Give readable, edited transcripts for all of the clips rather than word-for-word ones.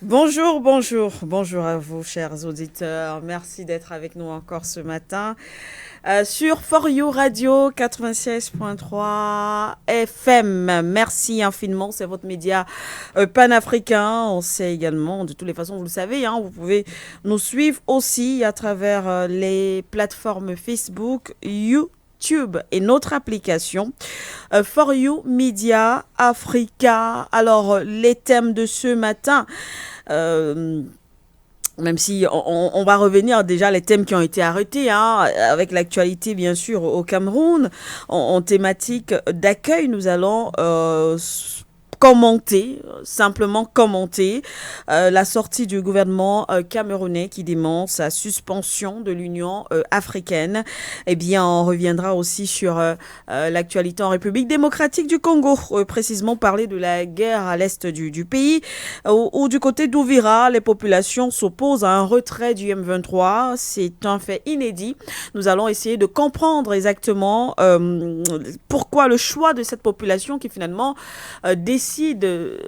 Bonjour, bonjour, bonjour à vous, chers auditeurs. Merci d'être avec nous encore ce matin sur For You Radio 96.3 FM. Merci infiniment, c'est votre média panafricain. On sait également, de toutes les façons, vous le savez, hein, vous pouvez nous suivre aussi à travers les plateformes Facebook, YouTube et notre application For You Media Africa. Alors, les thèmes de ce matin, euh, même si on va revenir déjà les thèmes qui ont été arrêtés, hein, avec l'actualité bien sûr au Cameroun, en thématique d'accueil, nous allons commenter, simplement commenter la sortie du gouvernement camerounais qui dément sa suspension de l'Union africaine. Eh bien, on reviendra aussi sur l'actualité en République démocratique du Congo, précisément parler de la guerre à l'est du pays, où du côté d'Ouvira, les populations s'opposent à un retrait du M23. C'est un fait inédit. Nous allons essayer de comprendre exactement pourquoi le choix de cette population qui finalement décide.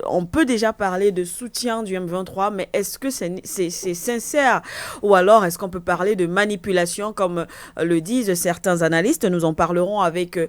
On peut déjà parler de soutien du M23, mais est-ce que c'est sincère ou alors est-ce qu'on peut parler de manipulation comme le disent certains analystes? Nous en parlerons avec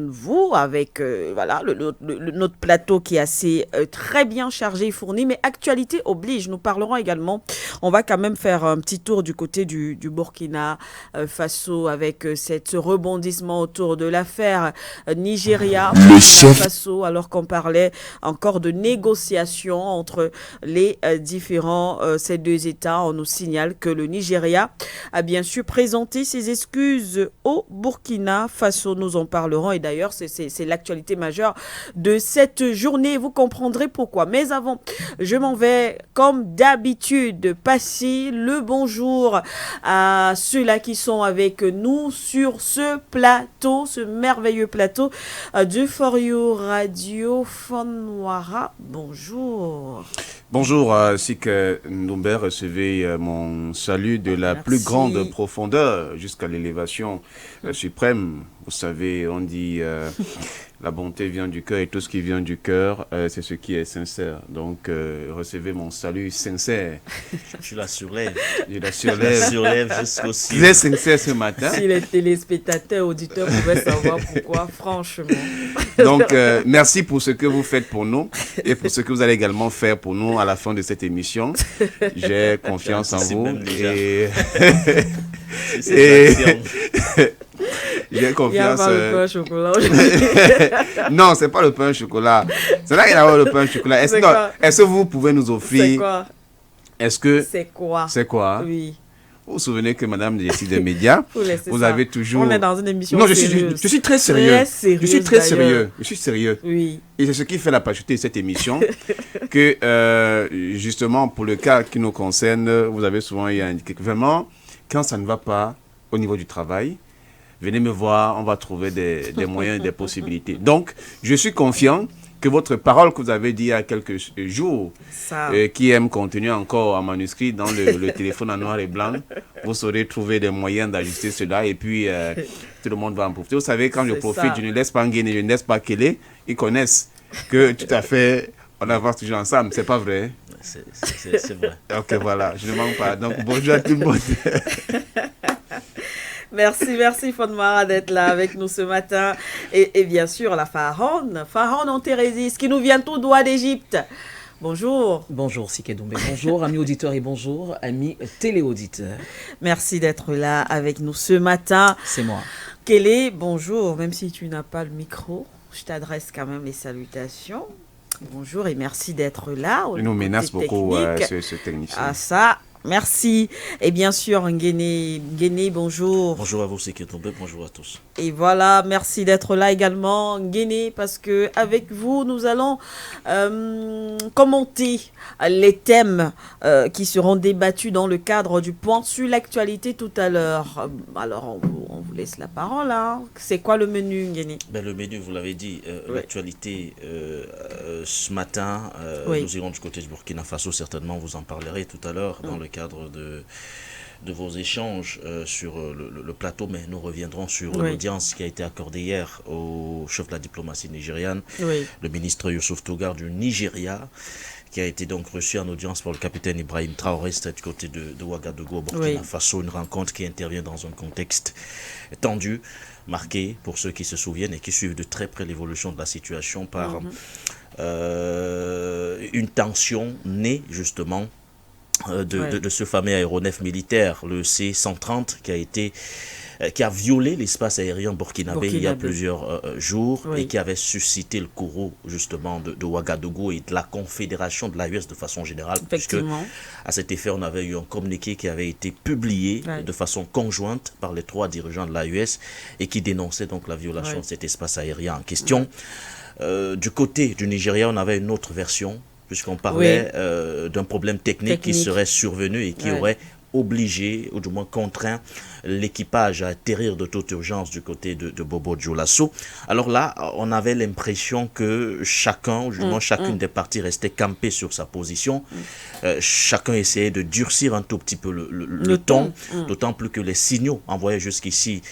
vous, avec voilà, notre plateau qui est assez très bien chargé et fourni, mais actualité oblige. Nous parlerons également, on va quand même faire un petit tour du côté du Burkina Faso avec ce rebondissement autour de l'affaire Nigeria, Burkina Faso, alors qu'on parlait encore de négociations entre les ces deux États. On nous signale que le Nigeria a bien sûr présenté ses excuses au Burkina Faso. Nous en parlerons et d'ailleurs c'est l'actualité majeure de cette journée. Vous comprendrez pourquoi. Mais avant, je m'en vais comme d'habitude passer le bonjour à ceux-là qui sont avec nous sur ce plateau, ce merveilleux plateau de For You Radio. Fonwara, bonjour. Bonjour, Sik Ndoumber, recevez mon salut de la plus grande profondeur jusqu'à l'élévation suprême. Vous savez, on dit la bonté vient du cœur et tout ce qui vient du cœur, c'est ce qui est sincère. Donc, recevez mon salut sincère. Je la surlève. Je la surlève. Surlève jusqu'au ciel. Vous êtes sincère ce matin. Si les téléspectateurs, auditeurs pouvaient savoir pourquoi, franchement. Donc, merci pour ce que vous faites pour nous et pour ce que vous allez également faire pour nous à la fin de cette émission. J'ai confiance en vous. Et... J'ai confiance. Il n'y a pas le pain au chocolat. Non, c'est pas le pain au chocolat. C'est là qu'il y a le pain au chocolat. Est-ce que vous pouvez nous offrir... C'est quoi? Est-ce que... C'est quoi? C'est quoi? Oui. Vous vous souvenez que Madame Jessie des médias, vous avez toujours... On est dans une émission non, je suis très sérieux. Je suis très sérieux. Je suis sérieux. Oui. Et c'est ce qui fait la pachuté de cette émission. Que, justement, pour le cas qui nous concerne, vous avez souvent indiqué que vraiment, quand ça ne va pas au niveau du travail, venez me voir, on va trouver des moyens et des possibilités. Donc, je suis confiant que votre parole que vous avez dit il y a quelques jours, qui aime continuer encore en manuscrit dans le téléphone en noir et blanc, vous saurez trouver des moyens d'ajuster cela et puis tout le monde va en profiter. Vous savez, quand je profite, je ne laisse pas Nguéné, je ne laisse pas Kélé, ils connaissent que tout à fait, on avance toujours ensemble, c'est pas vrai? C'est vrai. Ok, voilà, je ne manque pas. Donc, bonjour à tout le monde. Merci Fonmara d'être là avec nous ce matin. Et bien sûr, la Pharaon en Thérésis, qui nous vient tout droit d'Égypte. Bonjour. Bonjour Sik Ndoumber, bonjour amis auditeurs et bonjour amis téléauditeurs. Merci d'être là avec nous ce matin. C'est moi. Kélé, bonjour, même si tu n'as pas le micro, je t'adresse quand même les salutations. Bonjour et merci d'être là. Il nous menace beaucoup ce technicien. Ah ça, merci. Et bien sûr, Nguéné, bonjour. Bonjour à vous, Sik Ndoumber, bonjour à tous. Et voilà, merci d'être là également, Nguéné, parce que avec vous, nous allons commenter les thèmes qui seront débattus dans le cadre du point sur l'actualité tout à l'heure. Alors, on vous laisse la parole. Hein. C'est quoi le menu, Nguéné? Le menu, vous l'avez dit, l'actualité ce matin, oui. Nous irons du côté du Burkina Faso, certainement, vous en parlerez tout à l'heure dans le cadre de de vos échanges sur le plateau, mais nous reviendrons sur Oui. l'audience qui a été accordée hier au chef de la diplomatie nigériane, Oui. le ministre Youssouf Tougar du Nigeria, qui a été donc reçu en audience par le capitaine Ibrahim Traoré, c'était du côté de Ouagadougou, au Burkina Oui. Faso, une rencontre qui intervient dans un contexte tendu, marqué, pour ceux qui se souviennent et qui suivent de très près l'évolution de la situation, par une tension née justement de ce fameux aéronef militaire, le C-130, qui a violé l'espace aérien burkinabé il y a plusieurs jours, et qui avait suscité le courroux justement de Ouagadougou et de la Confédération de l'AES de façon générale, puisque à cet effet on avait eu un communiqué qui avait été publié de façon conjointe par les 3 dirigeants de l'AES et qui dénonçait donc la violation de cet espace aérien en question. Du côté du Nigeria, on avait une autre version, puisqu'on parlait d'un problème technique qui serait survenu et qui aurait obligé, ou du moins contraint, l'équipage à atterrir de toute urgence du côté de Bobo Dioulasso. Alors là, on avait l'impression que chacun, ou du moins chacune des parties restait campée sur sa position. Chacun essayait de durcir un tout petit peu le ton, d'autant plus que les signaux envoyés jusqu'ici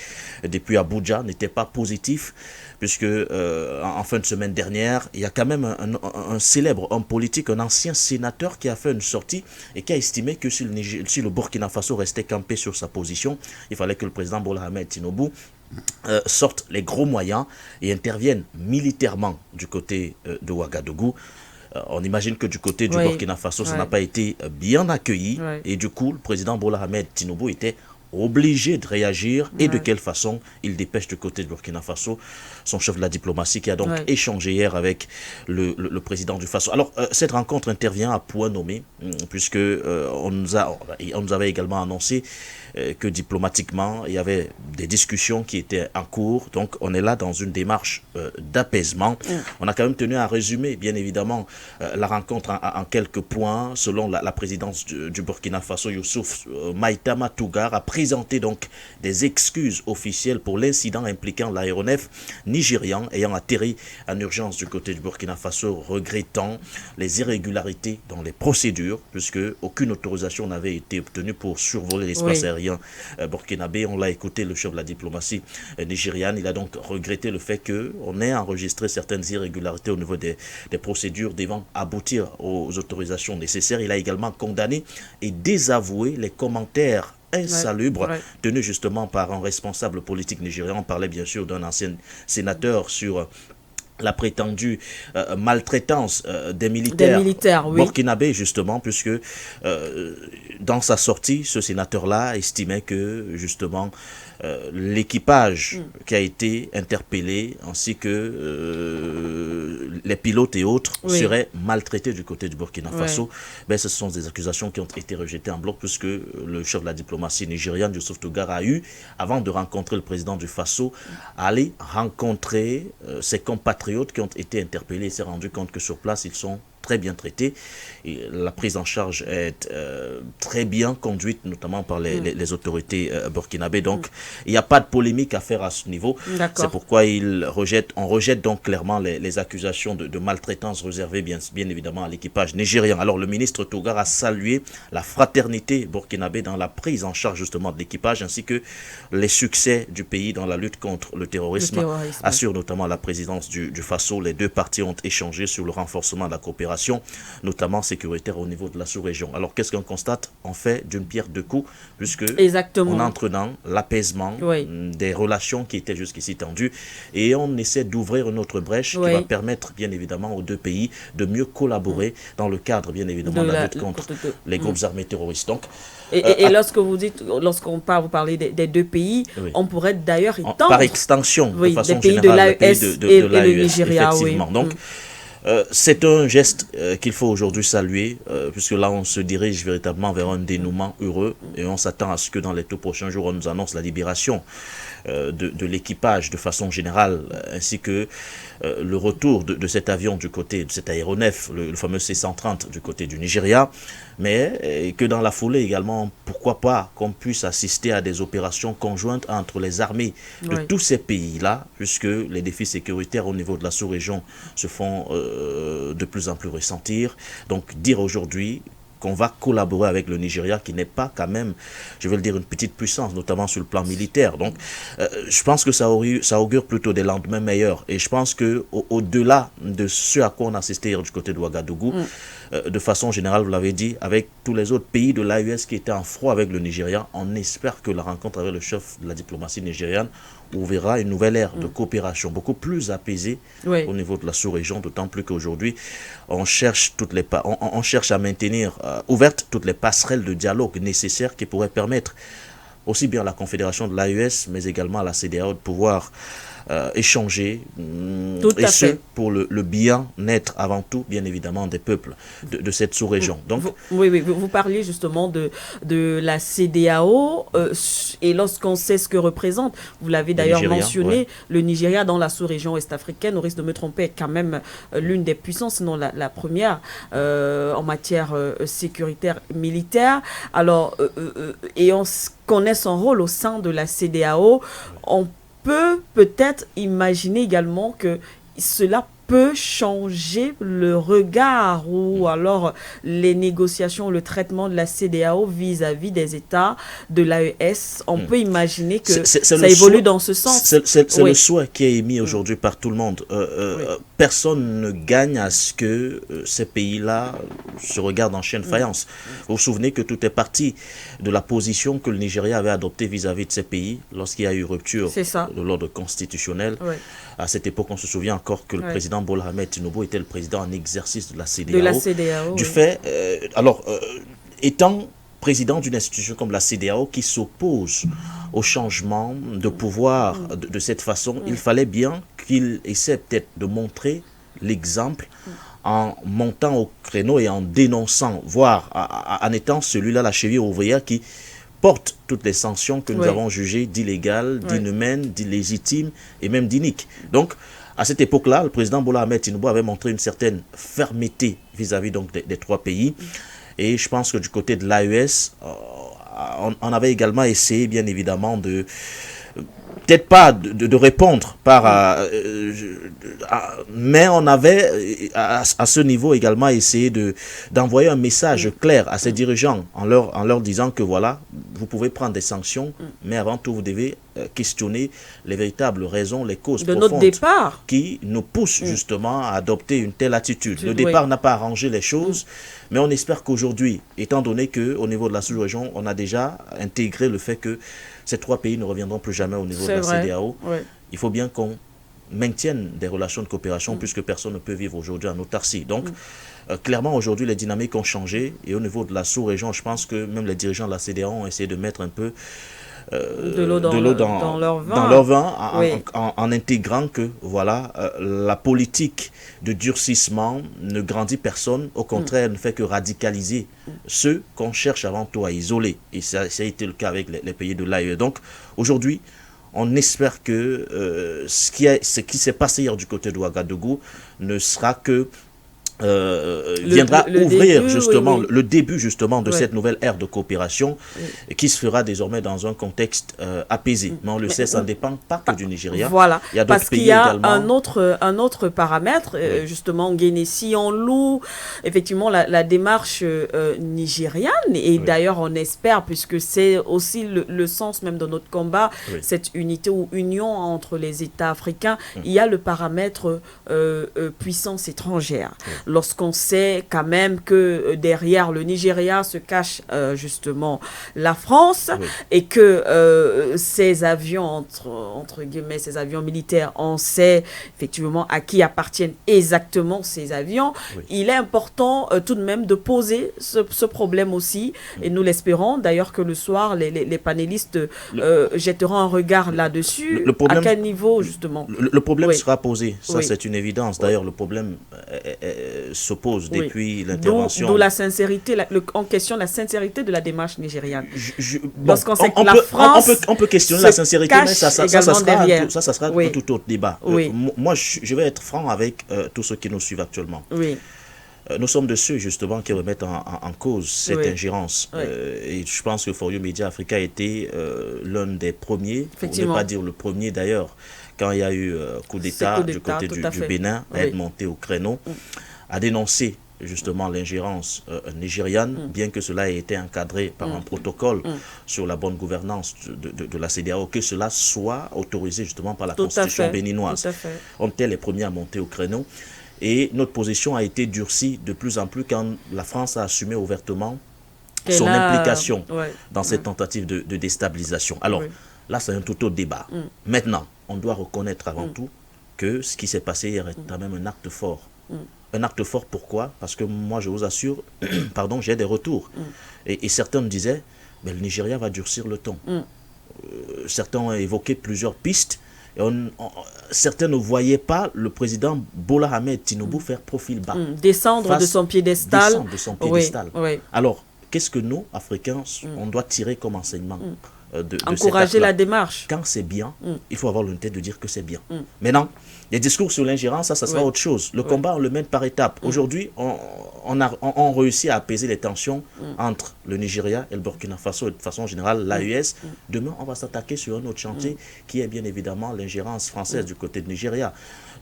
depuis Abuja n'étaient pas positifs, puisque en fin de semaine dernière, il y a quand même un célèbre homme politique, un ancien sénateur qui a fait une sortie et qui a estimé que si le Burkina Faso restait campé sur sa position, il fallait que le président Bola Ahmed Tinubu sorte les gros moyens et intervienne militairement du côté de Ouagadougou. On imagine que du côté du Burkina Faso, ça n'a pas été bien accueilli, et du coup, le président Bola Ahmed Tinubu était obligé de réagir, et de quelle façon il dépêche du côté de Burkina Faso son chef de la diplomatie, qui a donc échangé hier avec le président du Faso. Alors cette rencontre intervient à point nommé, puisque on nous avait également annoncé que diplomatiquement il y avait des discussions qui étaient en cours, donc on est là dans une démarche d'apaisement. On a quand même tenu à résumer bien évidemment la rencontre en quelques points. Selon la présidence du Burkina Faso, Youssouf Maïtama Tougar a présenté donc des excuses officielles pour l'incident impliquant l'aéronef nigérian ayant atterri en urgence du côté du Burkina Faso, regrettant les irrégularités dans les procédures, puisque aucune autorisation n'avait été obtenue pour survoler l'espace aérien burkinabé. On l'a écouté, le chef de la diplomatie nigériane, il a donc regretté le fait qu'on ait enregistré certaines irrégularités au niveau des procédures devant aboutir aux autorisations nécessaires. Il a également condamné et désavoué les commentaires insalubre, tenu justement par un responsable politique nigérian. On parlait bien sûr d'un ancien sénateur sur la prétendue maltraitance des militaires burkinabés, justement, puisque dans sa sortie, ce sénateur-là estimait que justement l'équipage qui a été interpellé, ainsi que les pilotes et autres, seraient maltraités du côté du Burkina Faso. Ben, ce sont des accusations qui ont été rejetées en bloc, puisque le chef de la diplomatie nigériane, Youssouf Tougar, a eu, avant de rencontrer le président du Faso, à aller rencontrer ses compatriotes qui ont été interpellés. Il s'est rendu compte que sur place, ils sont très bien traités. Et la prise en charge est très bien conduite, notamment par les autorités burkinabés. Donc, il n'y a pas de polémique à faire à ce niveau. C'est pourquoi on rejette donc clairement les accusations de maltraitance réservées bien évidemment à l'équipage nigérien. Alors, le ministre Tougar a salué la fraternité burkinabé dans la prise en charge justement de l'équipage, ainsi que les succès du pays dans la lutte contre le terrorisme. Assure notamment la présidence du Faso. Les deux parties ont échangé sur le renforcement de la coopération, notamment sécuritaire au niveau de la sous-région. Alors qu'est-ce qu'on constate? On fait d'une pierre deux coups, puisque on entre dans l'apaisement des relations qui étaient jusqu'ici tendues, et on essaie d'ouvrir une autre brèche qui va permettre bien évidemment aux deux pays de mieux collaborer dans le cadre bien évidemment de la lutte contre les groupes armés terroristes. Donc, et lorsque vous dites, vous parlez des deux pays, on pourrait d'ailleurs étendre par extension, de façon des pays générale, de l'AES et le Nigeria. Effectivement. Donc, c'est un geste qu'il faut aujourd'hui saluer, puisque là on se dirige véritablement vers un dénouement heureux, et on s'attend à ce que dans les tout prochains jours on nous annonce la libération de l'équipage de façon générale, ainsi que le retour de cet avion du côté de cet aéronef, le fameux C-130 du côté du Nigeria, mais que dans la foulée également, pourquoi pas qu'on puisse assister à des opérations conjointes entre les armées de tous ces pays-là, puisque les défis sécuritaires au niveau de la sous-région se font de plus en plus ressentir. Donc dire aujourd'hui qu'on va collaborer avec le Nigeria, qui n'est pas quand même, je vais le dire, une petite puissance, notamment sur le plan militaire. Donc, je pense que ça augure plutôt des lendemains meilleurs. Et je pense qu'au-delà de ce à quoi on a assisté hier du côté de Ouagadougou, de façon générale, vous l'avez dit, avec tous les autres pays de l'AES qui étaient en froid avec le Nigeria, on espère que la rencontre avec le chef de la diplomatie nigériane ouvrira une nouvelle ère de coopération beaucoup plus apaisée au niveau de la sous-région, d'autant plus qu'aujourd'hui, on cherche à maintenir ouvertes toutes les passerelles de dialogue nécessaires qui pourraient permettre aussi bien à la Confédération de l'AES, mais également à la CEDEAO de pouvoir échanger, et ce, pour le bien-être avant tout, bien évidemment, des peuples de cette sous-région. Donc, vous parliez justement de la CEDEAO, et lorsqu'on sait ce que représente, vous l'avez d'ailleurs mentionné, le Nigeria dans la sous-région ouest-africaine, au risque de me tromper, est quand même l'une des puissances, sinon la première, en matière sécuritaire militaire. Alors, et on connaît son rôle au sein de la CEDEAO, on peut-être imaginer également que cela peut changer le regard ou alors les négociations, le traitement de la CEDEAO vis-à-vis des États de l'AES. On peut imaginer que ça évolue dans ce sens. C'est le souhait qui est émis aujourd'hui par tout le monde. Personne ne gagne à ce que ces pays-là se regardent en chien de faïence. Vous vous souvenez que tout est parti de la position que le Nigeria avait adoptée vis-à-vis de ces pays lorsqu'il y a eu rupture de l'ordre constitutionnel. À cette époque, on se souvient encore que le président Bola Ahmed Tinubu était le président en exercice de la CEDEAO. Du fait, étant président d'une institution comme la CEDEAO qui s'oppose au changement de pouvoir de cette façon, il fallait bien qu'il essaie peut-être de montrer l'exemple en montant au créneau et en dénonçant, voire en étant celui-là la cheville ouvrière qui porte toutes les sanctions que nous avons jugées d'illégales, d'inhumaines, d'illégitimes et même d'iniques. Donc, à cette époque-là, le président Bola Ahmed Tinubu avait montré une certaine fermeté vis-à-vis donc des trois pays. Et je pense que du côté de l'AES, on avait également essayé, bien évidemment, de peut-être pas de répondre mais on avait à ce niveau également essayé d'envoyer un message clair à ces dirigeants en leur disant que voilà, vous pouvez prendre des sanctions, mais avant tout vous devez questionner les véritables raisons, les causes de profondes notre départ qui nous poussent justement à adopter une telle attitude. Le départ n'a pas arrangé les choses, mais on espère qu'aujourd'hui, étant donné qu'au niveau de la sous-région, on a déjà intégré le fait que ces trois pays ne reviendront plus jamais au niveau de la CEDEAO. Il faut bien qu'on maintienne des relations de coopération puisque personne ne peut vivre aujourd'hui en autarcie. Donc, clairement, aujourd'hui, les dynamiques ont changé et au niveau de la sous-région, je pense que même les dirigeants de la CEDEAO ont essayé de mettre un peu de l'eau dans leur vin en intégrant que voilà, la politique de durcissement ne grandit personne, au contraire ne fait que radicaliser ceux qu'on cherche avant tout à isoler, et ça a été le cas avec les pays de l'AE. Donc aujourd'hui on espère que ce qui s'est passé hier du côté de Ouagadougou ne sera que viendra ouvrir justement le début justement de cette nouvelle ère de coopération qui se fera désormais dans un contexte apaisé. Mais on le sait, ça ne dépend pas que du Nigeria. Voilà, il y a parce qu'il y a un autre paramètre, justement, Guéné. Si on loue effectivement la démarche nigériane, et d'ailleurs on espère, puisque c'est aussi le sens même de notre combat, cette unité ou union entre les États africains, il y a le paramètre puissance étrangère. Lorsqu'on sait quand même que derrière le Nigeria se cache justement la France, et que ces avions, entre guillemets, ces avions militaires, on sait effectivement à qui appartiennent exactement ces avions, il est important tout de même de poser ce problème aussi, et nous l'espérons d'ailleurs que le soir, les panélistes jetteront un regard là-dessus. À quel niveau justement le problème sera posé, ça c'est une évidence. D'ailleurs, le problème s'oppose depuis l'intervention. D'où la sincérité, en question la sincérité de la démarche nigériane. Lorsqu'on sait que la France on peut questionner la sincérité, mais ça sera un tout autre débat. Moi, je vais être franc avec tous ceux qui nous suivent actuellement. Nous sommes de ceux justement qui remettent en cause cette ingérence. Et je pense que For You Media Africa a été l'un des premiers, pour ne pas dire le premier d'ailleurs, quand il y a eu coup d'État du côté du Bénin, à être monté au créneau, à dénoncer justement l'ingérence nigériane, bien que cela ait été encadré par un protocole sur la bonne gouvernance de la CEDEAO, que cela soit autorisé justement par la constitution béninoise. On était les premiers à monter au créneau. Et notre position a été durcie de plus en plus quand la France a assumé ouvertement son implication dans cette tentative de déstabilisation. Alors, là, c'est un tout autre débat. Maintenant, on doit reconnaître avant tout que ce qui s'est passé hier est quand même un acte fort. Un acte fort, pourquoi? Parce que moi, je vous assure, pardon, j'ai des retours. Et certains me disaient, mais le Nigeria va durcir le ton. Certains ont évoqué plusieurs pistes. Et certains ne voyaient pas le président Bola Ahmed Tinubu faire profil bas. Descendre de son piédestal. Descendre de son piédestal. Alors, qu'est-ce que nous, Africains, on doit tirer comme enseignement de encourager la démarche. Quand c'est bien, il faut avoir l'honnêteté de dire que c'est bien. Maintenant, les discours sur l'ingérence, ça sera autre chose. Le combat, on le mène par étapes. Aujourd'hui, on réussit à apaiser les tensions entre le Nigeria et le Burkina Faso et de façon générale l'AES. Demain, on va s'attaquer sur un autre chantier qui est bien évidemment l'ingérence française du côté de Nigeria.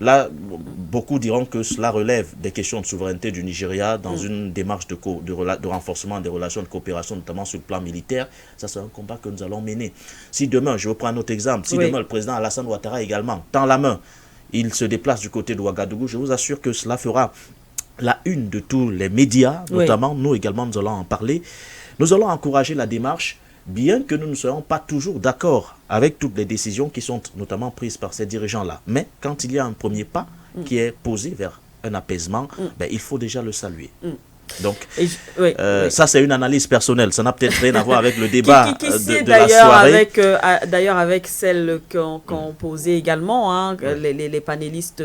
Là, beaucoup diront que cela relève des questions de souveraineté du Nigeria dans une démarche de renforcement des relations de coopération, notamment sur le plan militaire. Ça, c'est un combat que nous allons mener. Si demain, je vais prendre un autre exemple, si demain le président Alassane Ouattara également tend la main, il se déplace du côté de Ouagadougou, je vous assure que cela fera la une de tous les médias, notamment nous également, nous allons en parler. Nous allons encourager la démarche, bien que nous ne soyons pas toujours d'accord avec toutes les décisions qui sont notamment prises par ces dirigeants-là. Mais quand il y a un premier pas qui est posé vers un apaisement, ben, il faut déjà le saluer. Donc, ça c'est une analyse personnelle, ça n'a peut-être rien à voir avec le débat de la soirée. D'ailleurs avec celle qu'ont posée également les panélistes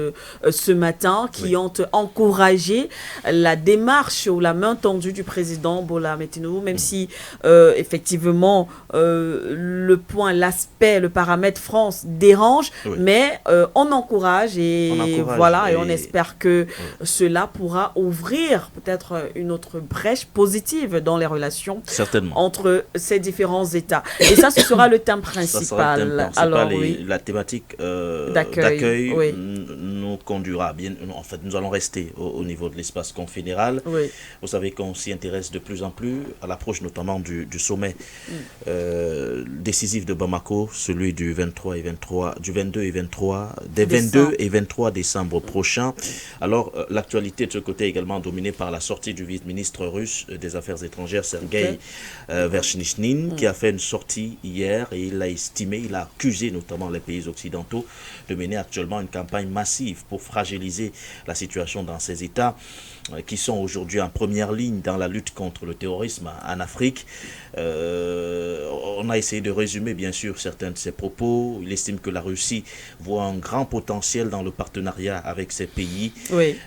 ce matin, qui ont encouragé la démarche ou la main tendue du président Bola Ahmed Tinubu, même si effectivement l'aspect, le paramètre France dérange, mais on encourage et on espère que cela pourra ouvrir peut-être une autre brèche positive dans les relations entre ces différents États. Et ça, ce sera le thème principal. Alors, la thématique d'accueil nous conduira bien. En fait, nous allons rester au niveau de l'espace confédéral. Vous savez qu'on s'y intéresse de plus en plus à l'approche notamment du sommet décisif de Bamako, celui du 22 et 23 décembre prochain. Alors, l'actualité de ce côté est également dominée par la sortie du vice-ministre russe des Affaires étrangères, Sergei Vershnyshnin, qui a fait une sortie hier et il a accusé notamment les pays occidentaux de mener actuellement une campagne massive pour fragiliser la situation dans ces États qui sont aujourd'hui en première ligne dans la lutte contre le terrorisme en Afrique. On a essayé de résumer bien sûr certains de ses propos. Il estime que la Russie voit un grand potentiel dans le partenariat avec ces pays.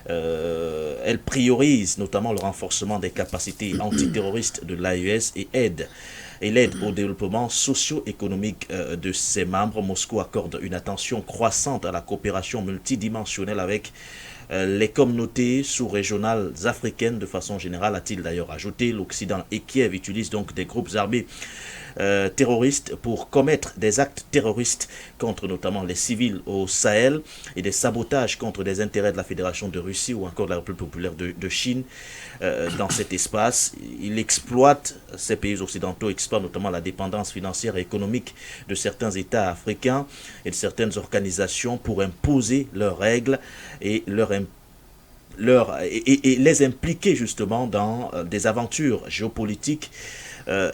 Elle priorise notamment le renforcement des capacités antiterroristes de l'AES et l'aide au développement socio-économique de ses membres. Moscou accorde une attention croissante à la coopération multidimensionnelle avec les communautés sous-régionales africaines de façon générale, a-t-il d'ailleurs ajouté. L'Occident et Kiev utilisent donc des groupes armés terroristes pour commettre des actes terroristes contre notamment les civils au Sahel et des sabotages contre des intérêts de la Fédération de Russie ou encore de la République populaire de Chine dans cet espace. Ces pays occidentaux exploitent notamment la dépendance financière et économique de certains États africains et de certaines organisations pour imposer leurs règles et les impliquer justement dans des aventures géopolitiques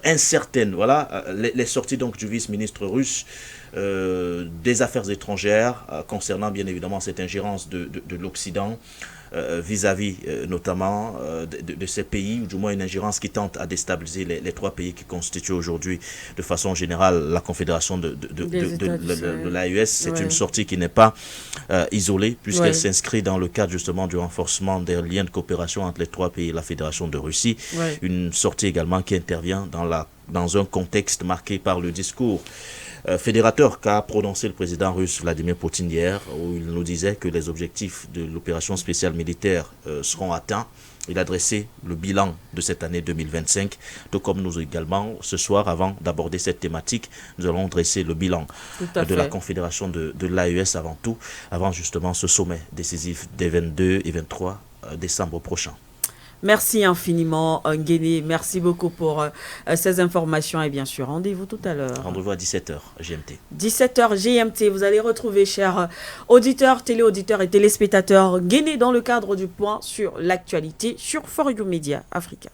incertaines. Voilà, les sorties donc du vice-ministre russe des Affaires étrangères concernant bien évidemment cette ingérence de l'Occident vis-à-vis notamment de ces pays, ou du moins une ingérence qui tente à déstabiliser les trois pays qui constituent aujourd'hui de façon générale la confédération de l'AES. C'est une sortie qui n'est pas isolée, puisqu'elle s'inscrit dans le cadre justement du renforcement des liens de coopération entre les trois pays et la Fédération de Russie. Une sortie également qui intervient dans un contexte marqué par le discours fédérateur qu'a prononcé le président russe Vladimir Poutine hier, où il nous disait que les objectifs de l'opération spéciale militaire seront atteints. Il a dressé le bilan de cette année 2025, tout comme nous également, ce soir, avant d'aborder cette thématique, nous allons dresser le bilan de la confédération de l'AES avant tout, avant justement ce sommet décisif des 22 et 23 décembre prochains. Merci infiniment, Nguéné. Merci beaucoup pour ces informations et bien sûr, rendez-vous tout à l'heure. Rendez-vous à 17h GMT. 17h GMT, vous allez retrouver, chers auditeurs, téléauditeurs et téléspectateurs, Nguéné dans le cadre du point sur l'actualité sur For You Media Africa.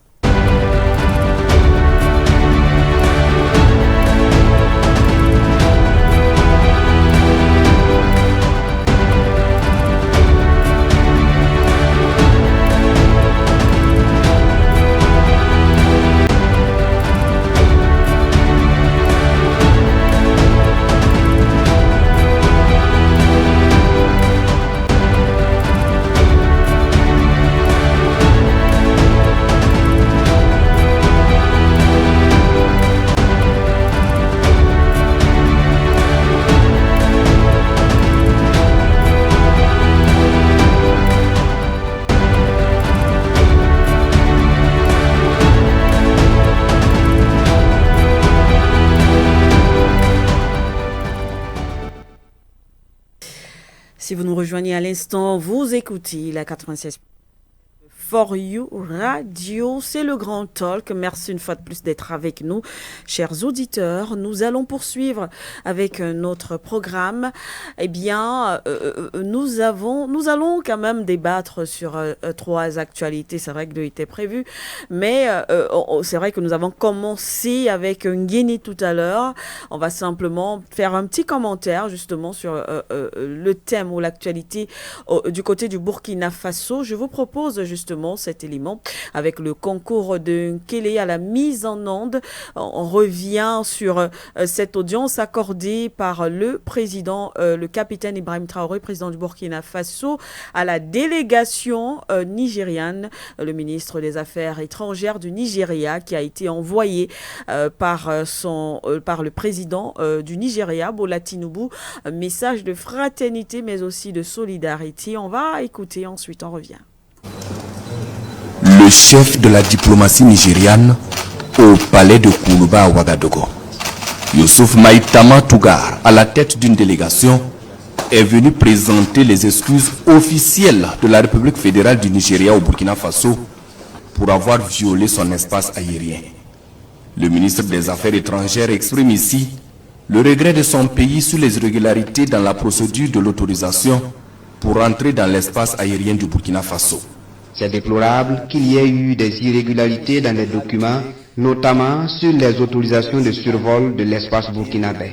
Si vous nous rejoignez à l'instant, vous écoutez la 96. For You Radio, c'est le grand talk. Merci une fois de plus d'être avec nous, chers auditeurs. Nous allons poursuivre avec notre programme. Eh bien, nous allons quand même débattre sur 3 actualités. C'est vrai que 2 étaient prévues, mais c'est vrai que nous avons commencé avec Nguéné tout à l'heure. On va simplement faire un petit commentaire justement sur le thème ou l'actualité du côté du Burkina Faso. Je vous propose justement cet élément avec le concours de Nkele à la mise en onde. On revient sur cette audience accordée par le président, le capitaine Ibrahim Traoré, président du Burkina Faso, à la délégation nigériane, le ministre des Affaires étrangères du Nigeria, qui a été envoyé par le président du Nigeria, Bola Tinubu, un message de fraternité mais aussi de solidarité. On va écouter, ensuite on revient. Le chef de la diplomatie nigériane au palais de Koulouba à Ouagadougou, Youssouf Maïtama Tougar, à la tête d'une délégation, est venu présenter les excuses officielles de la République fédérale du Nigeria au Burkina Faso pour avoir violé son espace aérien. Le ministre des Affaires étrangères exprime ici le regret de son pays sur les irrégularités dans la procédure de l'autorisation pour entrer dans l'espace aérien du Burkina Faso. C'est déplorable qu'il y ait eu des irrégularités dans les documents, notamment sur les autorisations de survol de l'espace burkinabé.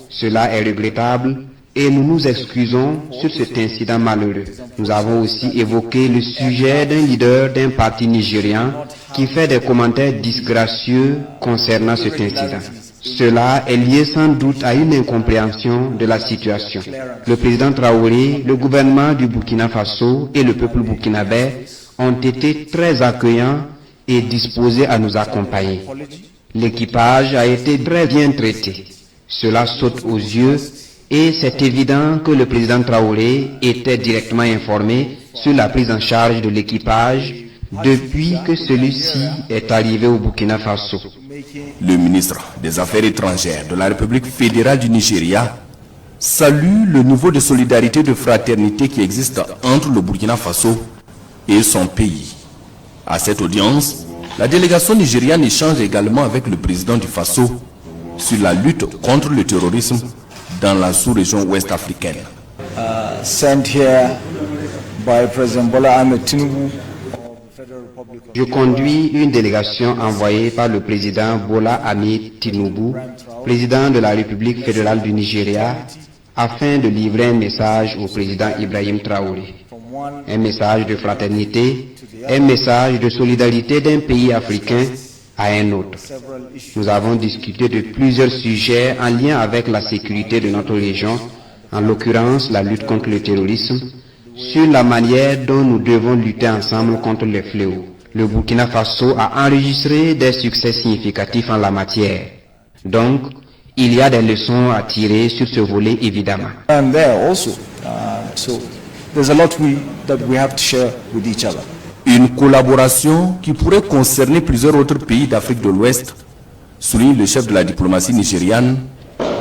Cela est regrettable et nous nous excusons sur cet incident malheureux. Nous avons aussi évoqué le sujet d'un leader d'un parti nigérien qui fait des commentaires disgracieux concernant cet incident. Cela est lié sans doute à une incompréhension de la situation. Le président Traoré, le gouvernement du Burkina Faso et le peuple burkinabé ont été très accueillants et disposés à nous accompagner. L'équipage a été très bien traité. Cela saute aux yeux et c'est évident que le président Traoré était directement informé sur la prise en charge de l'équipage depuis que celui-ci est arrivé au Burkina Faso. Le ministre des Affaires étrangères de la République fédérale du Nigeria salue le niveau de solidarité et de fraternité qui existe entre le Burkina Faso et son pays. À cette audience, la délégation nigériane échange également avec le président du Faso sur la lutte contre le terrorisme dans la sous-région ouest africaine. Sent here by President Bola Ahmed Tinubu. Je conduis une délégation envoyée par le président Bola Ahmed Tinubu, président de la République fédérale du Nigeria, afin de livrer un message au président Ibrahim Traoré. Un message de fraternité, un message de solidarité d'un pays africain à un autre. Nous avons discuté de plusieurs sujets en lien avec la sécurité de notre région, en l'occurrence la lutte contre le terrorisme, sur la manière dont nous devons lutter ensemble contre les fléaux. Le Burkina Faso a enregistré des succès significatifs en la matière. Donc, il y a des leçons à tirer sur ce volet évidemment. And there also, so there's a lot that we have to share with each other. Une collaboration qui pourrait concerner plusieurs autres pays d'Afrique de l'Ouest, souligne le chef de la diplomatie nigériane,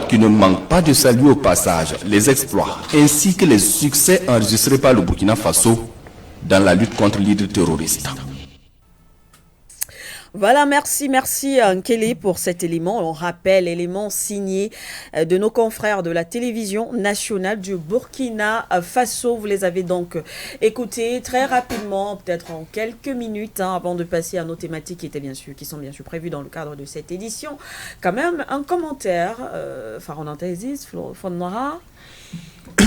qui ne manque pas de saluer au passage les exploits ainsi que les succès enregistrés par le Burkina Faso dans la lutte contre l'hydre terroriste. Voilà, merci Nkele pour cet élément. On rappelle, élément signé de nos confrères de la télévision nationale du Burkina Faso. Vous les avez donc écoutés très rapidement, peut-être en quelques minutes, avant de passer à nos thématiques qui sont bien sûr prévues dans le cadre de cette édition. Quand même, un commentaire, Faronan Tezis, Fondora.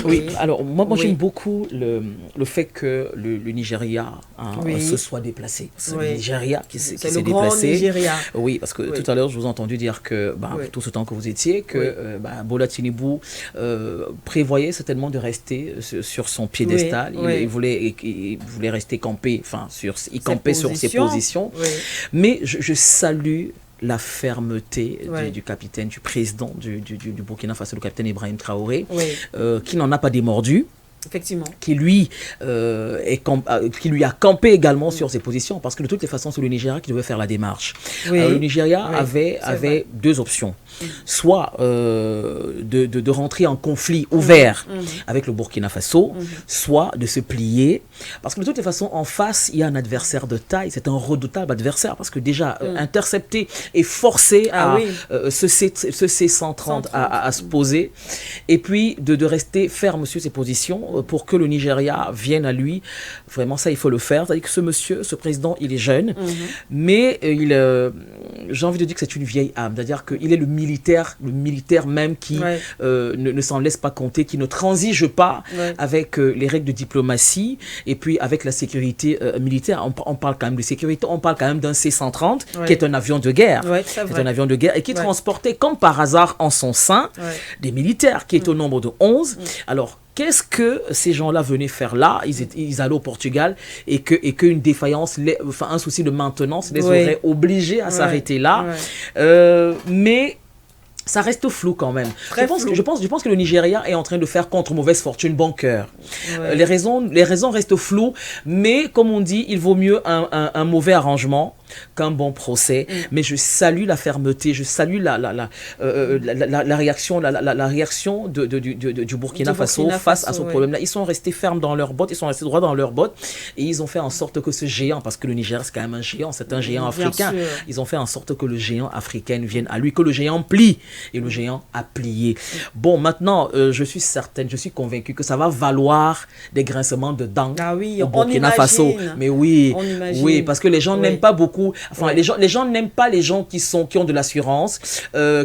Oui, alors moi j'aime beaucoup le fait que le Nigeria se soit déplacé. C'est le Nigeria qui s'est déplacé. Nigeria. Oui, parce que tout à l'heure je vous ai entendu dire que tout ce temps que vous étiez, que Bola Tinubu prévoyait certainement de rester sur son piédestal. Il voulait rester campé, sur ses positions. Oui. Mais je salue la fermeté du capitaine, du président du Burkina Faso, le capitaine Ibrahim Traoré, qui n'en a pas démordu. Effectivement. Qui lui a campé également sur ses positions, parce que de toutes les façons, c'est le Nigeria qui devait faire la démarche. Le Nigeria avait deux options. Soit de rentrer en conflit ouvert avec le Burkina Faso, soit de se plier. Parce que de toutes les façons, en face, il y a un adversaire de taille. C'est un redoutable adversaire, parce que déjà, intercepté et forcé ce C-130 à se poser, et puis de rester ferme sur ses positions pour que le Nigeria vienne à lui. Vraiment, ça, il faut le faire. C'est-à-dire que ce président, il est jeune, mais j'ai envie de dire que c'est une vieille âme. C'est-à-dire qu'il est le militaire même qui ne s'en laisse pas compter, qui ne transige pas avec les règles de diplomatie et puis avec la sécurité militaire. On parle quand même de sécurité, on parle quand même d'un C-130 qui est un avion de guerre. Un avion de guerre et qui transportait comme par hasard en son sein des militaires qui est au nombre de 11. Alors, qu'est-ce que ces gens-là venaient faire là? Ils allaient au Portugal et qu'une défaillance, un souci de maintenance les aurait obligés à s'arrêter là. Mais ça reste flou quand même. Je pense que le Nigeria est en train de faire contre mauvaise fortune bon cœur. Les raisons restent floues, mais comme on dit, il vaut mieux un mauvais arrangement qu'un bon procès. Mais je salue la fermeté, je salue la réaction, la réaction du Burkina Faso face à ce problème-là. Ils sont restés fermes dans leurs bottes, ils sont restés droits dans leurs bottes, et ils ont fait en sorte que ce géant, parce que le Niger c'est quand même un géant, c'est un géant africain, ils ont fait en sorte que le géant africain vienne à lui, que le géant plie, et le géant a plié. Bon, maintenant, je suis certaine, je suis convaincue que ça va valoir des grincements de dents au Burkina Faso. Mais oui, parce que les gens n'aiment pas beaucoup. Enfin, les gens n'aiment pas les gens qui ont de l'assurance,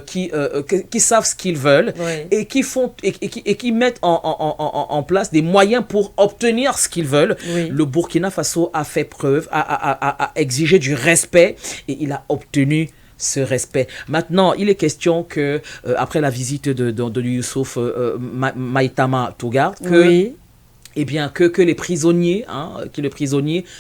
qui savent ce qu'ils veulent et qui mettent en place des moyens pour obtenir ce qu'ils veulent. Le Burkina Faso a fait preuve, a exigé du respect et il a obtenu ce respect. Maintenant, il est question que après la visite de Youssouf Maïtama Tougar, que les prisonniers,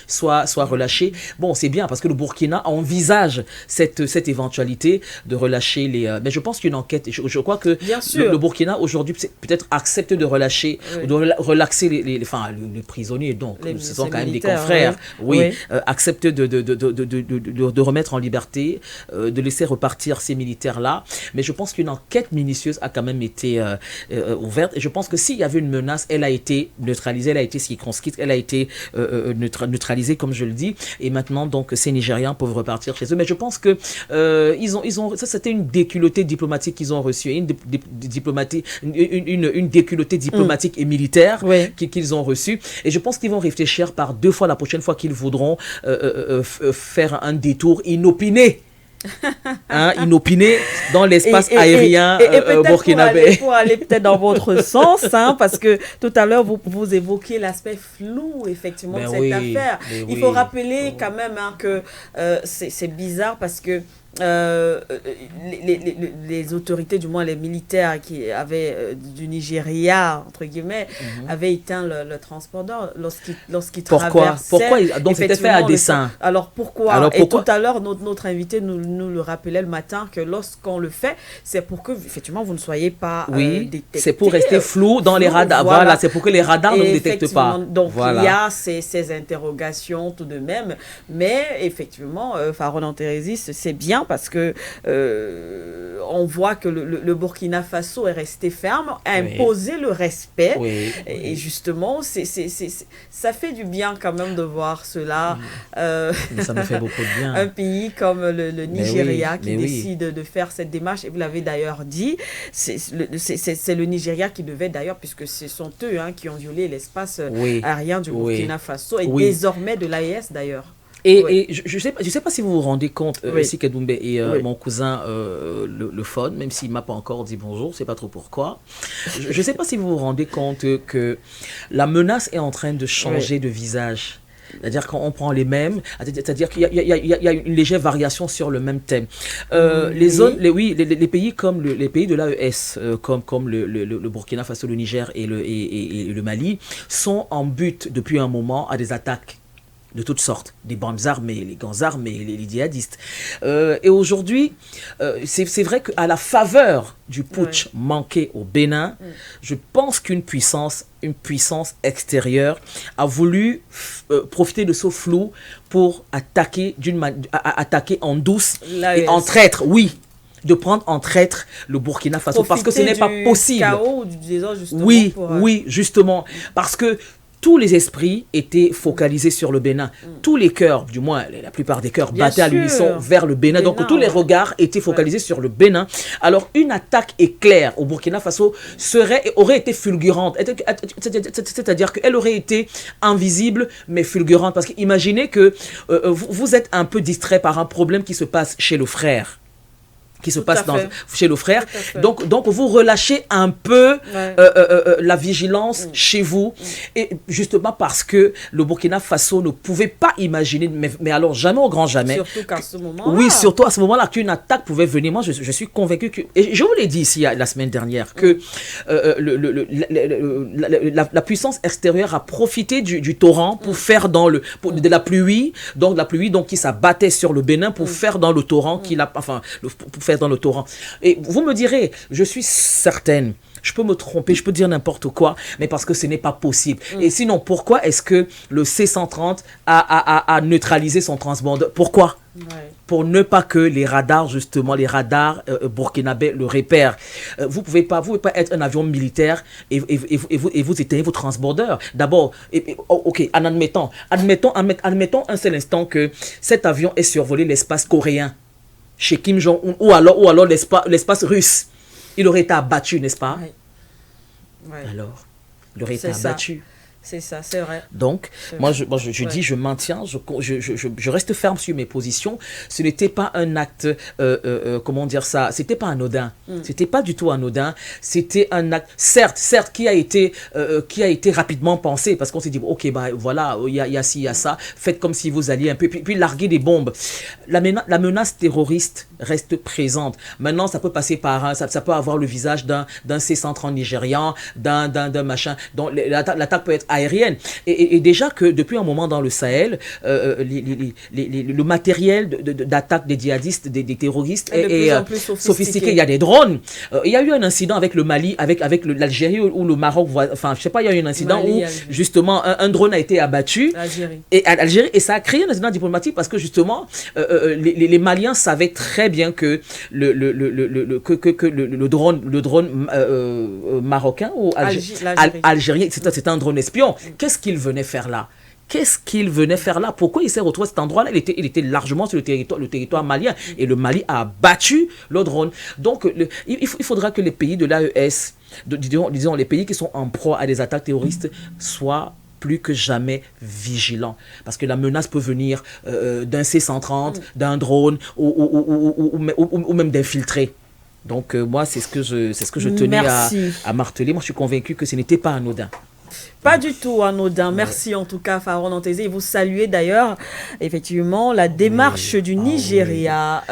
soient relâchés. Bon, c'est bien parce que le Burkina envisage cette éventualité de relâcher les... mais je pense qu'une enquête, je crois que le Burkina aujourd'hui peut-être accepte de relâcher, de relaxer les prisonniers, donc ce sont quand même des confrères, accepte de remettre en liberté, de laisser repartir ces militaires-là. Mais je pense qu'une enquête minutieuse a quand même été ouverte, et je pense que s'il y avait une menace, elle a été neutralisée, elle a été circonscrite, elle a été neutralisée, comme je le dis, et maintenant donc ces Nigérians peuvent repartir chez eux. Mais je pense que ça c'était une déculottée diplomatique qu'ils ont reçue, une déculottée diplomatique et militaire qu'ils ont reçue, et je pense qu'ils vont réfléchir par deux fois la prochaine fois qu'ils voudront faire un détour inopiné. Inopiné dans l'espace aérien burkinabé. Pour aller peut-être dans votre sens, parce que tout à l'heure vous évoquiez l'aspect flou effectivement de cette affaire. Il faut rappeler quand même que c'est bizarre parce que les autorités, du moins les militaires qui avaient du Nigeria entre guillemets, avaient éteint le transpondeur lorsqu'ils traversaient. Pourquoi donc c'était fait à dessein. Alors pourquoi? Et tout à l'heure notre invité nous le rappelait le matin que lorsqu'on le fait, c'est pour que effectivement vous ne soyez pas détectés. C'est pour rester flou dans les radars. Voilà, c'est pour que les radars ne détectent pas. Donc il y a ces interrogations tout de même, mais effectivement Faronan Thérésis, c'est bien parce que on voit que le Burkina Faso est resté ferme, a imposé le respect. Et justement, ça fait du bien quand même de voir cela. Mais ça me fait beaucoup de bien. Un pays comme le Nigeria qui décide de faire cette démarche, et vous l'avez d'ailleurs dit, c'est le Nigeria qui devait d'ailleurs, puisque ce sont eux qui ont violé l'espace aérien du Burkina Faso et désormais de l'AES d'ailleurs. Et je sais pas si vous vous rendez compte, Sike Doumbé et mon cousin le Fon, même s'il ne m'a pas encore dit bonjour, c'est pas trop pourquoi. Je ne sais pas si vous vous rendez compte que la menace est en train de changer de visage. C'est-à-dire qu'on prend les mêmes, c'est-à-dire qu'il y a une légère variation sur le même thème. Les pays comme les pays de l'AES, comme le Burkina Faso, le Niger et le Mali, sont en but depuis un moment à des attaques de toutes sortes, des bandes armées, les gangs armés, les djihadistes. Et aujourd'hui, c'est vrai qu'à la faveur du putsch manqué au Bénin, je pense qu'une puissance extérieure a voulu profiter de ce flou pour attaquer en douce et en traître, de prendre en traître le Burkina Faso, parce que ce n'est pas possible. Chaos, justement, justement, parce que tous les esprits étaient focalisés sur le Bénin. Tous les cœurs, du moins la plupart des cœurs, battaient à l'unisson vers le Bénin. Donc tous les regards étaient focalisés sur le Bénin. Alors une attaque éclair au Burkina Faso aurait été fulgurante. C'est-à-dire qu'elle aurait été invisible mais fulgurante. Parce qu'imaginez que vous êtes un peu distrait par un problème qui se passe chez le frère. Chez le frère. Donc vous relâchez un peu la vigilance chez vous. Et justement parce que le Burkina Faso ne pouvait pas imaginer, mais alors jamais au grand jamais. Surtout qu'à ce moment-là. Oui, surtout à ce moment-là qu'une attaque pouvait venir. Moi, je suis convaincu que... Et je vous l'ai dit ici la semaine dernière, que la puissance extérieure a profité du torrent pour faire de la pluie, qui s'abattait sur le Bénin pour faire dans le torrent pour faire dans le torrent. Et vous me direz, je suis certaine, je peux me tromper, je peux dire n'importe quoi, mais parce que ce n'est pas possible. Et sinon, pourquoi est-ce que le C-130 a neutralisé son transpondeur? Pourquoi? Pour ne pas que les radars burkinabés le repèrent. Vous pouvez pas être un avion militaire et vous éteignez vos transpondeurs. D'abord, admettons un seul instant que cet avion ait survolé l'espace coréen chez Kim Jong-un ou alors l'espace russe. Il aurait été abattu, n'est-ce pas? Alors, il aurait été abattu. C'est ça, c'est vrai. Donc, moi, je dis, je maintiens, je reste ferme sur mes positions. Ce n'était pas un acte, comment dire ça, c'était pas anodin. C'était pas du tout anodin. C'était un acte, certes, qui a été rapidement pensé, parce qu'on s'est dit, ok, voilà, il y a ci, il y a ça, faites comme si vous alliez un peu, puis larguer des bombes. La menace terroriste reste présente. Maintenant, ça peut passer par ça peut avoir le visage d'un C-130 nigérian, d'un machin. Donc, l'attaque peut être aérienne. Et déjà que depuis un moment dans le Sahel, le matériel d'attaque des djihadistes, des terroristes est plus sophistiqué. Il y a des drones. Il y a eu un incident avec le Mali, avec l'Algérie ou le Maroc. Enfin, je sais pas, il y a eu un incident où justement un drone a été abattu à Algérie, et ça a créé un incident diplomatique parce que justement les Maliens savaient très bien que le drone marocain ou algérien, c'était un drone espion. Qu'est-ce qu'il venait faire là? Pourquoi il s'est retrouvé à cet endroit-là? Il était largement sur le territoire malien. Et le Mali a abattu le drone. Donc, il faudra que les pays de l'AES, disons les pays qui sont en proie à des attaques terroristes, soient plus que jamais vigilants. Parce que la menace peut venir d'un C-130, d'un drone ou même d'infiltrés. Donc, moi, c'est ce que je tenais à marteler. Moi, je suis convaincu que ce n'était pas anodin. Pas du tout anodin. Merci en tout cas, Pharaon Nantese. Et vous saluez d'ailleurs, effectivement, la démarche du Nigeria.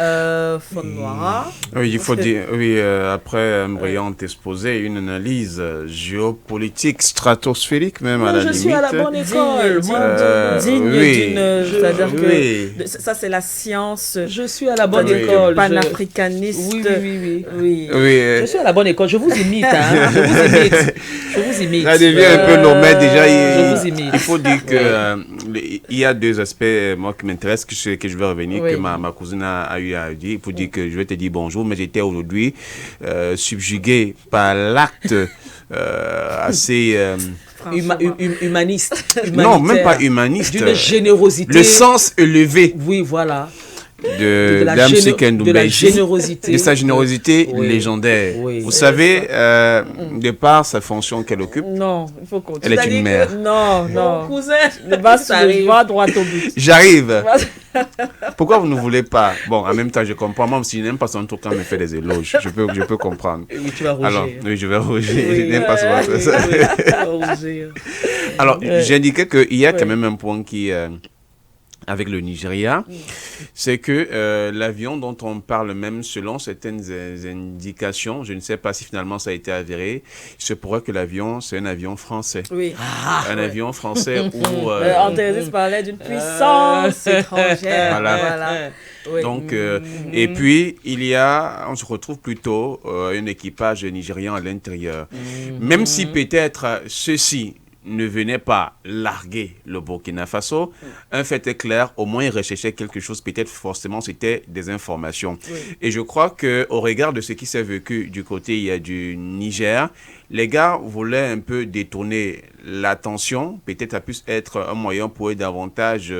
Fonnoira. Oui, il faut dire, après un brillant exposé, une analyse géopolitique stratosphérique, même à la limite. Je suis à la bonne école. Digne d'une. C'est-à-dire que ça, c'est la science. Je suis à la bonne école. Panafricaniste. Oui. Je suis à la bonne école. Je vous imite. Je vous imite. Ça devient un peu Non, mais déjà, il faut dire que il y a deux aspects, moi, qui m'intéressent, que je vais revenir, que ma cousine a eu à dire. Il faut dire que je vais te dire bonjour, mais j'étais aujourd'hui subjugué par l'acte assez... humaniste. Non, même pas humaniste. D'une générosité. Le sens élevé. Oui, voilà. De la générosité. De sa générosité légendaire. Oui, vous savez, de par sa fonction qu'elle occupe, il faut elle est une mère. Non. Cousin, je vais droit au but. J'arrive. Pourquoi vous ne voulez pas? Bon, en même temps, je comprends. Même si je n'aime pas son truc quand il me fait des éloges, je peux comprendre. Oui, tu vas rougir. Alors, oui, je vais rougir. Je n'aime pas souvent ça. Alors, j'indiquais qu'il y a quand même un point qui... avec le Nigeria, c'est que l'avion dont on parle même selon certaines indications, je ne sais pas si finalement ça a été avéré, il se pourrait que l'avion, c'est un avion français. Oui. Un avion français où... André parlait d'une puissance étrangère. Voilà. Oui. Donc, et puis, on se retrouve plutôt un équipage nigérian à l'intérieur. Même si peut-être ceci ne venait pas larguer le Burkina Faso, un fait est clair, au moins il recherchait quelque chose, peut-être forcément c'était des informations. Oui. Et je crois qu'au regard de ce qui s'est vécu du côté du Niger, les gars voulaient un peu détourner l'attention, peut-être ça puisse être un moyen pour eux davantage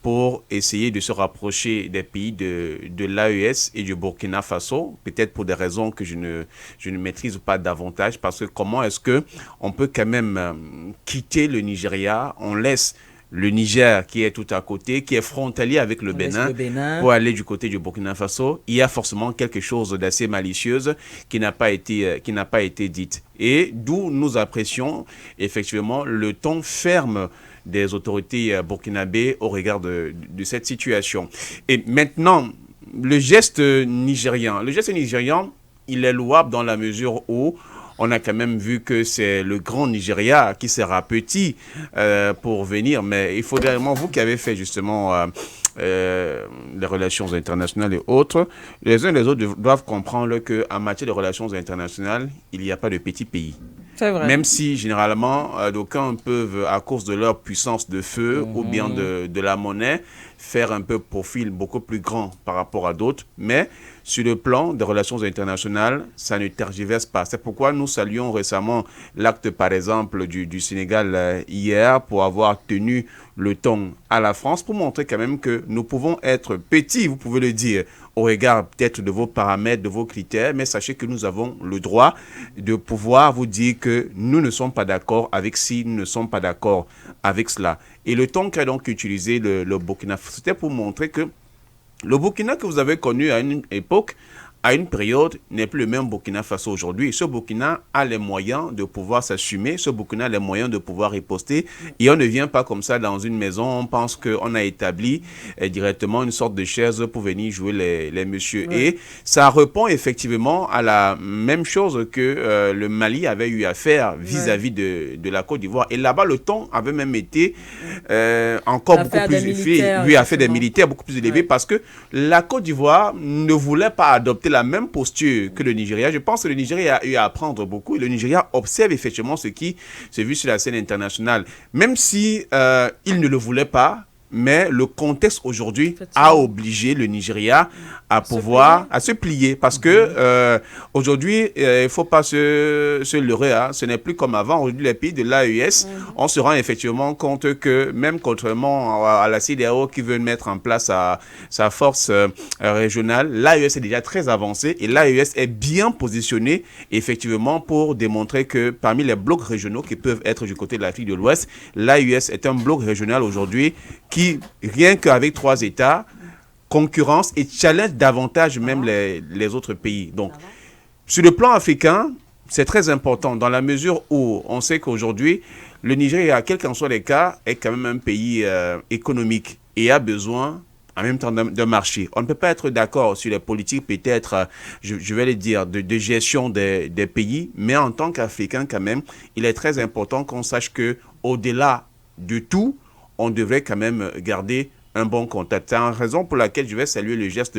pour essayer de se rapprocher des pays de l'AES et du Burkina Faso, peut-être pour des raisons que je ne maîtrise pas davantage, parce que comment est-ce qu'on peut quand même quitter le Nigeria, on laisse le Niger qui est tout à côté, qui est frontalier avec le Bénin, pour aller du côté du Burkina Faso, il y a forcément quelque chose d'assez malicieuse qui n'a pas été dite. Et d'où nous apprécions effectivement le ton ferme des autorités burkinabées au regard de cette situation. Et maintenant, le geste nigérian, il est louable dans la mesure où on a quand même vu que c'est le grand Nigeria qui sera petit pour venir, mais il faudrait vraiment, vous qui avez fait justement les relations internationales et autres, les uns et les autres doivent comprendre qu'en matière de relations internationales, il n'y a pas de petits pays. C'est vrai. Même si, généralement, d'aucuns peuvent, à cause de leur puissance de feu ou bien de la monnaie, faire un peu profil beaucoup plus grand par rapport à d'autres. Mais sur le plan des relations internationales, ça ne tergiverse pas. C'est pourquoi nous saluons récemment l'acte, par exemple, du Sénégal hier pour avoir tenu le ton à la France pour montrer quand même que nous pouvons être petits, vous pouvez le dire, au regard peut-être de vos paramètres, de vos critères, mais sachez que nous avons le droit de pouvoir vous dire que nous ne sommes pas d'accord avec ci, nous ne sommes pas d'accord avec cela. Et le ton qu'a donc utilisé le Burkina, c'était pour montrer que le Burkina que vous avez connu à une époque, à une période, n'est plus le même Burkina Faso aujourd'hui. Ce Burkina a les moyens de pouvoir s'assumer, ce Burkina a les moyens de pouvoir riposter. Et on ne vient pas comme ça dans une maison, on pense qu'on a établi directement une sorte de chaise pour venir jouer les messieurs. Ouais. Et ça répond effectivement à la même chose que le Mali avait eu à faire vis-à-vis de la Côte d'Ivoire. Et là-bas, le ton avait même été encore beaucoup plus élevé. Lui a fait des militaires beaucoup plus élevés parce que la Côte d'Ivoire ne voulait pas adopter la même posture que le Nigeria. Je pense que le Nigeria a eu à apprendre beaucoup et le Nigeria observe effectivement ce qui s'est vu sur la scène internationale. Même si il ne le voulait pas, mais le contexte aujourd'hui a obligé le Nigeria à pouvoir se plier parce que aujourd'hui il ne faut pas se leurrer, hein. Ce n'est plus comme avant. Aujourd'hui les pays de l'AES, on se rend effectivement compte que même contrairement à la CEDEAO qui veut mettre en place sa force régionale, l'AES est déjà très avancée et l'AES est bien positionnée effectivement pour démontrer que parmi les blocs régionaux qui peuvent être du côté de l'Afrique de l'Ouest, l'AES est un bloc régional aujourd'hui qui, rien qu'avec 3 États, concurrence et challenge davantage même les autres pays. Donc, sur le plan africain, c'est très important dans la mesure où on sait qu'aujourd'hui, le Nigeria, quel qu'en soit les cas, est quand même un pays économique et a besoin en même temps d'un marché. On ne peut pas être d'accord sur les politiques peut-être, je vais le dire, de gestion des pays, mais en tant qu'Africain quand même, il est très important qu'on sache qu'au-delà de tout, on devrait quand même garder un bon contact. C'est la raison pour laquelle je vais saluer le geste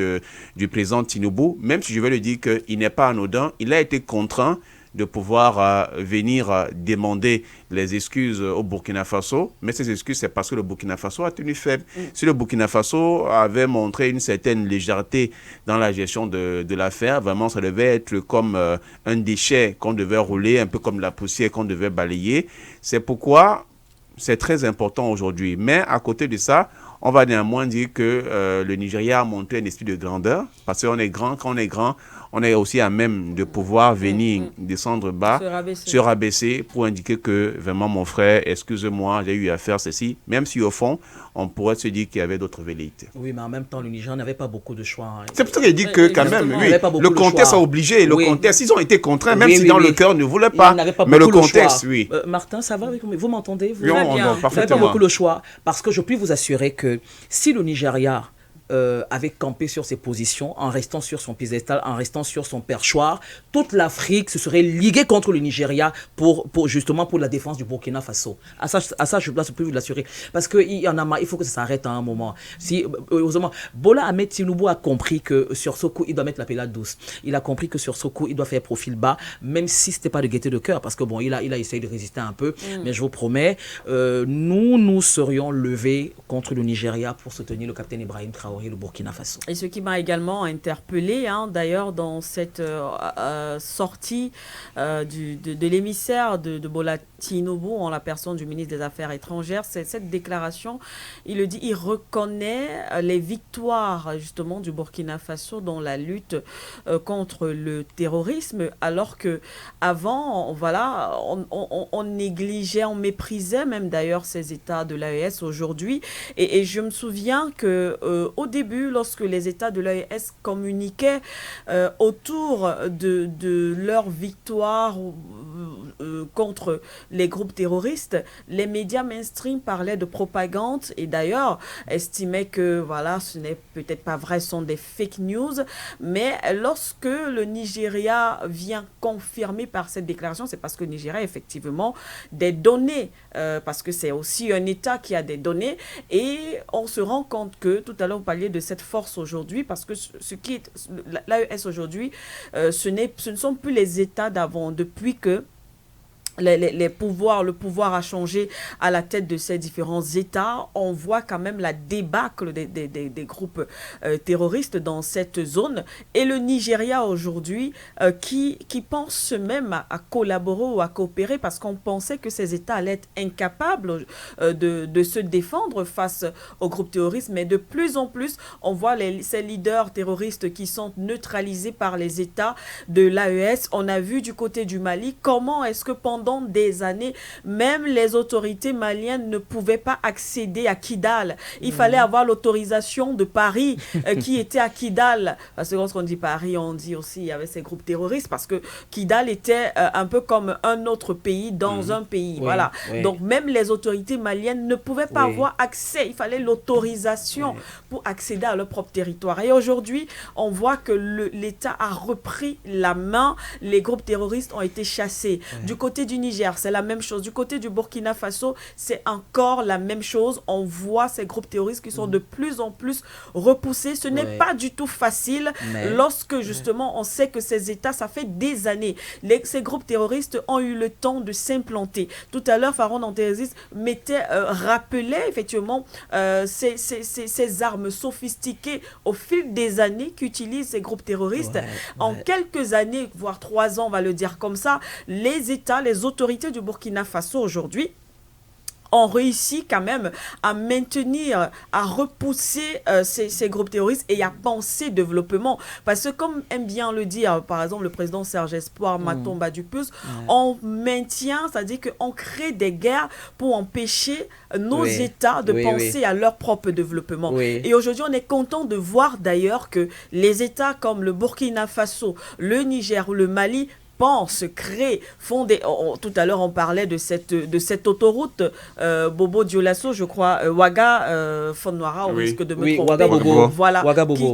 du président Tinubu, même si je vais le dire qu'il n'est pas anodin, il a été contraint de pouvoir venir demander les excuses au Burkina Faso. Mais ces excuses, c'est parce que le Burkina Faso a tenu faible. Si le Burkina Faso avait montré une certaine légèreté dans la gestion de l'affaire, vraiment, ça devait être comme un déchet qu'on devait rouler, un peu comme la poussière qu'on devait balayer. C'est pourquoi c'est très important aujourd'hui. Mais à côté de ça, on va néanmoins dire que le Nigeria a montré un esprit de grandeur, parce qu'on est grand. Quand on est grand, on est aussi à même de pouvoir venir descendre bas, se rabaisser pour indiquer que vraiment mon frère, excuse-moi, j'ai eu à faire ceci, même si au fond, on pourrait se dire qu'il y avait d'autres velléités. Oui, mais en même temps, le Niger n'avait pas beaucoup de choix. C'est pour ça qu'il dit que quand même, oui, le contexte a obligé, le contexte, ils ont été contraints, même si dans le cœur ne voulaient pas, mais le contexte, oui. Martin, ça va avec vous? Vous m'entendez? Oui, on n'avez pas beaucoup de choix, parce que je puis vous assurer que si le Nigeria avait campé sur ses positions, en restant sur son piédestal, en restant sur son perchoir, toute l'Afrique se serait liguée contre le Nigeria justement pour la défense du Burkina Faso. À ça je peux vous l'assurer. Parce qu'il y en a marre, il faut que ça s'arrête à un moment. Heureusement, Bola Ahmed Tinubu a compris que sur ce coup, il doit mettre la pelade douce. Il a compris que sur ce coup, il doit faire profil bas, même si ce n'était pas de gaieté de cœur, parce que bon, il a essayé de résister un peu, mais je vous promets, nous serions levés contre le Nigeria pour soutenir le capitaine Ibrahim Traoré, le Burkina Faso. Et ce qui m'a également interpellé, d'ailleurs, dans cette sortie de l'émissaire de Bola Tinubu, en la personne du ministre des Affaires étrangères, c'est cette déclaration. Il le dit, il reconnaît les victoires justement du Burkina Faso dans la lutte contre le terrorisme, alors que avant, voilà, on négligeait, on méprisait même d'ailleurs ces États de l'AES aujourd'hui. Et je me souviens que au début, lorsque les États de l'AES communiquaient autour de leur victoire contre les groupes terroristes, les médias mainstream parlaient de propagande et d'ailleurs estimaient que voilà, ce n'est peut-être pas vrai, ce sont des fake news. Mais lorsque le Nigeria vient confirmer par cette déclaration, c'est parce que le Nigeria a effectivement des données, parce que c'est aussi un État qui a des données, et on se rend compte que, tout à l'heure, vous parliez de cette force aujourd'hui, parce que ce qui est l'AES aujourd'hui, ce ne sont plus les États d'avant, depuis que le pouvoir a changé à la tête de ces différents États. On voit quand même la débâcle des groupes terroristes dans cette zone. Et le Nigeria aujourd'hui qui pense même à collaborer ou à coopérer, parce qu'on pensait que ces États allaient être incapables de se défendre face aux groupes terroristes. Mais de plus en plus, on voit ces leaders terroristes qui sont neutralisés par les États de l'AES. On a vu du côté du Mali comment est-ce que pendant des années, même les autorités maliennes ne pouvaient pas accéder à Kidal. Il fallait avoir l'autorisation de Paris qui était à Kidal. Parce que lorsqu'on dit Paris, on dit aussi il y avait ces groupes terroristes, parce que Kidal était un peu comme un autre pays dans un pays. Oui, voilà. Oui. Donc même les autorités maliennes ne pouvaient pas avoir accès. Il fallait l'autorisation pour accéder à leur propre territoire. Et aujourd'hui, on voit que l'État a repris la main. Les groupes terroristes ont été chassés. Du côté du Niger, c'est la même chose. Du côté du Burkina Faso, c'est encore la même chose. On voit ces groupes terroristes qui sont de plus en plus repoussés. Ce n'est pas du tout facile lorsque justement on sait que ces États, ça fait des années. Ces groupes terroristes ont eu le temps de s'implanter. Tout à l'heure, Pharaon Antérésiste rappelait effectivement ces armes sophistiquées au fil des années qu'utilisent ces groupes terroristes. En quelques années, voire 3 ans, on va le dire comme ça, les États, les autorités du Burkina Faso aujourd'hui ont réussi quand même à maintenir, à repousser ces groupes terroristes et à penser développement. Parce que comme aime bien le dire, par exemple, le président Serge Espoir Matomba Dupuis, on maintient, c'est-à-dire qu'on crée des guerres pour empêcher nos États de penser à leur propre développement. Et aujourd'hui, on est content de voir d'ailleurs que les États comme le Burkina Faso, le Niger ou le Mali pensent, créent, font des... tout à l'heure, on parlait de cette autoroute Bobo Dioulasso, je crois, Ouaga, Fonnoara, au risque de me tromper. Ouaga Bobo. Voilà,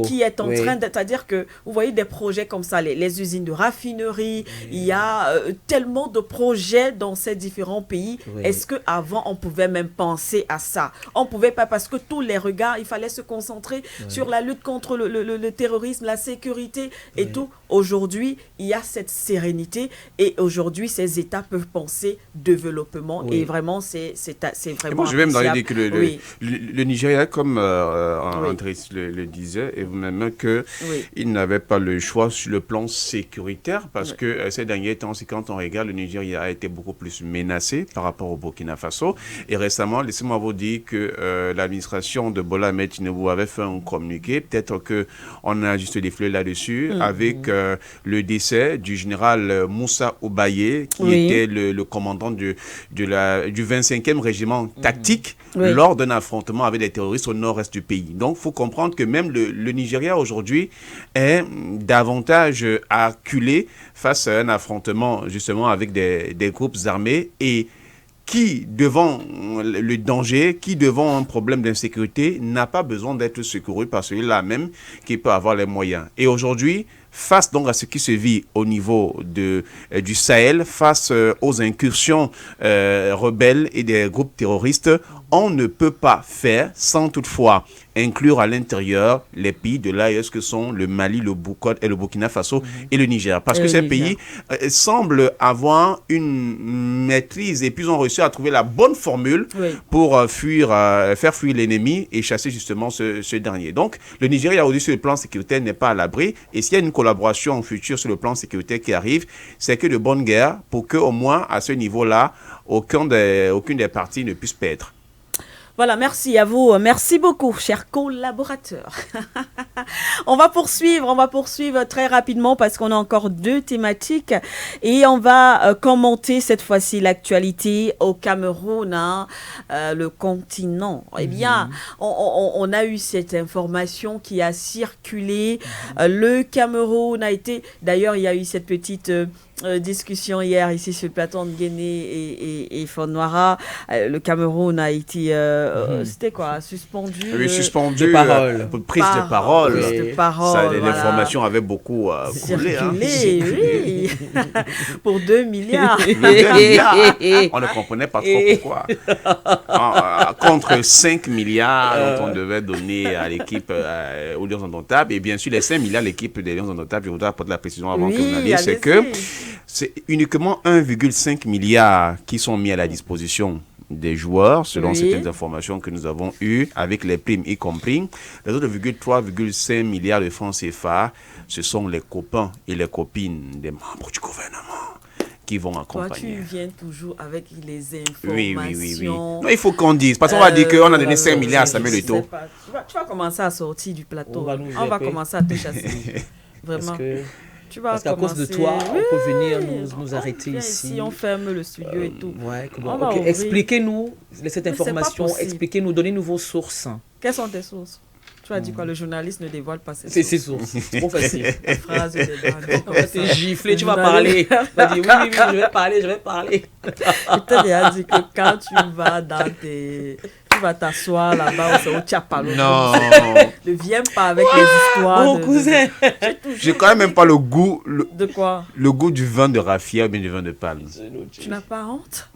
qui est en train de... C'est-à-dire que vous voyez des projets comme ça, les usines de raffinerie, il y a tellement de projets dans ces différents pays. Est-ce qu'avant, on pouvait même penser à ça? On ne pouvait pas, parce que tous les regards, il fallait se concentrer sur la lutte contre le terrorisme, la sécurité et tout. aujourd'hui, il y a cette sérénité et aujourd'hui, ces États peuvent penser développement et vraiment, c'est vraiment moi, je vais même dans l'idée que oui. le Nigeria, comme André le disait, et vous-même, qu'il n'avait pas le choix sur le plan sécuritaire parce que ces derniers temps, c'est quand on regarde, le Nigeria a été beaucoup plus menacé par rapport au Burkina Faso. Et récemment, laissez-moi vous dire que l'administration de Bola Ahmed Tinubu avait fait un communiqué. Peut-être qu'on a juste des fleurs là-dessus avec le décès du général Moussa Oubaye, qui était le commandant du 25e régiment tactique lors d'un affrontement avec des terroristes au nord-est du pays. Donc, il faut comprendre que même le Nigeria aujourd'hui est davantage acculé face à un affrontement justement avec des groupes armés et qui, devant le danger, qui, devant un problème d'insécurité, n'a pas besoin d'être secouru par celui-là même qui peut avoir les moyens. Et aujourd'hui, face donc à ce qui se vit au niveau du Sahel, face aux incursions rebelles et des groupes terroristes, on ne peut pas faire sans toutefois inclure à l'intérieur les pays de l'AES que sont le Mali, le Burkina Faso et le Niger. Parce que ces pays semblent avoir une maîtrise et puis ont réussi à trouver la bonne formule pour faire fuir l'ennemi et chasser justement ce dernier. Donc, le Nigeria aujourd'hui sur le plan sécuritaire n'est pas à l'abri et s'il y a une collaboration future sur le plan sécuritaire qui arrive, c'est que de bonne guerre pour qu'au moins à ce niveau-là, aucune des parties ne puisse perdre. Voilà, merci à vous. Merci beaucoup, chers collaborateurs. On va poursuivre très rapidement parce qu'on a encore 2 thématiques et on va commenter cette fois-ci l'actualité au Cameroun, le continent. Eh bien, on a eu cette information qui a circulé. Le Cameroun a été... D'ailleurs, il y a eu cette petite... discussion hier ici sur le plateau de Guinée et Fonnoira. Le Cameroun a été c'était quoi, suspendu? Oui, suspendu de parole. Pour prise de parole. L'information avait beaucoup coulé. Oui. Pour 2 milliards. 2 milliards. On ne comprenait pas trop pourquoi. Contre 5 milliards dont on devait donner à l'équipe aux Lions Indomptables. Et bien sûr, les 5 milliards, l'équipe des Lions Indomptables, je voudrais apporter la précision avant que vous n'alliez, c'est que c'est uniquement 1,5 milliard qui sont mis à la disposition des joueurs, selon certaines informations que nous avons eues, avec les primes y compris. Les autres 3,5 milliards de francs CFA, ce sont les copains et les copines des membres du gouvernement qui vont accompagner. Toi, tu viens toujours avec les informations. Oui. Non, il faut qu'on dise. Parce qu'on va dire qu'on a donné 5 milliards à Samuel Eto'o. Tu vas commencer à sortir du plateau. On va commencer à te chasser. Vraiment. Parce qu'à cause de toi, on peut venir nous arrêter ici. On ferme le studio et tout. Expliquez-nous cette information, expliquez-nous, donnez-nous vos sources. Quelles sont tes sources? Tu as dit quoi? Le journaliste ne dévoile pas ses sources. C'est ses sources. C'est trop facile. La phrase de t'es giflé, tu vas parler. Tu vas dire oui, je vais parler. Je t'ai déjà dit que quand tu vas tu vas t'asseoir là-bas au Tchapalo. Non. Ne viens pas avec les histoires. Mon cousin. J'ai quand même pas le goût. De quoi? Le goût du vin de raffia ou bien du vin de palme. Tu n'as pas honte?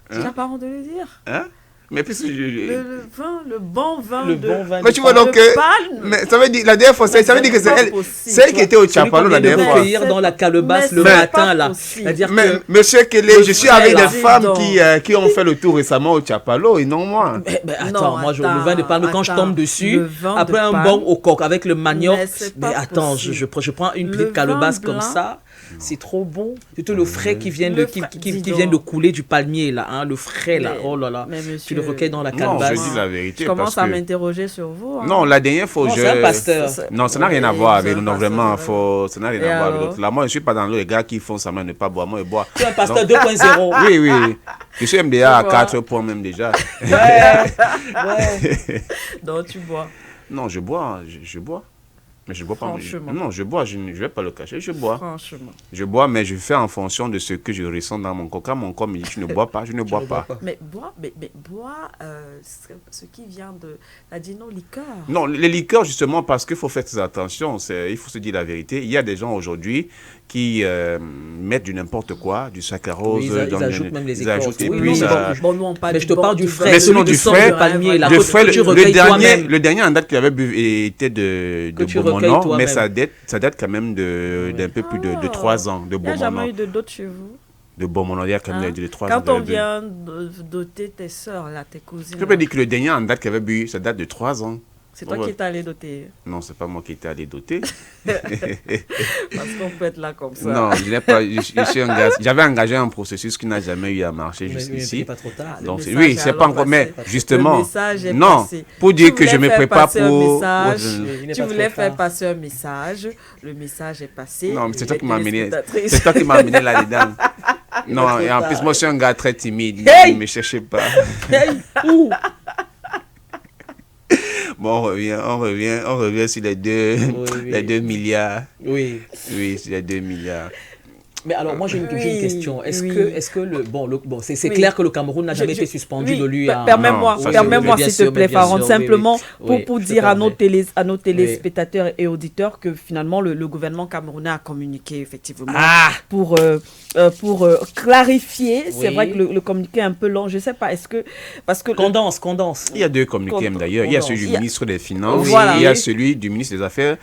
Tu n'as pas honte de le dire? Hein? Mais puisque le bon vin de mais tu vois donc palme. Mais ça veut dire la dernière fois ça veut dire que c'est elle qui était au Tchapalo la dernière fois. Cueillir dans la calebasse le matin là. C'est-à-dire que monsieur Kelly, je suis avec des femmes qui ont fait le tour récemment au Tchapalo et non moi. Attends, moi le vin de palme quand je tombe dessus après un bon au coq avec le manioc. Mais attends, je prends une petite calebasse comme ça. C'est trop bon. Surtout le frais qui vient de couler du palmier là, le frais là. Oh là là. Tu le recueilles dans la calebasse. Non, je dis la vérité. Je commence à m'interroger sur vous. Non, la dernière fois, c'est un pasteur. Non, ça n'a rien à voir avec nous. Non, vraiment, ça n'a rien à voir avec l'autre. Là, moi, je ne suis pas dans les gars qui font ça, mais ne pas boire. Moi, je bois. Tu es un pasteur 2.0. Oui. Je suis MDA à 4 points même déjà. Ouais. Donc, tu bois? Non, je bois. Mais je bois pas. Franchement. Non, je bois, je ne vais pas le cacher, je bois. Franchement. Je bois, mais je fais en fonction de ce que je ressens dans mon corps. Quand mon corps me dit, tu ne bois pas, je ne bois pas. Mais bois, ce qui vient de la dino liqueur. Non, les liqueurs, justement, parce qu'il faut faire attention, il faut se dire la vérité. Il y a des gens aujourd'hui qui mettent du n'importe quoi, du saccharose. Oui, ils ajoutent même les écorces. Et Oui, puis ça... Mais je te parle du frais. Mais sinon du frais, le dernier en date qu'il avait bu était de Beaumonon, mais ça date quand même d'un peu plus de 3 ans de Beaumonon. Il n'y a jamais eu de dot chez vous? De Beaumonon, il y a quand même de 3 ans. Quand on vient doter tes soeurs, là, tes cousines... Je peux dire que le dernier en date qu'il avait bu, ça date de 3 ans. C'est toi qui es allé doter? Non, c'est pas moi qui étais allé doter. Parce qu'on peut être là comme ça. Non, j'avais engagé un processus qui n'a jamais eu à marcher jusqu'ici. Mais pas trop tard. Donc, oui, c'est pas encore. Mais justement, le message est non, passé. pour dire que je me prépare pour. Tu voulais faire passer un message. Le message est passé. Non, mais c'est toi qui m'as amené. C'est toi qui m'as amené là-dedans. Non, et en plus, moi, je suis un gars très timide. Ne me cherchez pas. Bon, on revient sur les 2 milliards. Oui. Oui, sur les 2 milliards. Mais alors, moi, j'ai une question. Est-ce que c'est clair que le Cameroun n'a jamais été suspendu de l'UA? Permets-moi, s'il te plaît, Faron, simplement pour dire à nos téléspectateurs et auditeurs que finalement, le gouvernement camerounais a communiqué, effectivement, pour clarifier. C'est vrai que le communiqué est un peu long. Je ne sais pas, parce que... Condense. Il y a 2 communiqués d'ailleurs. Il y a celui du ministre des Finances et il y a celui du ministre des Affaires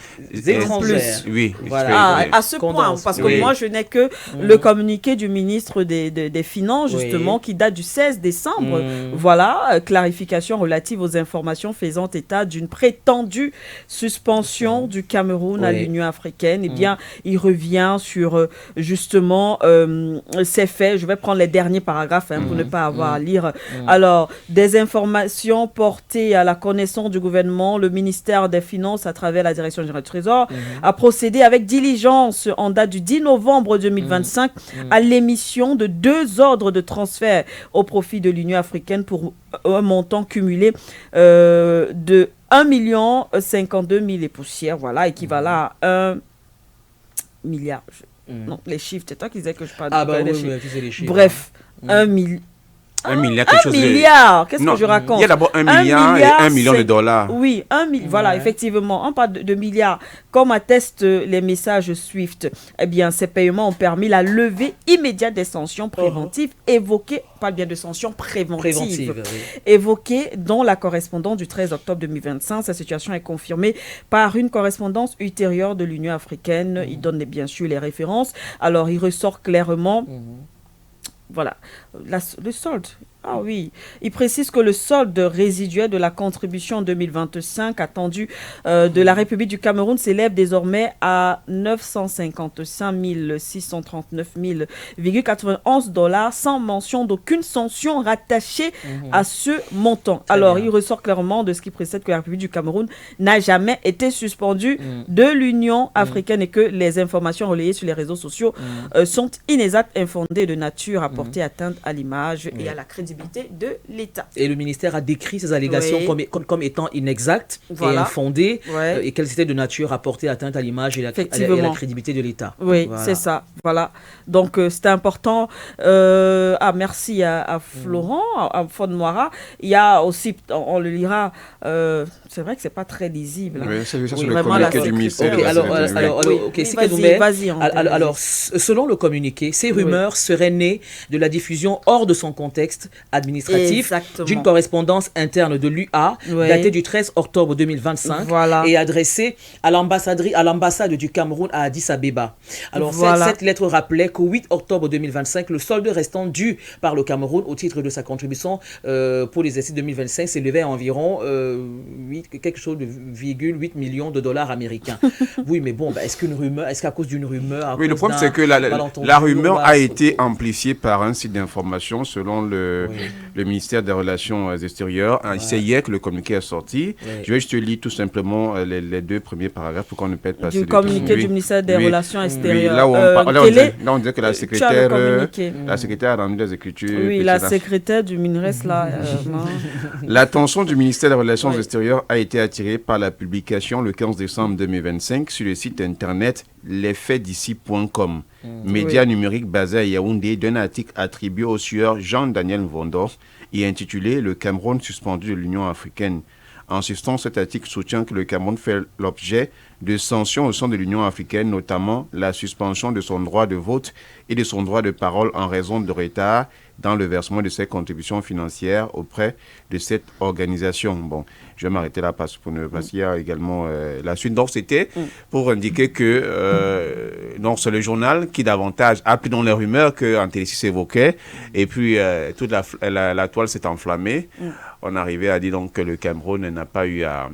étrangères. Oui. À ce point, parce que moi, je n'ai que le communiqué du ministre des Finances, justement, qui date du 16 décembre. Voilà, clarification relative aux informations faisant état d'une prétendue suspension du Cameroun à l'Union africaine. Eh bien, il revient sur, justement, ces faits. Je vais prendre les derniers paragraphes pour ne pas avoir à lire. Alors, des informations portées à la connaissance du gouvernement, le ministère des Finances, à travers la Direction générale du Trésor, a procédé avec diligence en date du 10 novembre 2025 à l'émission de 2 ordres de transfert au profit de l'Union africaine pour un montant cumulé de 1 052 000 et poussières, voilà, équivalent à 1 milliard. Non, les chiffres, c'est toi qui disais que je parle des chiffres. Bref, 1 milliard. 1 milliard, quelque chose qu'est-ce que je raconte? Il y a d'abord 1 milliard et 1 million de dollars. Oui, 1 milliard, voilà, effectivement, on parle de milliards. Comme attestent les messages SWIFT, eh bien, ces paiements ont permis la levée immédiate des sanctions préventives évoquées, on parle bien de sanctions préventives, évoquées dans la correspondance du 13 octobre 2025. Sa situation est confirmée par une correspondance ultérieure de l'Union africaine. Il donne bien sûr les références. Alors, il ressort clairement... Voilà, le solde. Ah oui, il précise que le solde résiduel de la contribution 2025 attendue de la République du Cameroun s'élève désormais à 955 639,91 $, sans mention d'aucune sanction rattachée à ce montant. Alors, il ressort clairement de ce qui précède que la République du Cameroun n'a jamais été suspendue de l'Union africaine et que les informations relayées sur les réseaux sociaux sont inexactes, infondées, de nature à porter atteinte à l'image et à la crédibilité de l'État. Et le ministère a décrit ces allégations comme étant inexactes et infondées et qu'elles étaient de nature à porter atteinte à l'image et, à la crédibilité de l'État. Oui, c'est ça. Voilà. Donc, c'était important. Merci à Florent, à Fond-Moira. Il y a aussi, on le lira, c'est vrai que c'est pas très lisible. Oui, c'est sur le communiqué du ministère. Alors, selon le communiqué, ces rumeurs seraient nées de la diffusion hors de son contexte administratif d'une correspondance interne de l'UA datée du 13 octobre 2025 et adressée à l'ambassade du Cameroun à Addis Abeba. Alors, cette lettre rappelait qu'au 8 octobre 2025, le solde restant dû par le Cameroun au titre de sa contribution pour les exercices 2025 s'élevait à environ 8 millions de dollars américains. Oui, mais bon, est-ce qu'à cause d'une rumeur... Oui, le problème, c'est que la rumeur a été amplifiée par un site d'information selon le ministère des Relations extérieures. C'est hier que le communiqué est sorti. Je vais juste lire tout simplement les 2 premiers paragraphes pour qu'on ne perde pas. Du communiqué du ministère des Relations extérieures. Là, on dirait que la secrétaire a rendu des écritures. Oui, la secrétaire du MINRES, là. L'attention du ministère des Relations extérieures a été attirée par la publication le 15 décembre 2025 sur le site internet lesfaitsd'ici.com, média numérique basé à Yaoundé, d'un article attribué au sieur Jean-Daniel Mvondor et intitulé « Le Cameroun suspendu de l'Union africaine ». En substance, cet article soutient que le Cameroun fait l'objet de sanctions au sein de l'Union africaine, notamment la suspension de son droit de vote et de son droit de parole en raison de retard dans le versement de ses contributions financières auprès de cette organisation. Bon, je vais m'arrêter là parce qu'il y a également la suite. Donc, c'était pour indiquer que c'est le journal qui davantage a pris dans les rumeurs qu'Antélissi s'évoquait. Et puis, toute la toile s'est enflammée. On arrivait à dire donc que le Cameroun n'a pas eu à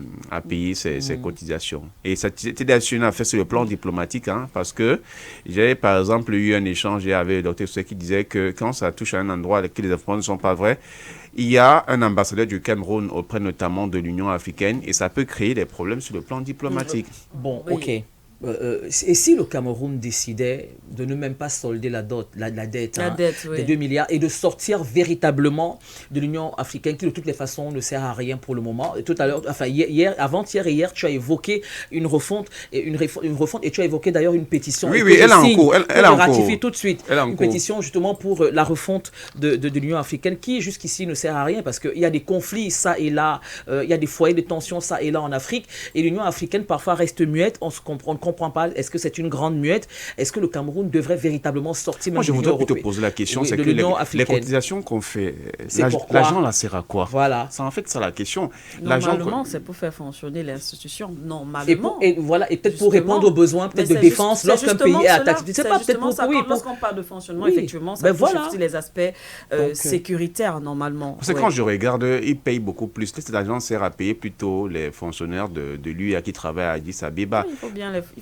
payer ses cotisations. Et c'était une affaire sur le plan diplomatique, parce que j'ai par exemple eu un échange avec le Dr. Soué qui disait que quand ça touche à un endroit que les informations ne sont pas vraies, il y a un ambassadeur du Cameroun auprès notamment de l'Union africaine et ça peut créer des problèmes sur le plan diplomatique. Bon, ok. Et si le Cameroun décidait de ne même pas solder la dette des 2 milliards et de sortir véritablement de l'Union africaine qui de toutes les façons ne sert à rien pour le moment. Et tout à l'heure, enfin avant-hier et hier, tu as évoqué une refonte et tu as évoqué d'ailleurs une pétition. Oui, elle est en cours. Elle ratifie tout de suite une pétition justement pour la refonte de l'Union africaine qui jusqu'ici ne sert à rien parce qu'il y a des conflits ça et là, il y a des foyers de tension ça et là en Afrique et l'Union africaine parfois reste muette, on ne comprend pas, est-ce que c'est une grande muette? Est-ce que le Cameroun devrait véritablement sortir Moi, je voudrais plutôt poser la question, c'est que les cotisations qu'on fait, l'argent là sert à quoi? Voilà. C'est en fait ça la question. Normalement, c'est pour faire fonctionner l'institution. Normalement. Et peut-être pour répondre aux besoins peut-être de défense lorsqu'un pays est attaqué. C'est pas peut-être pour ça. Lorsqu'on parle de fonctionnement, effectivement, ça touche aussi les aspects sécuritaires normalement. Parce que quand je regarde, ils payent beaucoup plus. Cet argent sert à payer plutôt les fonctionnaires de l'UA qui travaillent à Addis Abeba. Il faut bien les payer.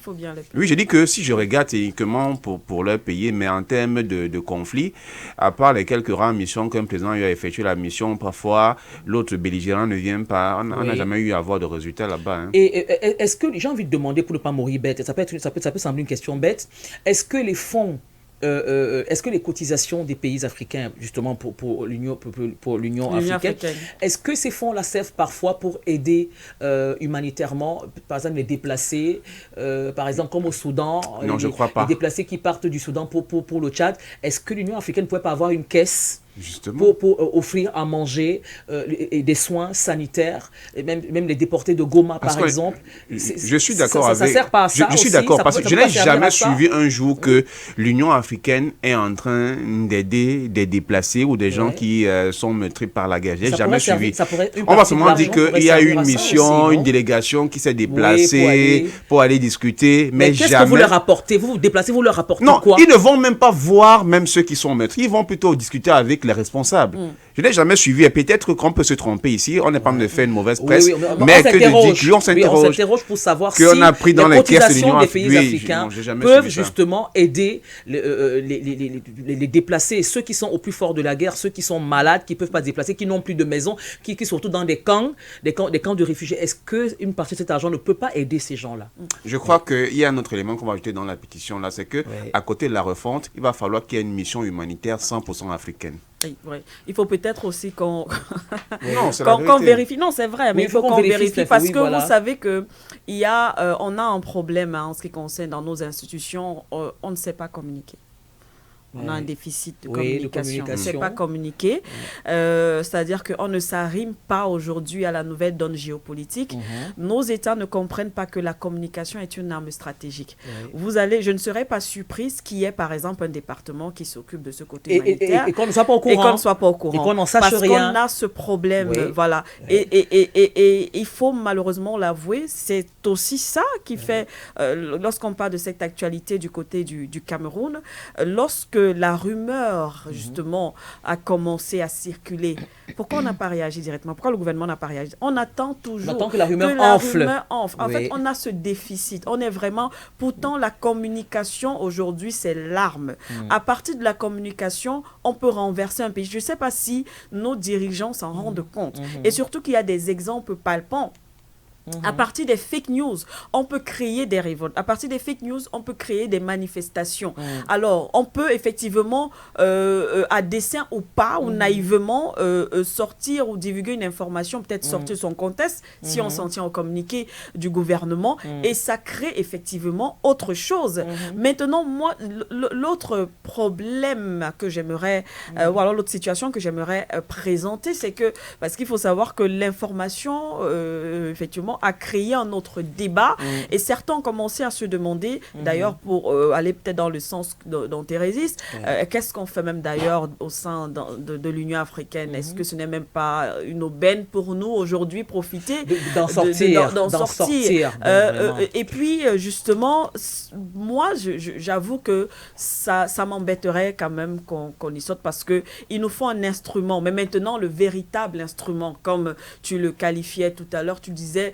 Oui, je dis que si je regarde uniquement pour leur payer, mais en termes de conflit, à part les quelques rares missions qu'un président a effectué la mission, parfois l'autre belligérant ne vient pas. On n'a jamais eu à avoir de résultats là-bas. Et est-ce que, j'ai envie de demander pour ne pas mourir bête, ça peut sembler une question bête, est-ce que les fonds est-ce que les cotisations des pays africains, justement pour l'Union africaine, est-ce que ces fonds-là servent parfois pour aider humanitairement, par exemple les déplacés, par exemple comme au Soudan, non, je crois pas. Les déplacés qui partent du Soudan pour le Tchad, est-ce que l'Union africaine ne pourrait pas avoir une caisse pour offrir à manger et des soins sanitaires, et même les déportés de Goma, par exemple. Je suis d'accord avec... Ça sert pas à ça. Je suis d'accord, parce que je n'ai jamais suivi un jour que l'Union africaine est en train d'aider des déplacés ou des gens qui sont meurtris par la guerre. Je n'ai jamais suivi. On va seulement dire qu'il y a eu une mission, une délégation qui s'est déplacée pour aller discuter, mais jamais... Qu'est-ce que vous leur apportez? Vous vous déplacez, vous leur apportez quoi? Non, ils ne vont même pas voir même ceux qui sont meurtris. Ils vont plutôt discuter avec les responsables. Je n'ai jamais suivi, et peut-être qu'on peut se tromper ici, on n'est pas de faire une mauvaise presse, mais que de dire qu'on s'interroge pour savoir si qu'on a pris dans les caisses de l'Union des pays africains peuvent justement aider les déplacés, ceux qui sont au plus fort de la guerre, ceux qui sont malades, qui ne peuvent pas se déplacer, qui n'ont plus de maison, qui sont surtout dans des camps de réfugiés. Est-ce qu'une partie de cet argent ne peut pas aider ces gens-là? Je crois qu'il y a un autre élément qu'on va ajouter dans la pétition, là, c'est que à côté de la refonte, il va falloir qu'il y ait une mission humanitaire 100% africaine. Oui. Il faut peut-être aussi qu'on vérifie. Non, c'est vrai, mais il faut qu'on vérifie parce que vous savez qu'on a un problème en ce qui concerne dans nos institutions, on ne sait pas communiquer. On a un déficit de communication. On ne sait pas communiquer. C'est-à-dire qu'on ne s'arrime pas aujourd'hui à la nouvelle donne géopolitique. Nos États ne comprennent pas que la communication est une arme stratégique. Je ne serais pas surprise qu'il y ait, par exemple, un département qui s'occupe de ce côté humanitaire. Et qu'on ne soit pas au courant. Et qu'on ne soit pas au courant. Et qu'on n'en sache rien. Parce qu'on a ce problème. Voilà. Et il faut malheureusement l'avouer, c'est aussi ça qui fait, lorsqu'on parle de cette actualité du côté du Cameroun, lorsque la rumeur, justement, a commencé à circuler. Pourquoi on n'a pas réagi directement? Pourquoi le gouvernement n'a pas réagi? On attend toujours on attend que la rumeur enfle. En fait, on a ce déficit. On est vraiment... Pourtant, la communication, aujourd'hui, c'est l'arme. À partir de la communication, on peut renverser un pays. Je ne sais pas si nos dirigeants s'en rendent compte. Et surtout qu'il y a des exemples palpants. À partir des fake news, on peut créer des révoltes. À partir des fake news, on peut créer des manifestations. Alors, on peut effectivement, à dessein ou pas, ou naïvement, sortir ou divulguer une information, peut-être sortir son contexte, si on s'en tient au communiqué du gouvernement, et ça crée effectivement autre chose. Maintenant, moi, l'autre problème que j'aimerais, ou alors l'autre situation que j'aimerais présenter, c'est que, parce qu'il faut savoir que l'information, effectivement, a créé un autre débat et certains ont commencé à se demander, d'ailleurs pour aller peut-être dans le sens dont Thérèse, qu'est-ce qu'on fait même d'ailleurs au sein de l'Union africaine? Est-ce que ce n'est même pas une aubaine pour nous aujourd'hui profiter d'en sortir, et puis justement, moi j'avoue que ça m'embêterait quand même qu'on y saute parce que il nous faut un instrument, mais maintenant le véritable instrument, comme tu le qualifiais tout à l'heure, tu disais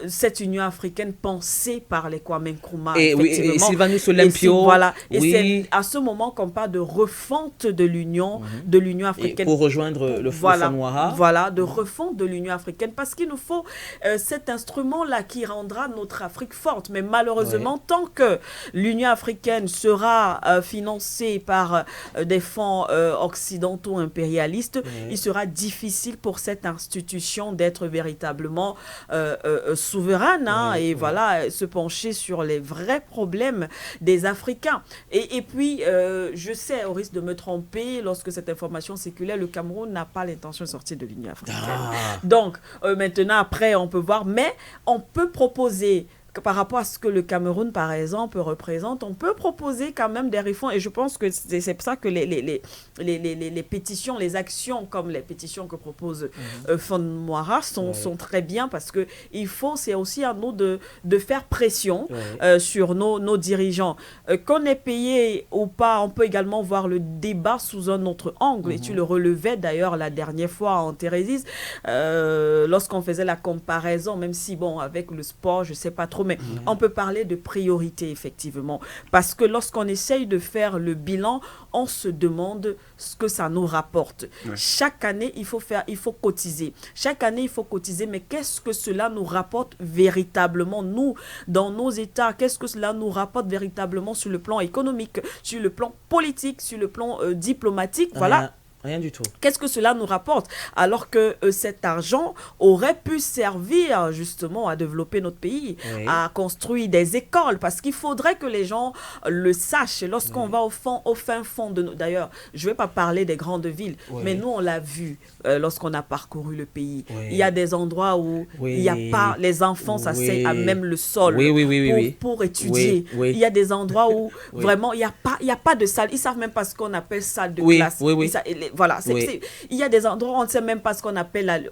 cette Union africaine pensée par les Kwame Nkrumah. Et Sylvanus Olympio. Voilà. Et c'est à ce moment qu'on parle de refonte de l'Union africaine. Et pour rejoindre le Front Noir. Voilà, de refonte de l'Union africaine, parce qu'il nous faut cet instrument-là qui rendra notre Afrique forte. Mais malheureusement, tant que l'Union africaine sera financée par des fonds occidentaux impérialistes, il sera difficile pour cette institution d'être véritablement souveraine et voilà, se pencher sur les vrais problèmes des Africains. Et puis, je sais, au risque de me tromper, lorsque cette information circulait, le Cameroun n'a pas l'intention de sortir de l'Union africaine. Donc, maintenant, après, on peut voir, mais on peut proposer par rapport à ce que le Cameroun, par exemple, représente, on peut proposer quand même des réformes. Et je pense que c'est pour ça que les pétitions, les actions comme les pétitions que propose Fond Moira sont très bien, parce que c'est aussi à nous de faire pression sur nos dirigeants. Qu'on est payé ou pas, on peut également voir le débat sous un autre angle. Et tu le relevais d'ailleurs la dernière fois en Thérèse, lorsqu'on faisait la comparaison, même si, bon, avec le sport, je ne sais pas trop, mais on peut parler de priorité, effectivement. Parce que lorsqu'on essaye de faire le bilan, on se demande ce que ça nous rapporte. Chaque année, il faut cotiser. Chaque année, il faut cotiser. Mais qu'est-ce que cela nous rapporte véritablement, nous, dans nos États? Qu'est-ce que cela nous rapporte véritablement sur le plan économique, sur le plan politique, sur le plan diplomatique? Voilà. Rien du tout. Qu'est-ce que cela nous rapporte? Alors que cet argent aurait pu servir justement à développer notre pays, à construire des écoles, parce qu'il faudrait que les gens le sachent. Lorsqu'on va au fin fond de d'ailleurs, je ne vais pas parler des grandes villes, mais nous on l'a vu lorsqu'on a parcouru le pays. Il y a des endroits où il n'y a pas, les enfants s'asseyent à même le sol pour étudier. Il y a des endroits où vraiment il n'y a pas de salle. Ils ne savent même pas ce qu'on appelle salle de classe. Voilà, il y a des endroits où on ne sait même pas ce qu'on appelle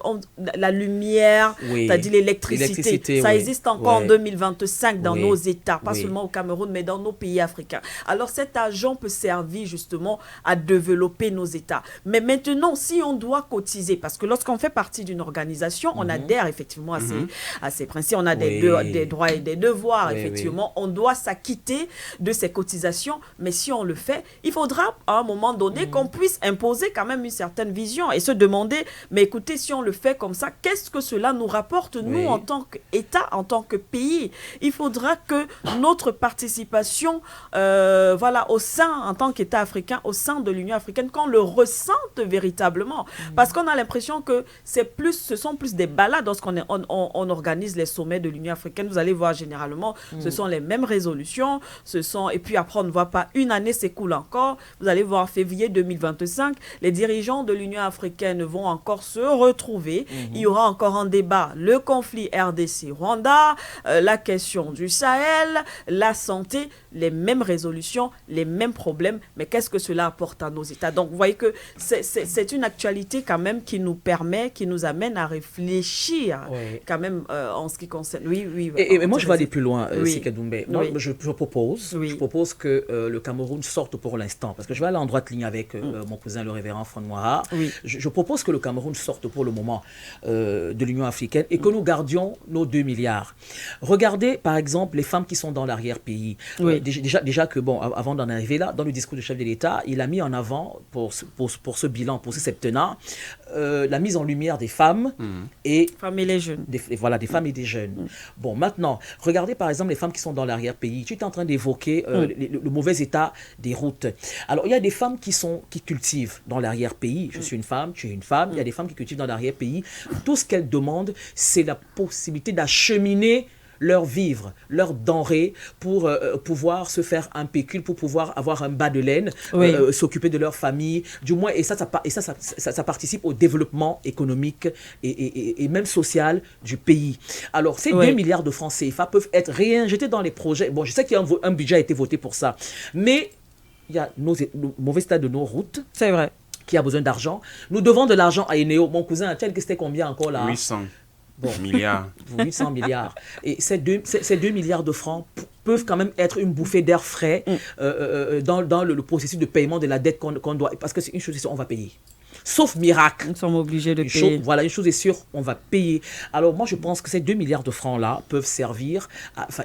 la lumière, c'est-à-dire l'électricité. Ça existe encore en 2025 dans nos États, pas seulement au Cameroun, mais dans nos pays africains. Alors cet argent peut servir justement à développer nos États. Mais maintenant, si on doit cotiser, parce que lorsqu'on fait partie d'une organisation, on adhère effectivement à ces principes, on a des droits et des devoirs, effectivement. On doit s'acquitter de ces cotisations, mais si on le fait, il faudra à un moment donné qu'on puisse imposer quand même une certaine vision et se demander, mais écoutez, si on le fait comme ça, qu'est-ce que cela nous rapporte, nous, en tant qu'État, en tant que pays? Il faudra que notre participation, au sein, en tant qu'État africain, au sein de l'Union africaine, qu'on le ressente véritablement. Parce qu'on a l'impression que ce sont plus des balades lorsqu'on on organise les sommets de l'Union africaine. Vous allez voir, généralement, ce sont les mêmes résolutions, et puis après, on ne voit pas une année s'écoule encore. Vous allez voir, février 2025, les dirigeants de l'Union africaine vont encore se retrouver. Il y aura encore un débat, le conflit RDC-Rwanda, la question du Sahel, la santé, les mêmes résolutions, les mêmes problèmes. Mais qu'est-ce que cela apporte à nos États? Donc, vous voyez que c'est une actualité quand même qui nous amène à réfléchir quand même en ce qui concerne... Et moi, je vais aller plus loin, Sikadoumbe. Moi, je propose que le Cameroun sorte pour l'instant, parce que je vais aller en droite ligne avec mon cousin le révérend révérend Fonwara. Oui. Je propose que le Cameroun sorte pour le moment de l'Union africaine et que nous gardions nos 2 milliards. Regardez, par exemple, les femmes qui sont dans l'arrière-pays. Oui. Déjà que, bon, avant d'en arriver là, dans le discours du chef de l'État, il a mis en avant, pour ce bilan, pour ce septennat, la mise en lumière des femmes et... Femmes et les jeunes. Des femmes et des jeunes. Bon, maintenant, regardez par exemple les femmes qui sont dans l'arrière-pays. Tu es en train d'évoquer le mauvais état des routes. Alors, il y a des femmes qui cultivent dans l'arrière-pays. Je suis une femme, tu es une femme. Il y a des femmes qui cultivent dans l'arrière-pays. Tout ce qu'elles demandent, c'est la possibilité d'acheminer leur vivre, leur denrée pour pouvoir se faire un pécule, pour pouvoir avoir un bas de laine, s'occuper de leur famille, du moins, et ça participe au développement économique et même social du pays. Alors, ces 2 milliards de francs CFA peuvent être réinjectés dans les projets. Bon, je sais qu'il y a un budget a été voté pour ça, mais il y a le mauvais état de nos routes. C'est vrai. Qui a besoin d'argent. Nous devons de l'argent à Eneo. Mon cousin, c'était combien encore là? 800. Milliards. 800 milliards. Et ces 2 milliards de francs peuvent quand même être une bouffée d'air frais dans le processus de paiement de la dette qu'on doit... Parce que c'est une chose, on va payer. Sauf miracle. Nous sommes obligés de payer. Voilà, une chose est sûre, on va payer. Alors moi, je pense que ces 2 milliards de francs-là peuvent servir,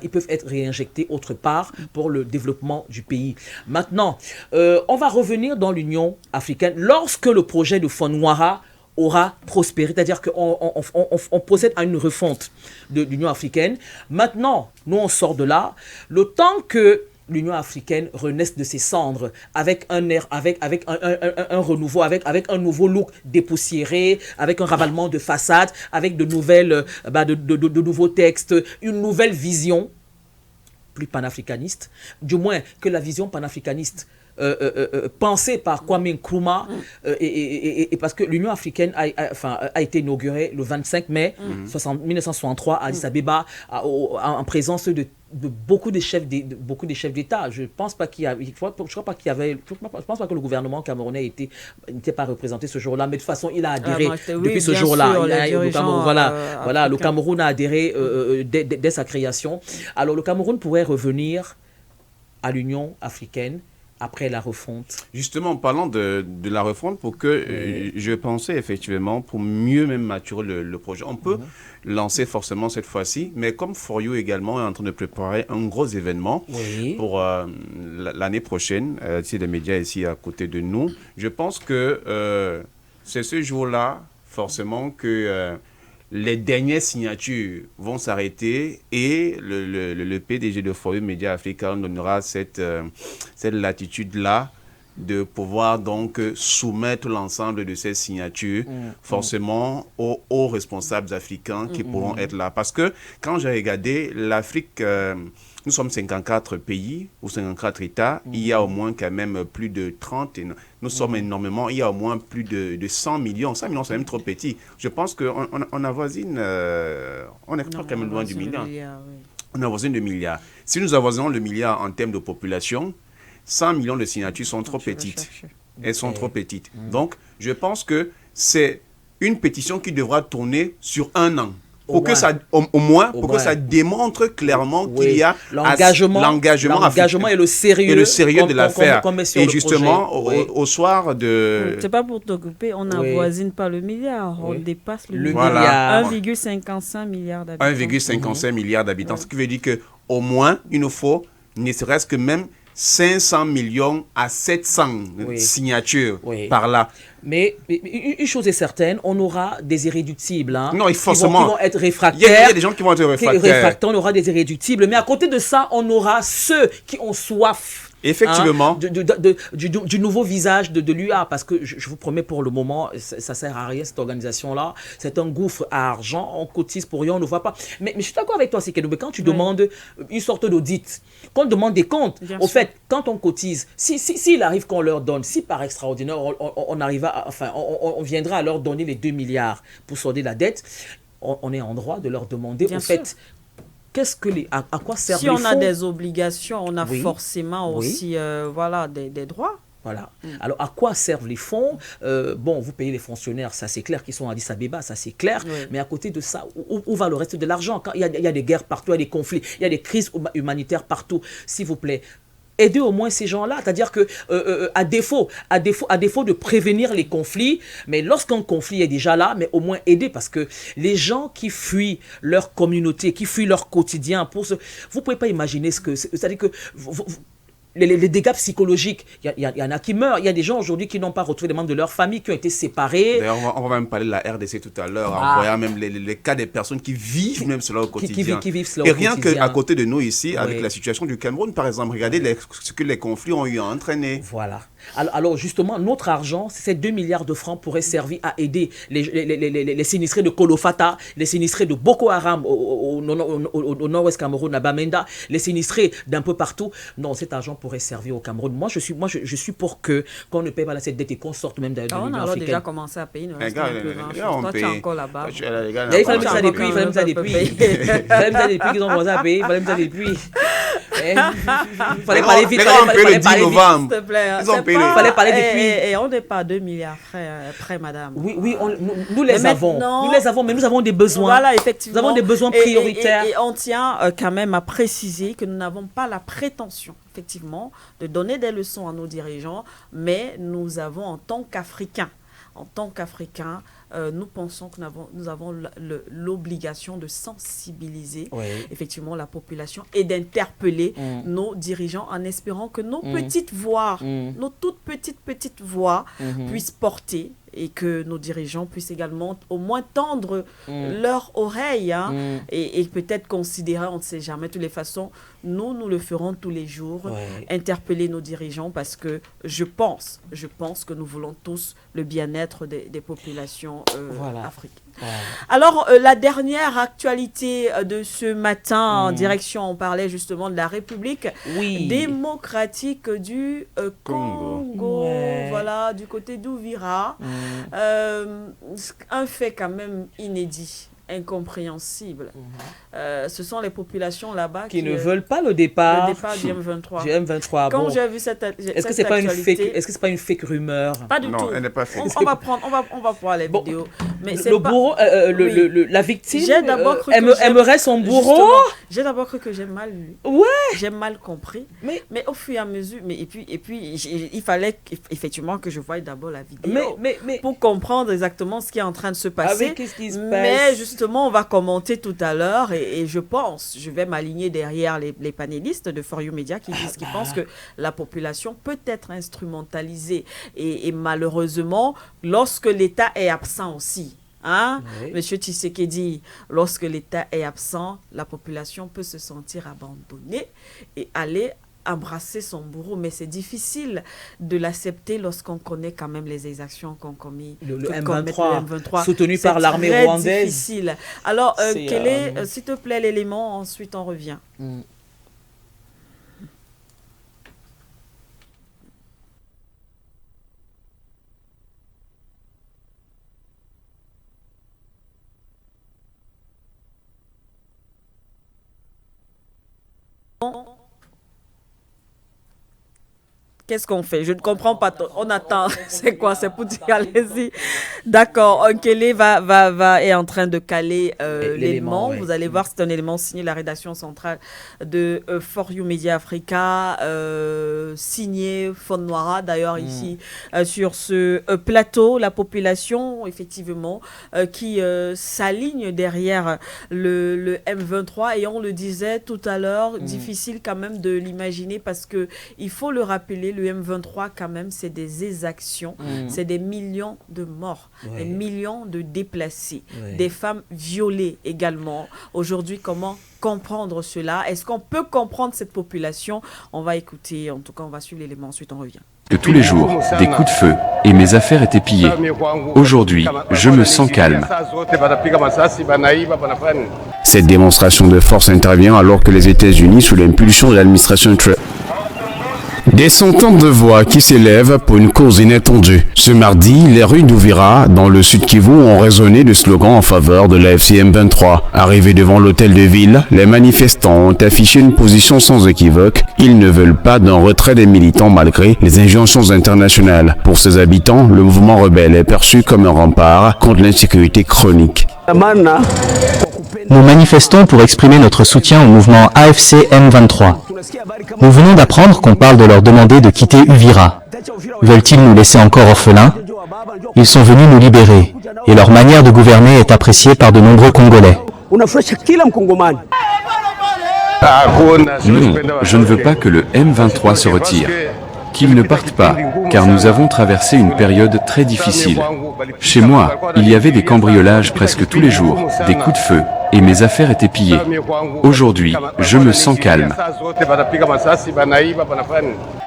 ils peuvent être réinjectés autre part pour le développement du pays. Maintenant, on va revenir dans l'Union africaine. Lorsque le projet de Fonwara aura prospéré, c'est-à-dire qu'on procède à une refonte de l'Union africaine. Maintenant, nous on sort de là. Le temps que l'Union africaine renaisse de ses cendres avec un air, avec un renouveau, avec un nouveau look dépoussiéré, avec un ravalement de façade, avec de nouveaux textes, une nouvelle vision plus panafricaniste, du moins que la vision panafricaniste pensée par Kwame Nkrumah et parce que l'Union africaine a été inaugurée le 25 mai 1963 à Addis Abeba en présence de beaucoup de chefs d'État. Je pense pas qu'il y avait, je pense pas que le gouvernement camerounais n'était pas représenté ce jour-là, mais de toute façon il a adhéré depuis ce jour-là. Le Cameroun a adhéré dès sa création. Alors le Cameroun pourrait revenir à l'Union africaine après la refonte. Justement, en parlant de la refonte, pour que je pensais effectivement, pour mieux même maturer le projet, on peut lancer forcément cette fois-ci, mais comme For You également est en train de préparer un gros événement pour l'année prochaine, c'est les médias ici à côté de nous, je pense que c'est ce jour-là, forcément, que les dernières signatures vont s'arrêter et le PDG de For You Media Africa donnera cette latitude-là de pouvoir donc soumettre l'ensemble de ces signatures forcément aux responsables africains qui pourront être là. Parce que quand j'ai regardé l'Afrique, nous sommes 54 pays ou 54 États, il y a au moins quand même plus de 30, nous sommes énormément, il y a au moins plus de 100 millions. 100 millions, c'est même trop petit. Je pense qu'on avoisine, on est pas quand même loin du milliard. On avoisine le milliard. Si nous avoisinons le milliard en termes de population, 100 millions de signatures sont trop petites. Elles sont trop petites. Donc, je pense que c'est une pétition qui devra tourner sur un an. Pour que ça, au moins, que ça démontre clairement qu'il y a l'engagement et le sérieux de l'affaire. Et justement, au soir de... C'est pas pour t'occuper, on n'avoisine pas le milliard, on dépasse le milliard. 1,55 milliard d'habitants. 1,55 milliard d'habitants, ce qui veut dire qu'au moins, il nous faut, ne serait-ce que même 500 millions à 700 signatures par là. Mais une chose est certaine, on aura des irréductibles. Non, forcément. Qui vont être réfractaires. Il y a des gens qui vont être réfractaires. On aura des irréductibles. Mais à côté de ça, on aura ceux qui ont soif. Effectivement. Du nouveau visage de l'UA, parce que je vous promets pour le moment, ça sert à rien cette organisation-là. C'est un gouffre à argent, on cotise pour rien, on ne voit pas. Mais je suis d'accord avec toi, Sekedoube, quand tu demandes une sorte d'audit, qu'on demande des comptes, au fait, quand on cotise, s'il arrive qu'on leur donne, si par extraordinaire, on viendra à leur donner les 2 milliards pour solder la dette, on est en droit de leur demander, fait, à quoi servent les fonds? Si on a des obligations, on a forcément aussi des droits. Voilà. Alors, à quoi servent les fonds? Vous payez les fonctionnaires, ça c'est clair, qui sont à Addis Abeba, ça c'est clair. Mais à côté de ça, où va le reste de l'argent? Il y a des guerres partout, il y a des conflits, il y a des crises humanitaires partout. S'il vous plaît, aider au moins ces gens-là. C'est-à-dire que, à défaut de prévenir les conflits, mais lorsqu'un conflit est déjà là, mais au moins aider, parce que les gens qui fuient leur communauté, qui fuient leur quotidien, vous pouvez pas imaginer ce que, c'est-à-dire que les dégâts psychologiques, il y en a qui meurent. Il y a des gens aujourd'hui qui n'ont pas retrouvé des membres de leur famille, qui ont été séparés. D'ailleurs, on va même parler de la RDC tout à l'heure, en voyant même les cas des personnes qui vivent même cela au quotidien. Qui vivent cela au quotidien. Et rien qu'à côté de nous ici, oui. avec la situation du Cameroun, par exemple, regardez ce que les conflits ont eu à entraîner. Voilà. Alors justement, notre argent, ces 2 milliards de francs pourraient servir à aider les sinistrés de Kolofata, les sinistrés de Boko Haram au nord-ouest Cameroun, à Bamenda, les sinistrés d'un peu partout. Non, cet argent pourrait servir au Cameroun. Moi, je suis pour qu'on ne paye pas cette dette et qu'on sorte même de l'Union africaine. On a déjà commencé à payer. Les gars, toi, tu es encore là-bas. Il fallait mettre ça depuis. Il fallait mettre ça depuis. Qu'ils ont commencé à payer. Il fallait mettre ça depuis. Il fallait parler vite. Les gars, on paye le 10 novembre. Ils ont payé. Il fallait parler depuis. Et on n'est pas à 2 milliards près, madame. Oui, nous les avons. Nous les avons, mais nous avons des besoins. Voilà, effectivement. Nous avons des besoins prioritaires. Et on tient quand même à préciser que nous n'avons pas la prétention, effectivement, de donner des leçons à nos dirigeants, mais nous avons, en tant qu'Africains, nous pensons que nous avons l'obligation de sensibiliser effectivement la population et d'interpeller nos dirigeants en espérant que nos petites voix, nos toutes petites voix puissent porter et que nos dirigeants puissent également au moins tendre leur oreille et peut-être considérer, on ne sait jamais, de toutes les façons, nous le ferons tous les jours, interpeller nos dirigeants parce que je pense que nous voulons tous le bien-être des populations africaines. Voilà. Alors, la dernière actualité de ce matin en direction, on parlait justement de la République démocratique du Congo. Voilà, du côté d'Ouvira. Un fait quand même inédit, incompréhensible. Ce sont les populations là-bas qui ne veulent pas le départ du M23. Quand j'ai vu cette est-ce que c'est pas une fake rumeur? Pas du tout. Non, elle n'est pas fake. On va voir les vidéos. Mais le bourreau, la victime aimerait son bourreau. J'ai d'abord cru que j'ai mal lu. Ouais. J'ai mal compris. Mais au fur et à mesure, et puis il fallait effectivement que je voie d'abord la vidéo pour comprendre exactement ce qui est en train de se passer. Qu'est-ce qui se passe? Mais justement, on va commenter tout à l'heure et je vais m'aligner derrière les panélistes de For You Media qui pensent que la population peut être instrumentalisée et malheureusement, lorsque l'État est absent aussi. Monsieur Tshisekedi, lorsque l'État est absent, la population peut se sentir abandonnée et aller embrasser son bourreau, mais c'est difficile de l'accepter lorsqu'on connaît quand même les exactions qu'ont commis le M23 soutenu par l'armée rwandaise. C'est difficile. Alors, quel est, s'il te plaît, l'élément, ensuite on revient. Qu'est-ce qu'on fait? Je ne comprends pas. On attend. C'est quoi? C'est pour dire allez-y. D'accord. Nkele est en train de caler l'élément. Vous allez voir, c'est un élément signé la rédaction centrale de For You Media Africa, signé Fon Noira. D'ailleurs, ici, sur ce plateau, la population, effectivement, qui s'aligne derrière le M23. Et on le disait tout à l'heure, difficile quand même de l'imaginer parce que il faut le rappeler, le M23, quand même, c'est des exactions, c'est des millions de morts, des millions de déplacés, des femmes violées également. Aujourd'hui, comment comprendre cela? Est-ce qu'on peut comprendre cette population? On va écouter, en tout cas, on va suivre l'élément, ensuite on revient. Que tous les jours, des coups de feu et mes affaires étaient pillées. Aujourd'hui, je me sens calme. Cette démonstration de force intervient alors que les États-Unis, sous l'impulsion de l'administration Trump, des centaines de voix qui s'élèvent pour une cause inattendue. Ce mardi, les rues d'Ouvira, dans le sud Kivu, ont résonné de slogans en faveur de la FCM23. Arrivés devant l'hôtel de ville, les manifestants ont affiché une position sans équivoque. Ils ne veulent pas d'un retrait des militants malgré les injonctions internationales. Pour ces habitants, le mouvement rebelle est perçu comme un rempart contre l'insécurité chronique. Nous manifestons pour exprimer notre soutien au mouvement AFC M23. Nous venons d'apprendre qu'on parle de leur demander de quitter Uvira. Veulent-ils nous laisser encore orphelins? Ils sont venus nous libérer, et leur manière de gouverner est appréciée par de nombreux Congolais. Non, je ne veux pas que le M23 se retire. Qu'ils ne partent pas, car nous avons traversé une période très difficile. Chez moi, il y avait des cambriolages presque tous les jours, des coups de feu, et mes affaires étaient pillées. Aujourd'hui, je me sens calme.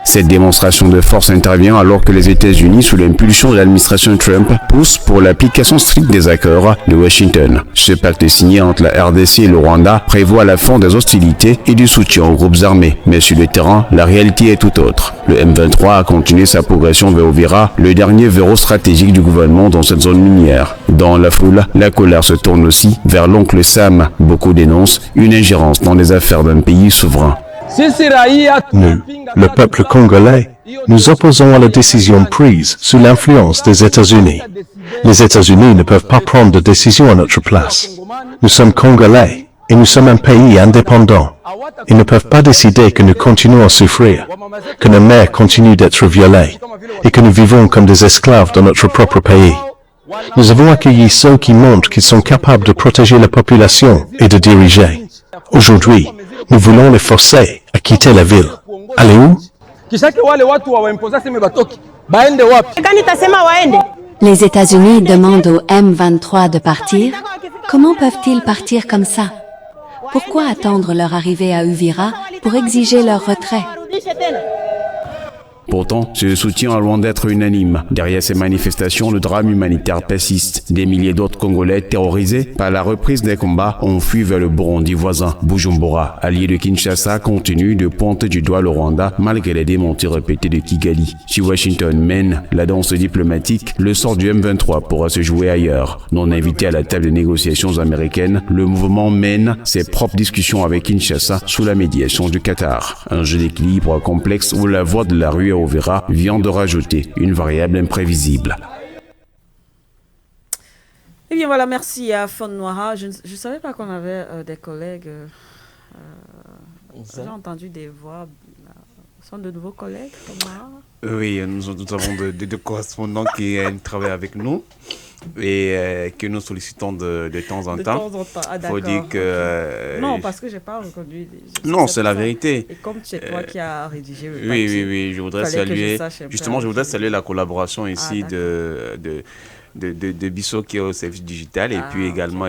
Cette démonstration de force intervient alors que les États-Unis, sous l'impulsion de l'administration Trump, poussent pour l'application stricte des accords de Washington. Ce pacte signé entre la RDC et le Rwanda prévoit la fin des hostilités et du soutien aux groupes armés. Mais sur le terrain, la réalité est tout autre. Le M23 a continué sa progression vers Uvira, le dernier verrou stratégique du gouvernement dans cette zone minière. Dans la foule, la colère se tourne aussi vers l'oncle Sam. Beaucoup dénoncent une ingérence dans les affaires d'un pays souverain. Nous, le peuple congolais, nous opposons à la décision prise sous l'influence des États-Unis. Les États-Unis ne peuvent pas prendre de décision à notre place. Nous sommes Congolais et nous sommes un pays indépendant. Ils ne peuvent pas décider que nous continuons à souffrir, que nos mères continuent d'être violées et que nous vivons comme des esclaves dans notre propre pays. Nous avons accueilli ceux qui montrent qu'ils sont capables de protéger la population et de diriger. Aujourd'hui, nous voulons les forcer à quitter la ville. Allez où? Les États-Unis demandent au M23 de partir. Comment peuvent-ils partir comme ça? Pourquoi attendre leur arrivée à Uvira pour exiger leur retrait? Pourtant, ce soutien est loin d'être unanime. Derrière ces manifestations, le drame humanitaire persiste. Des milliers d'autres Congolais terrorisés par la reprise des combats ont fui vers le Burundi voisin. Bujumbura, allié de Kinshasa, continue de pointer du doigt le Rwanda malgré les démentis répétés de Kigali. Si Washington mène la danse diplomatique, le sort du M23 pourra se jouer ailleurs. Non invité à la table de négociations américaines, le mouvement mène ses propres discussions avec Kinshasa sous la médiation du Qatar. Un jeu d'équilibre complexe où la voix de la rue Uvira vient de rajouter une variable imprévisible. Eh bien voilà, merci à Fon Noira. Je ne savais pas qu'on avait des collègues. J'ai entendu des voix. Ce sont de nouveaux collègues, Noira? Oui, nous avons deux correspondants qui travaillent avec nous et que nous sollicitons de temps en temps. Ah, faut dire que non, parce que j'ai pas reconnu. Non, c'est la vérité. Et comme c'est toi qui as rédigé le oui, papier, oui, je voudrais saluer. Justement, je voudrais saluer la collaboration ici de Bissot qui est au service digital et puis également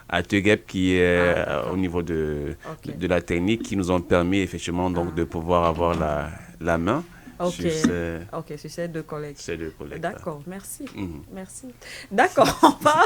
à Tegep qui est au niveau de la technique qui nous ont permis effectivement donc de pouvoir avoir la main. Ok, sur ces deux collègues. Ces deux collègues. D'accord, merci. Merci. D'accord, on va.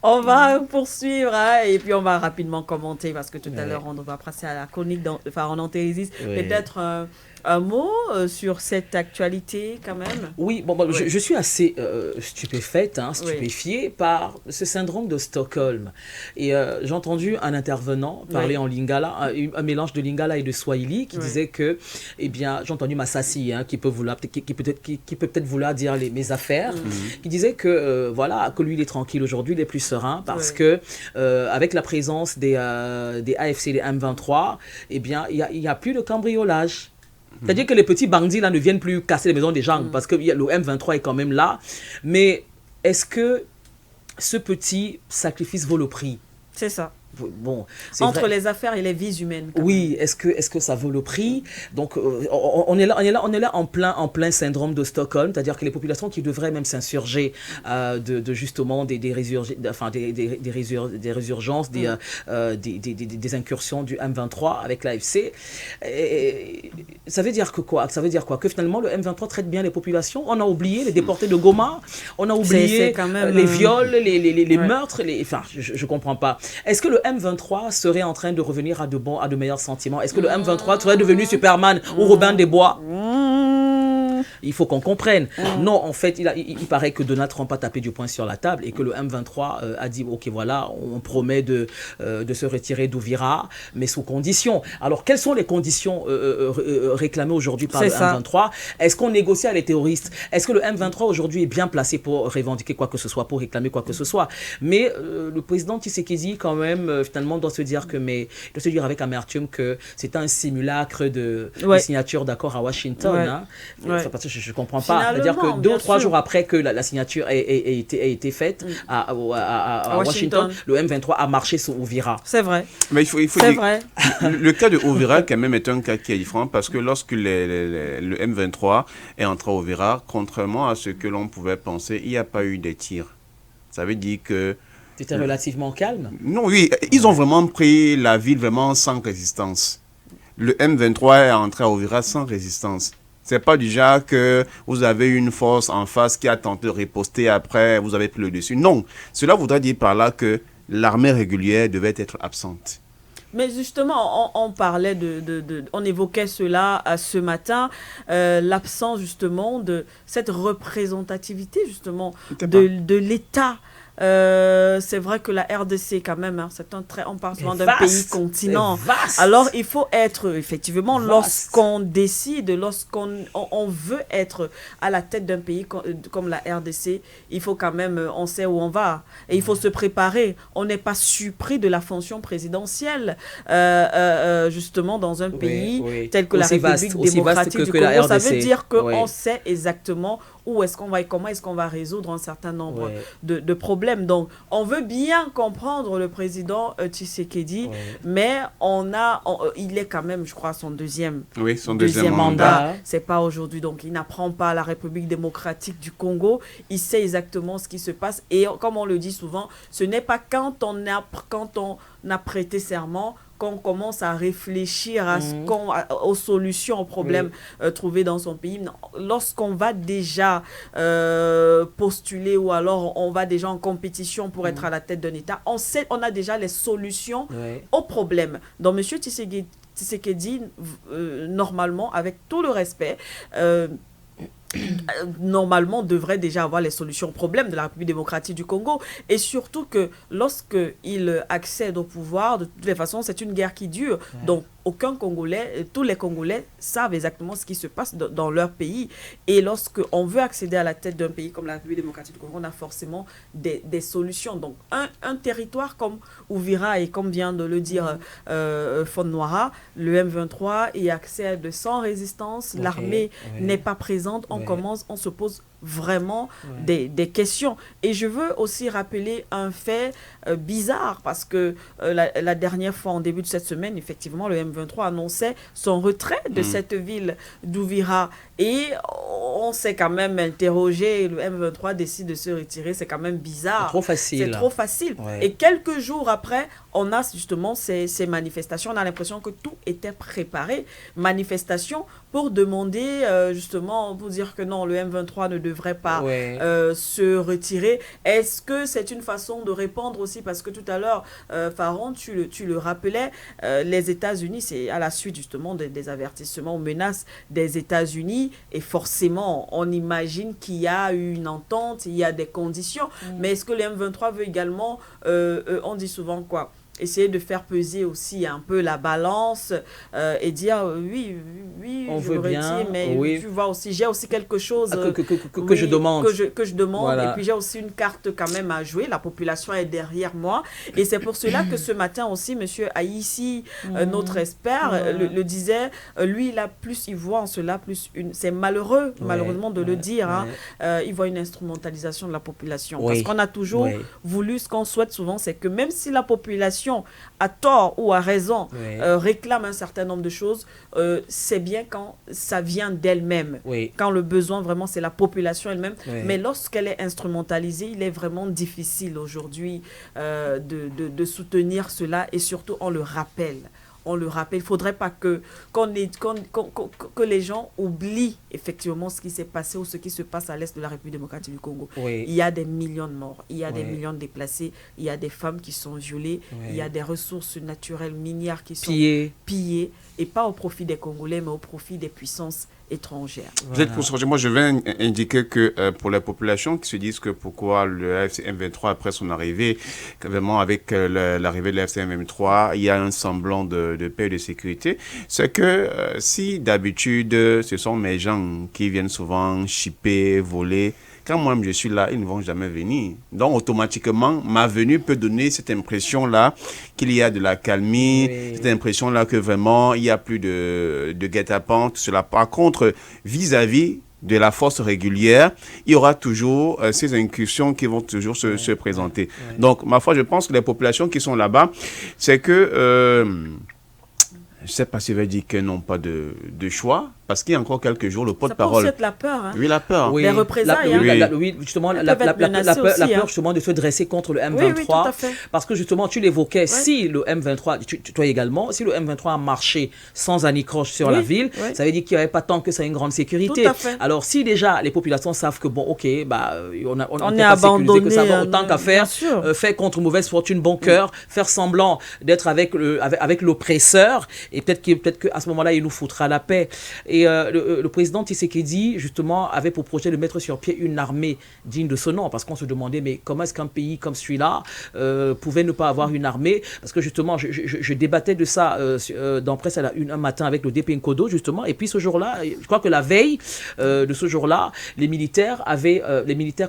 On va poursuivre et puis on va rapidement commenter parce que tout à l'heure on va passer à la chronique de Pharaon Télésis. Peut-être un mot sur cette actualité quand même. Oui, je suis assez stupéfaite, stupéfiée par ce syndrome de Stockholm. Et j'ai entendu un intervenant parler en lingala, un mélange de lingala et de swahili qui disait que, eh bien, j'ai entendu Massassi qui peut peut-être vouloir dire mes affaires, qui disait que que lui il est tranquille aujourd'hui, il est plus serein parce que avec la présence des AFC, des M23, eh bien, il y a plus de cambriolage. C'est-à-dire que les petits bandits là ne viennent plus casser les maisons des gens parce que le M23 est quand même là. Mais est-ce que ce petit sacrifice vaut le prix? C'est ça. Bon, entre vrai. Les affaires et les vies humaines. Oui, est-ce que ça vaut le prix? Donc on est là en plein syndrome de Stockholm, c'est-à-dire que les populations qui devraient même s'insurger de justement des résurgences, des incursions du M23 avec l'AFC. Ça veut dire que quoi? Ça veut dire quoi? Que finalement le M23 traite bien les populations. On a oublié les déportés de Goma, on a oublié les viols, les meurtres, je comprends pas. Est-ce que le M23 serait en train de revenir à de meilleurs sentiments? Est-ce que le M23 serait devenu Superman ou Robin des Bois? il faut qu'on comprenne. Non, en fait, il paraît que Donald Trump a tapé du poing sur la table et que le M23 a dit, ok, voilà, on promet de se retirer d'Ouvira, mais sous conditions. Alors, quelles sont les conditions réclamées aujourd'hui par le M23? Est-ce qu'on négocie avec les terroristes? Est-ce que le M23 aujourd'hui est bien placé pour revendiquer quoi que ce soit, pour réclamer quoi que ce soit? Mais le président Tshisekedi, quand même, finalement, doit se dire avec amertume que c'est un simulacre de signature d'accord à Washington. Parce que je ne comprends pas. C'est-à-dire que 2 ou 3 jours après que la signature ait été faite à Washington, le M23 a marché sur Ouvira. C'est vrai. Mais il faut dire, vrai. Le cas de Ouvira, quand même, est un cas qui est différent parce que lorsque le M23 est entré à Ouvira, contrairement à ce que l'on pouvait penser, il n'y a pas eu de tirs. Ça veut dire que... C'était relativement calme? Non, oui. Ils ont vraiment pris la ville vraiment sans résistance. Le M23 est entré à Ouvira sans résistance. C'est pas du genre que vous avez une force en face qui a tenté de riposter après, vous avez pris le dessus. Non. Cela voudrait dire par là que l'armée régulière devait être absente. Mais justement, on parlait on évoquait cela ce matin, l'absence justement de cette représentativité justement de l'État. C'est vrai que la RDC quand même, hein, on parle souvent d'un pays continent. Alors il faut être effectivement, lorsqu'on décide, lorsqu'on veut être à la tête d'un pays comme la RDC, il faut quand même, on sait où on va et il faut se préparer. On n'est pas surpris de la fonction présidentielle justement dans un pays tel que la République démocratique du Congo. Ça veut dire qu'on sait exactement où est-ce qu'on va et comment est-ce qu'on va résoudre un certain nombre de problèmes. Donc, on veut bien comprendre le président Tshisekedi, mais il est quand même, je crois, son deuxième mandat. C'est pas aujourd'hui. Donc, il n'apprend pas à la République démocratique du Congo. Il sait exactement ce qui se passe. Et comme on le dit souvent, ce n'est pas quand on a prêté serment qu'on commence à réfléchir aux solutions, aux problèmes trouvés dans son pays. Lorsqu'on va déjà postuler ou alors on va déjà en compétition pour être à la tête d'un État, on a déjà les solutions aux problèmes. Donc, M. Tshisekedi, normalement, avec tout le respect, normalement devrait déjà avoir les solutions aux problèmes de la République démocratique du Congo, et surtout que lorsqu'il accède au pouvoir, de toutes les façons, c'est une guerre qui dure. Donc, aucun Congolais, tous les Congolais savent exactement ce qui se passe dans leur pays. Et lorsqu'on veut accéder à la tête d'un pays comme la République démocratique du Congo, on a forcément des solutions. Donc, un territoire comme Ouvira, et comme vient de le dire Fonnoira, le M23 y accède sans résistance, l'armée n'est pas présente, on se pose vraiment des questions. Et je veux aussi rappeler un fait bizarre, parce que la dernière fois, en début de cette semaine, effectivement, le M23 annonçait son retrait de cette ville d'Ouvira. Et on s'est quand même interrogé, le M23 décide de se retirer, c'est quand même bizarre. C'est trop facile. C'est trop facile. Et quelques jours après, on a justement ces manifestations. On a l'impression que tout était préparé. Manifestations pour demander, justement, pour dire que non, le M23 ne devrait pas se retirer. Est-ce que c'est une façon de répondre aussi, parce que tout à l'heure, Faron, tu le rappelais, les États-Unis, c'est à la suite justement des avertissements, aux menaces des États-Unis, et forcément, on imagine qu'il y a eu une entente, il y a des conditions, mais est-ce que le M23 veut également, on dit souvent quoi, essayer de faire peser aussi un peu la balance et dire oui, on je veut me retire, bien, mais tu vois aussi, j'ai aussi quelque chose que je demande. Que je demande, voilà. Et puis j'ai aussi une carte quand même à jouer, la population est derrière moi, et c'est pour cela que ce matin aussi, M. Aïssi, notre expert, le disait, lui il voit en cela c'est malheureusement de le dire, il voit une instrumentalisation de la population, parce qu'on a toujours voulu, ce qu'on souhaite souvent, c'est que même si la population à tort ou à raison réclame un certain nombre de choses, c'est bien quand ça vient d'elle-même, quand le besoin vraiment c'est la population elle-même, mais lorsqu'elle est instrumentalisée, il est vraiment difficile aujourd'hui de soutenir cela, et surtout on le rappelle. Il ne faudrait pas que les gens oublient effectivement ce qui s'est passé ou ce qui se passe à l'est de la République démocratique du Congo. Il y a des millions de morts, il y a des millions de déplacés, il y a des femmes qui sont violées, il y a des ressources naturelles minières qui sont pillées, et pas au profit des Congolais, mais au profit des puissances étrangère. Vous êtes concentré. Moi, je vais indiquer que pour les populations qui se disent que pourquoi le AFC M23, après son arrivée, vraiment avec l'arrivée de l'AFC M23, il y a un semblant de paix et de sécurité, c'est que si d'habitude, ce sont mes gens qui viennent souvent chipper, voler, quand moi je suis là, ils ne vont jamais venir. Donc automatiquement, ma venue peut donner cette impression-là qu'il y a de la calmie, cette impression-là que vraiment il n'y a plus de guet-apens, tout cela. Par contre, vis-à-vis de la force régulière, il y aura toujours ces incursions qui vont toujours se présenter. Donc, ma foi, je pense que les populations qui sont là-bas, c'est que... je ne sais pas si ça veut dire qu'elles n'ont pas de choix, parce qu'il y a encore quelques jours, le porte-parole... Ça peut être la peur. Hein. Oui, la peur. Oui. Les représailles. Oui, justement, la peur justement de se dresser contre le M23. Oui, tout à fait. Parce que justement, tu l'évoquais, si le M23, toi également, si le M23 a marché sans anicroche sur la ville, ça veut dire qu'il n'y avait pas tant que ça une grande sécurité. Tout à fait. Alors, si déjà les populations savent que, bon, ok, on est abandonné, que ça va autant qu'à faire, faire contre mauvaise fortune, bon cœur, faire semblant d'être avec l'oppresseur, et peut-être qu'à ce moment-là, il nous foutra la paix. Et le président Tshisekedi, justement, avait pour projet de mettre sur pied une armée digne de ce nom, parce qu'on se demandait, mais comment est-ce qu'un pays comme celui-là pouvait ne pas avoir une armée? Parce que justement, je débattais de ça dans Presse à la Une un matin avec le DP Nkodo, justement, et puis ce jour-là, je crois que la veille de ce jour-là, les militaires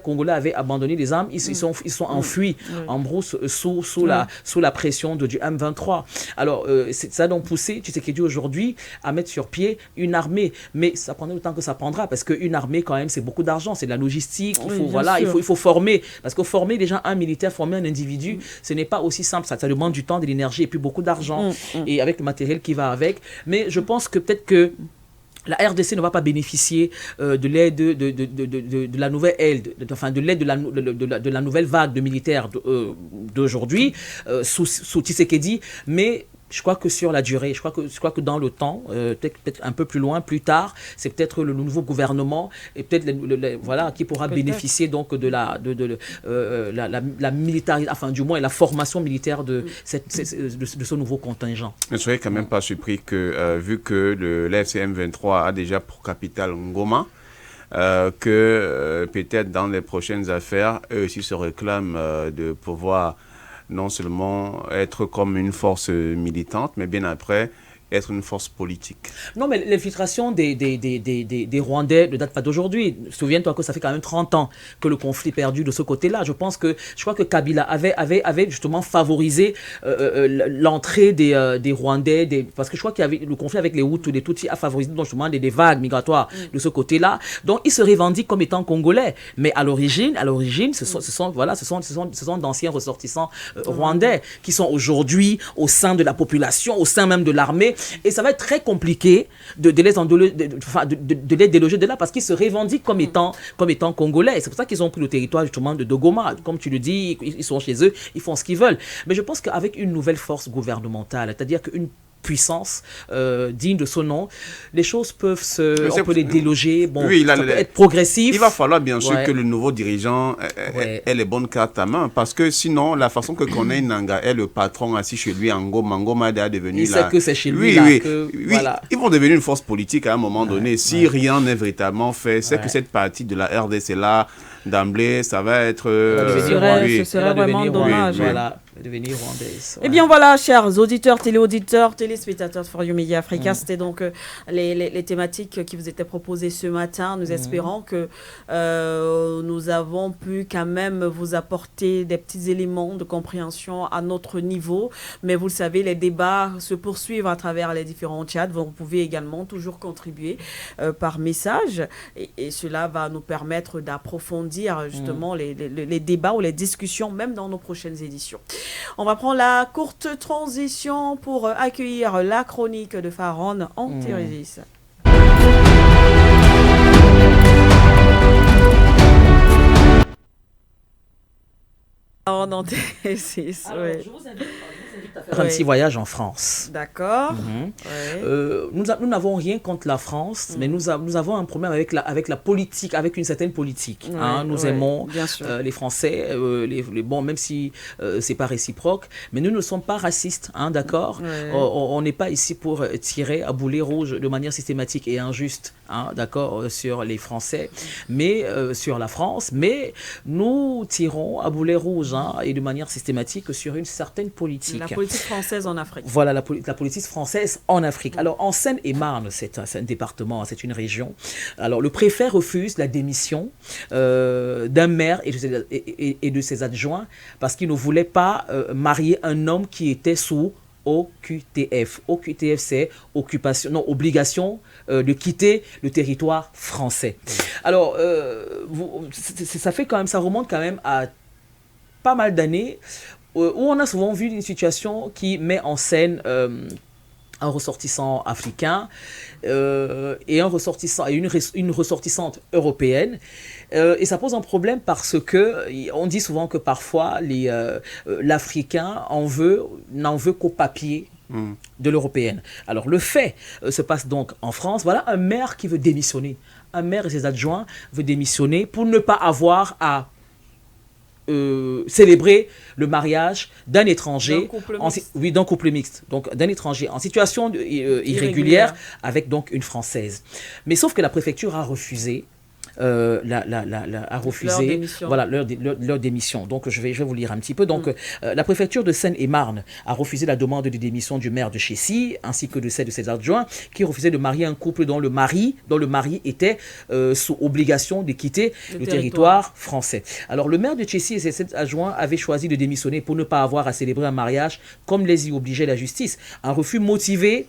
congolais avaient abandonné les armes, ils sont enfuis en brousse sous la pression du M23. Alors, ça a donc poussé Tshisekedi aujourd'hui à mettre sur pied une armée. Mais ça prendra le temps que ça prendra, parce qu'une armée, quand même, c'est beaucoup d'argent, c'est de la logistique, il faut former. Parce que former déjà un militaire, former un individu, ce n'est pas aussi simple. Ça demande du temps, de l'énergie et puis beaucoup d'argent, et avec le matériel qui va avec. Mais je pense que peut-être que la RDC ne va pas bénéficier de l'aide de la nouvelle aide, de l'aide de la nouvelle vague de militaires d'aujourd'hui, sous Tshisekedi, mais je crois que sur la durée, je crois que dans le temps, peut-être un peu plus loin, plus tard, c'est peut-être le nouveau gouvernement et peut-être qui pourra bénéficier donc de la militarisation, enfin du moins la formation militaire de ce nouveau contingent. Ne soyez quand même pas surpris que vu que l'AFC M23 a déjà pour capitale Ngoma, que peut-être dans les prochaines affaires, eux aussi se réclament de pouvoir non seulement être comme une force militante, mais bien après, être une force politique. Non, mais l'infiltration des Rwandais ne date pas d'aujourd'hui. Souviens-toi que ça fait quand même 30 ans que le conflit est perdu de ce côté-là. Je crois que Kabila avait justement favorisé l'entrée des Rwandais, parce que je crois qu'il y avait le conflit avec les Hutus, les Tutsis a favorisé donc justement des vagues migratoires de ce côté-là. Donc, ils se revendiquent comme étant congolais. Mais à l'origine, ce sont d'anciens ressortissants rwandais qui sont aujourd'hui au sein de la population, au sein même de l'armée. Et ça va être très compliqué de les déloger de là, parce qu'ils se revendiquent comme étant congolais. C'est pour ça qu'ils ont pris le territoire justement de Goma. Comme tu le dis, ils sont chez eux, ils font ce qu'ils veulent. Mais je pense qu'avec une nouvelle force gouvernementale, c'est-à-dire qu'une puissance digne de son nom, les choses peuvent on peut les déloger, ça peut être progressif. Il va falloir bien sûr que le nouveau dirigeant ait les bonnes cartes à main, parce que sinon, la façon que Corneille Nangaa est le patron assis chez lui en Ngoma est devenu il sait que c'est chez lui voilà. Ils vont devenir une force politique à un moment donné. Si rien n'est véritablement fait, c'est que cette partie de la RDC là, d'emblée, ça va être... ce serait vraiment dommage. Devenir rwandaise. Eh bien voilà, chers auditeurs, téléspectateurs de For You Media Africa, c'était donc les thématiques qui vous étaient proposées ce matin. Nous espérons que nous avons pu quand même vous apporter des petits éléments de compréhension à notre niveau. Mais vous le savez, les débats se poursuivent à travers les différents chats. Vous pouvez également toujours contribuer par message, et cela va nous permettre d'approfondir justement les débats ou les discussions, même dans nos prochaines éditions. On va prendre la courte transition pour accueillir la chronique de Pharaon Antirésis. Pharaon Antirésis, oui. Je vous invite faire un petit voyage en France. D'accord. Nous n'avons rien contre la France, mais nous avons un problème avec la politique, avec une certaine politique. Nous aimons les Français, bon, même si c'est pas réciproque, mais nous ne sommes pas racistes, d'accord. On n'est pas ici pour tirer à boulet rouge de manière systématique et injuste, d'accord, sur les Français, mais sur la France, mais nous tirons à boulet rouge et de manière systématique sur une certaine politique. La politique française en Afrique. Voilà, la politique française en Afrique. Alors, en Seine-et-Marne, c'est un département, c'est une région. Alors, le préfet refuse la démission d'un maire et de ses adjoints parce qu'il ne voulait pas marier un homme qui était sous OQTF. OQTF, c'est obligation de quitter le territoire français. Alors, ça remonte quand même à pas mal d'années où on a souvent vu une situation qui met en scène un ressortissant africain et une ressortissante européenne. Et ça pose un problème parce que on dit souvent que parfois l'Africain n'en veut qu'au papier de l'européenne. Alors le fait se passe donc en France. Voilà un maire qui veut démissionner. Un maire et ses adjoints veulent démissionner pour ne pas avoir à célébrer le mariage d'un étranger, d'un couple mixte, donc d'un étranger en situation irrégulière avec donc une Française. Mais sauf que la préfecture a refusé leur démission. Donc je vais vous lire un petit peu. Donc la préfecture de Seine-et-Marne a refusé la demande de démission du maire de Chécy ainsi que de celle de ses adjoints qui refusaient de marier un couple dont le mari était sous obligation de quitter le territoire français. Alors le maire de Chécy et ses adjoints avaient choisi de démissionner pour ne pas avoir à célébrer un mariage comme les y obligeait la justice. Un refus motivé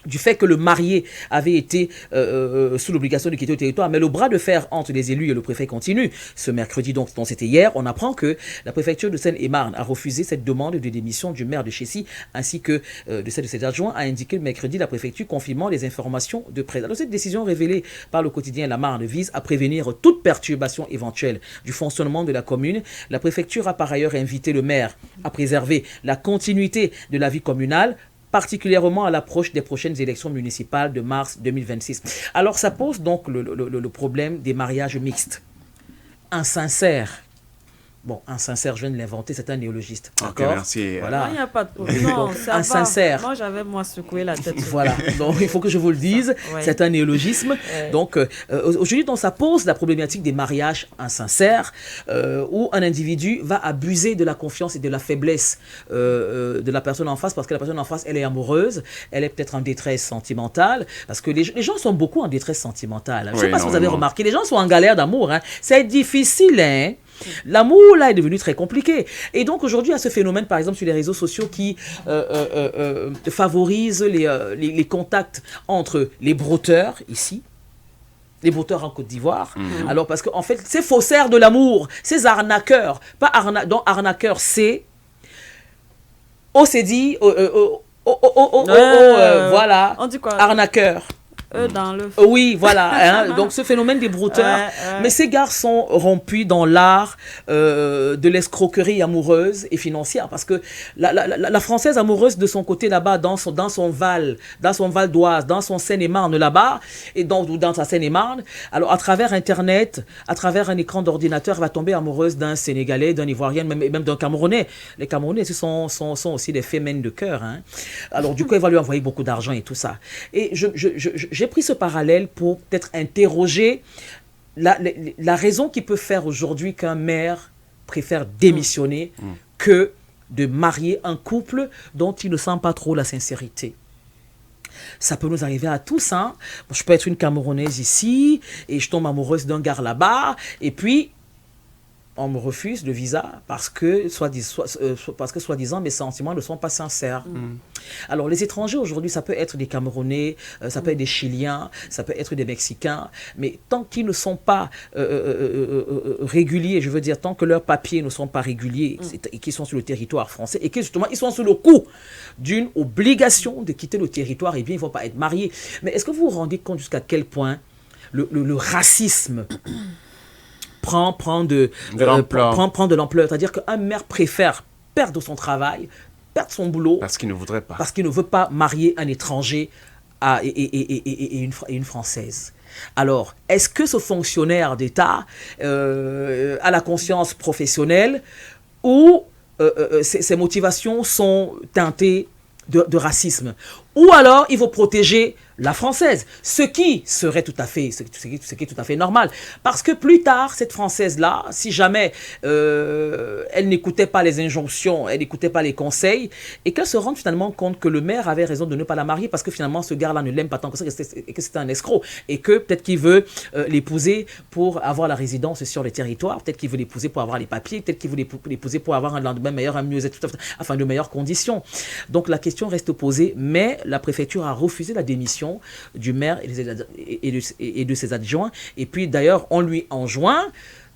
du fait que le marié avait été sous l'obligation de quitter le territoire. Mais le bras de fer entre les élus et le préfet continue. Ce mercredi, donc c'était hier, on apprend que la préfecture de Seine-et-Marne a refusé cette demande de démission du maire de Chécy ainsi que de celle de ses adjoints, a indiqué le mercredi la préfecture confirmant les informations de presse. Alors cette décision révélée par le quotidien La Marne vise à prévenir toute perturbation éventuelle du fonctionnement de la commune. La préfecture a par ailleurs invité le maire à préserver la continuité de la vie communale, particulièrement à l'approche des prochaines élections municipales de mars 2026. Alors ça pose donc le problème des mariages mixtes. Insincères. Bon, insincère, je viens de l'inventer, c'est un néologiste. Ok, merci. Voilà. Il n'y a pas de problème. Non, ça insincère. Moi, j'avais secoué la tête. Voilà, donc il faut que je vous le dise, c'est un néologisme. Donc, aujourd'hui, ça pose la problématique des mariages insincères, où un individu va abuser de la confiance et de la faiblesse de la personne en face, parce que la personne en face, elle est amoureuse, elle est peut-être en détresse sentimentale, parce que les gens sont beaucoup en détresse sentimentale. Je ne sais pas si vous avez remarqué, les gens sont en galère d'amour. C'est difficile, L'amour, là, est devenu très compliqué. Et donc, aujourd'hui, il y a ce phénomène, par exemple, sur les réseaux sociaux qui favorise les contacts entre les brouteurs, ici, les brouteurs en Côte d'Ivoire. Alors, parce qu'en fait, ces faussaires de l'amour, ces arnaqueurs, donc arnaqueur, c'est... dit... voilà, on dit quoi? Arnaqueur. Dans le... Oui, voilà. Donc, ce phénomène des brouteurs. Mais ces garçons rompus dans l'art de l'escroquerie amoureuse et financière. Parce que la Française amoureuse, de son côté, là-bas, dans son Val d'Oise, dans son Seine-et-Marne, là-bas, et dans sa Seine-et-Marne, alors, à travers Internet, à travers un écran d'ordinateur, elle va tomber amoureuse d'un Sénégalais, d'un Ivoirien, même d'un Camerounais. Les Camerounais, ce sont aussi des fémènes de cœur. Alors, du coup, elle va lui envoyer beaucoup d'argent et tout ça. Et j'ai pris ce parallèle pour peut-être interroger la raison qui peut faire aujourd'hui qu'un maire préfère démissionner que de marier un couple dont il ne sent pas trop la sincérité. Ça peut nous arriver à tous. Je peux être une Camerounaise ici et je tombe amoureuse d'un gars là-bas et puis on me refuse le visa parce que soi-disant mes sentiments ne sont pas sincères. Alors les étrangers aujourd'hui, ça peut être des Camerounais, ça peut être des Chiliens, ça peut être des Mexicains, mais tant qu'ils ne sont pas réguliers, je veux dire tant que leurs papiers ne sont pas réguliers et qu'ils sont sur le territoire français et que justement ils sont sous le coup d'une obligation de quitter le territoire, eh bien ils ne vont pas être mariés. Mais est-ce que vous vous rendez compte jusqu'à quel point le racisme prend de l'ampleur. C'est-à-dire qu'un maire préfère perdre son travail, perdre son boulot. Parce qu'il ne voudrait pas. Parce qu'il ne veut pas marier un étranger et une Française. Alors, est-ce que ce fonctionnaire d'État a la conscience professionnelle ou ses motivations sont teintées de racisme? Ou alors, il faut protéger la française, ce qui serait tout à fait, ce qui est tout à fait normal. Parce que plus tard, cette française-là, si jamais elle n'écoutait pas les injonctions, elle n'écoutait pas les conseils, et qu'elle se rende finalement compte que le maire avait raison de ne pas la marier, parce que finalement, ce gars-là ne l'aime pas tant que ça, et que c'est un escroc, et que peut-être qu'il veut l'épouser pour avoir la résidence sur le territoire, peut-être qu'il veut l'épouser pour avoir les papiers, peut-être qu'il veut l'épouser pour avoir un lendemain meilleur, un mieux-être, enfin de meilleures conditions. Donc la question reste posée, mais la préfecture a refusé la démission du maire et de ses adjoints. Et puis d'ailleurs, on lui enjoint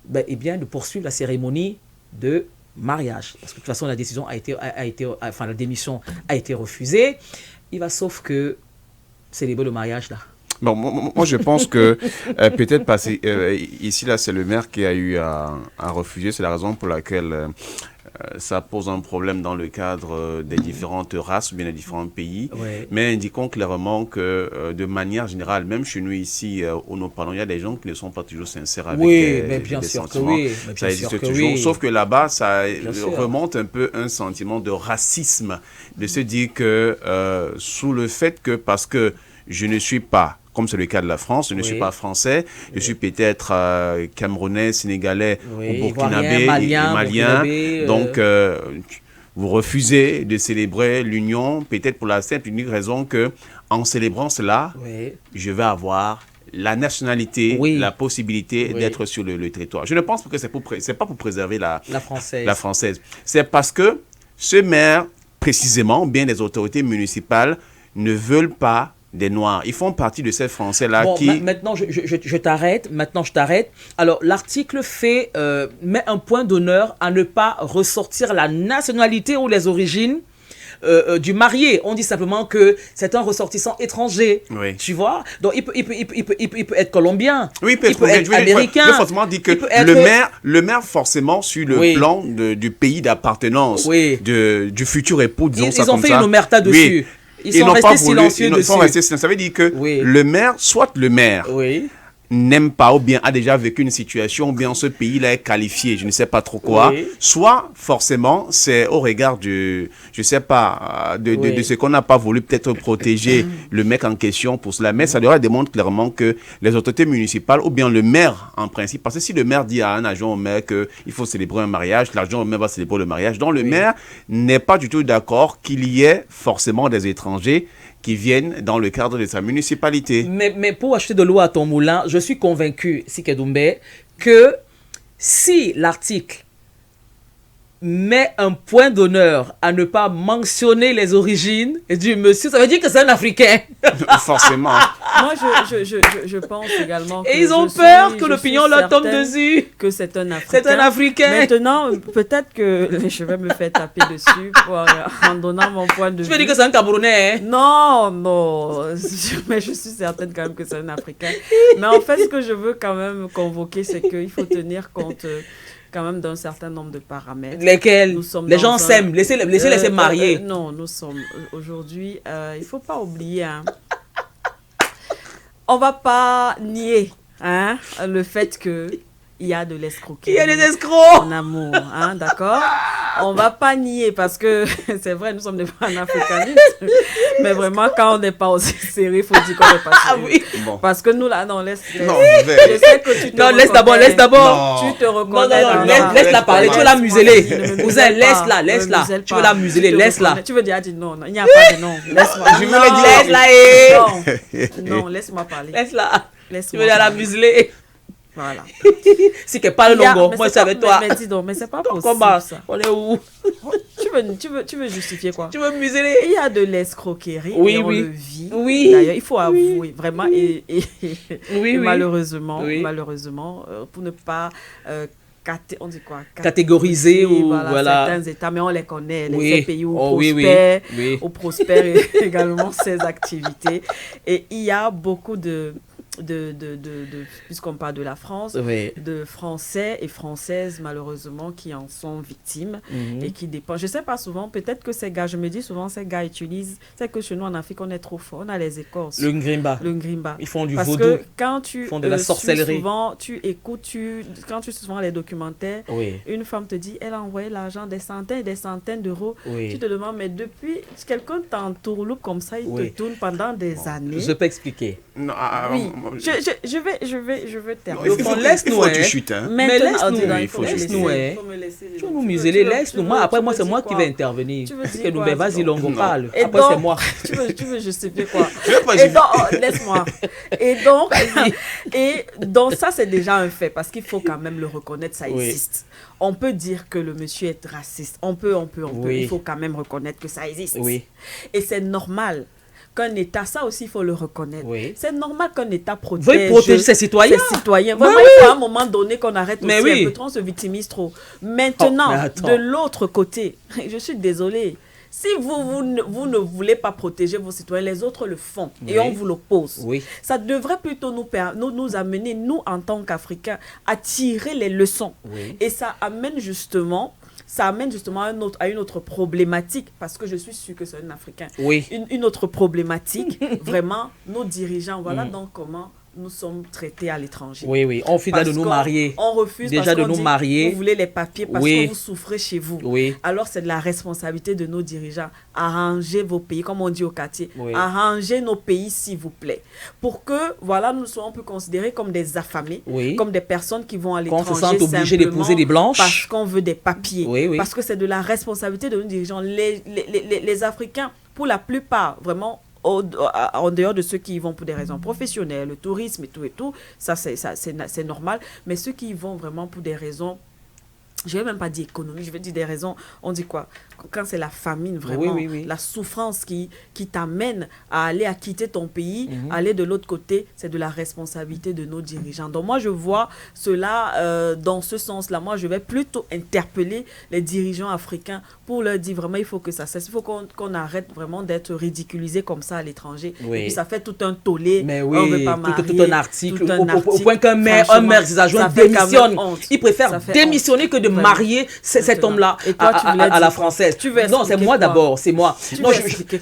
de poursuivre la cérémonie de mariage. Parce que de toute façon, la démission a été refusée. Il va sauf que célébrer le mariage là. Bon, moi, je pense que peut-être parce ici, là, c'est le maire qui a eu à refuser. C'est la raison pour laquelle ça pose un problème dans le cadre des différentes races ou bien des différents pays. Ouais. Mais indiquons clairement que de manière générale, même chez nous ici, où nous parlons, il y a des gens qui ne sont pas toujours sincères avec des sentiments. Ça existe toujours. Sauf que là-bas, ça remonte un peu un sentiment de racisme, de se dire que sous le fait que parce que je ne suis pas, comme c'est le cas de la France, je ne suis pas français, je suis peut-être camerounais, sénégalais, ou burkinabé, malien. Donc, vous refusez de célébrer l'union, peut-être pour la simple et unique raison que, en célébrant cela, je vais avoir la nationalité, la possibilité d'être sur le territoire. Je ne pense pas que c'est pas pour préserver la française. C'est parce que ce maire, précisément, bien les autorités municipales, ne veulent pas des Noirs. Ils font partie de ces Français-là qui... Maintenant, je t'arrête. Alors, l'article met un point d'honneur à ne pas ressortir la nationalité ou les origines du marié. On dit simplement que c'est un ressortissant étranger. Oui. Tu vois? Donc, il peut être colombien. Oui, il peut être américain. Je veux forcément dire que le maire, forcément, sur le plan du pays d'appartenance du futur époux, disons ça comme ça. Ils ont fait une omerta dessus. Ils sont restés silencieux dessus. Ça veut dire que le maire, soit le maire n'aime pas ou bien a déjà vécu une situation ou bien ce pays-là est qualifié, je ne sais pas trop quoi, soit forcément c'est au regard de, je ne sais pas, de ce qu'on n'a pas voulu peut-être protéger le mec en question pour cela. Mais ça démontre clairement que les autorités municipales ou bien le maire en principe, parce que si le maire dit à un agent au maire qu'il faut célébrer un mariage, l'agent au maire va célébrer le mariage, donc le maire n'est pas du tout d'accord qu'il y ait forcément des étrangers qui viennent dans le cadre de sa municipalité. Mais pour acheter de l'eau à ton moulin, je suis convaincu, Sike Doumbé, que si l'article met un point d'honneur à ne pas mentionner les origines du monsieur, ça veut dire que c'est un Africain. Forcément. Moi, je pense également que... Et ils ont peur que l'opinion leur tombe dessus. Que c'est un Africain. C'est un Africain. Maintenant, peut-être que je vais me faire taper dessus en donnant mon point de vue. Tu veux dire que c'est un Camerounais, hein? Non. Mais je suis certaine quand même que c'est un Africain. Mais en fait, ce que je veux quand même convoquer, c'est qu'il faut tenir compte... quand même d'un certain nombre de paramètres. Lesquels? Les gens s'aiment, laissez-les se marier. Non, nous sommes aujourd'hui, il ne faut pas oublier, on ne va pas nier le fait que il y a de l'escroquerie. Il y a des escrocs en amour, d'accord? On va pas nier parce que c'est vrai, nous sommes des panafricanistes, mais vraiment, quand on n'est pas aussi sérieux, il faut dire qu'on n'est pas sérieux. Oui. Bon. Parce que nous, là, non, laisse. Non, je sais que tu te non, laisse d'abord. Tu te reconnais. Non, laisse-la parler, tu veux la museler. Cousin, laisse-la. Tu veux la museler, laisse-la. Tu veux dire, non, il n'y a pas de non. Laisse-moi. Je veux laisse-la. Non, laisse-moi parler. Laisse-la. Tu veux la museler. Voilà. Si qu'elle parle longo, moi c'est avec toi. Mais dis donc, mais c'est pas possible. Comment ça? On est où? Tu veux justifier quoi? Tu veux museler? Il y a de l'escroquerie. Oui, on le vit. Oui. D'ailleurs, il faut avouer vraiment et malheureusement, pour ne pas on dit quoi? Catégoriser ou certains États, mais on les connaît, ces pays où prospèrent également ces activités. Et il y a beaucoup de puisqu'on parle de la France, de Français et Françaises, malheureusement, qui en sont victimes et qui dépendent. Je ne sais pas souvent, peut-être que ces gars, je me dis souvent, ces gars utilisent, c'est que chez nous en Afrique, on est trop fort, on a les écorces. Le ngrimba. Ils font du vaudou. Parce que quand tu font de la sorcellerie. Souvent, tu écoutes, quand tu suis souvent les documentaires, une femme te dit, elle a envoyé l'argent, des centaines et des centaines d'euros. Tu te demandes, mais depuis, quelqu'un t'entourloupe comme ça, il te tourne pendant des années. Je peux expliquer. Non, je vais terminer. Laisse-nous, tu chutes. Mais laisse-nous, tu vas nous museler, laisse-nous. Après, moi, c'est moi qui vais intervenir. Vas-y, Longo, parle. Après, c'est moi. Tu veux justifier quoi? Laisse-moi. Et donc, ça, c'est déjà un fait, parce qu'il faut quand même le reconnaître, ça existe. On peut dire que le monsieur est raciste. On peut. Il faut quand même reconnaître que ça existe. Et c'est normal qu'un État, ça aussi, il faut le reconnaître. C'est normal qu'un État protège ses citoyens. Vraiment, il faut à un moment donné qu'on arrête aussi un peu trop, on se victimise trop. Maintenant, de l'autre côté, je suis désolée, si vous ne voulez pas protéger vos citoyens, les autres le font et on vous l'oppose. Ça devrait plutôt nous amener, nous en tant qu'Africains, à tirer les leçons. Et ça amène justement à une autre problématique, parce que je suis sûre que c'est un Africain. Une autre problématique, vraiment, nos dirigeants, voilà donc comment nous sommes traités à l'étranger. On refuse de nous marier. On refuse déjà de nous marier. Vous voulez les papiers parce que vous souffrez chez vous. Alors, c'est de la responsabilité de nos dirigeants. Arrangez vos pays, comme on dit au quartier. Arrangez nos pays, s'il vous plaît. Pour que, voilà, nous soyons plus considérés comme des affamés, comme des personnes qui vont à l'étranger qu'on se sente obligé d'épouser des blanches. Parce qu'on veut des papiers. Parce que c'est de la responsabilité de nos dirigeants. Les Africains, pour la plupart, vraiment, en dehors de ceux qui y vont pour des raisons professionnelles, le tourisme et tout, ça c'est normal, mais ceux qui y vont vraiment pour des raisons, je ne vais même pas dire économiques, je vais dire des raisons, on dit quoi? Quand c'est la famine, vraiment, la souffrance qui t'amène à quitter ton pays, aller de l'autre côté, c'est de la responsabilité de nos dirigeants. Donc moi, je vois cela dans ce sens-là. Moi, je vais plutôt interpeller les dirigeants africains pour leur dire vraiment, il faut que ça cesse. Il faut qu'on arrête vraiment d'être ridiculisés comme ça à l'étranger. Et puis ça fait tout un tollé. Mais on veut pas marier, tout un article. Au point qu'un maire des adjoints démissionne. Il préfère démissionner que de marier cet homme-là à la française. Non, c'est moi d'abord, c'est moi. Non,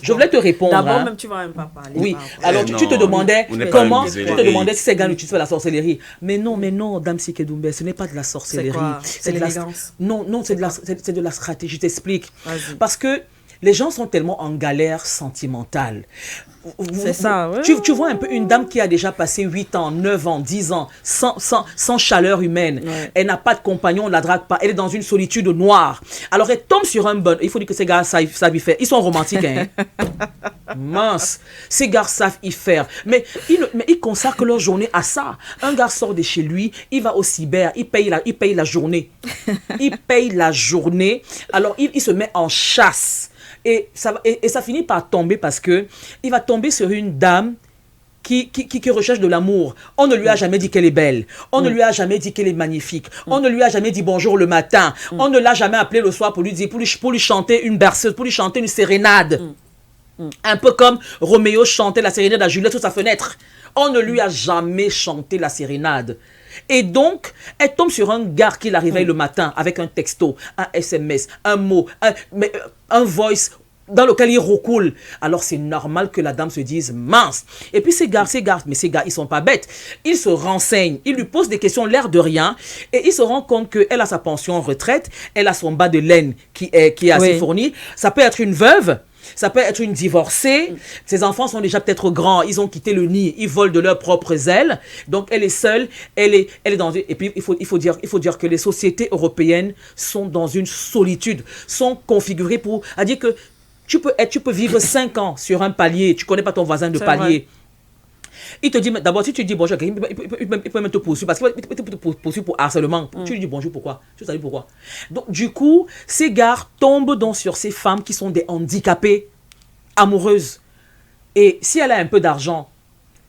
je voulais te répondre. D'abord, même tu vas même pas parler. Oui, alors tu te demandais comment, tu te demandais si ces gars utilisent la sorcellerie. Mais non, Dame Sikedoumbe, ce n'est pas de la sorcellerie. C'est de l'élégance. Non, c'est de la stratégie, je t'explique. Parce que les gens sont tellement en galère sentimentale. C'est ça, tu vois un peu une dame qui a déjà passé 8 ans, 9 ans, 10 ans, sans chaleur humaine. Elle n'a pas de compagnon, on ne la drague pas. Elle est dans une solitude noire. Alors elle tombe sur un bon. Il faut dire que ces gars savent y faire. Ils sont romantiques, hein. Mince. Ces gars savent y faire. Mais ils consacrent leur journée à ça. Un gars sort de chez lui, il va au cyber, il paye la journée. Il paye la journée. Alors il se met en chasse. Et ça finit par tomber parce que il va tomber sur une dame qui recherche de l'amour. On ne lui a jamais dit qu'elle est belle. On ne lui a jamais dit qu'elle est magnifique. On ne lui a jamais dit bonjour le matin. On ne l'a jamais appelé le soir pour lui chanter une berceuse, pour lui chanter une sérénade. Un peu comme Roméo chantait la sérénade à Juliette sous sa fenêtre. On ne lui a jamais chanté la sérénade. Et donc, elle tombe sur un gars qui la réveille le matin avec un texto, un SMS, un mot, un voice dans lequel il recoule. Alors, c'est normal que la dame se dise mince. Et puis, ces gars, ils sont pas bêtes. Ils se renseignent, ils lui posent des questions, l'air de rien, et ils se rendent compte qu'elle a sa pension en retraite, elle a son bas de laine qui est assez fourni. Ça peut être une veuve. Ça peut être une divorcée. Ses enfants sont déjà peut-être grands. Ils ont quitté le nid. Ils volent de leurs propres ailes. Donc, elle est seule. Elle est dans... Et puis, il faut dire que les sociétés européennes sont dans une solitude. Sont configurées pour... à dire que tu peux vivre 5 ans sur un palier. Tu ne connais pas ton voisin de palier. Vrai. Il te dit, d'abord, si tu dis bonjour, il peut même te poursuivre parce qu'il peut te poursuivre pour harcèlement. Tu lui dis bonjour, pourquoi? Tu sais pourquoi? Donc, du coup, ces gars tombent donc sur ces femmes qui sont des handicapées amoureuses. Et si elle a un peu d'argent,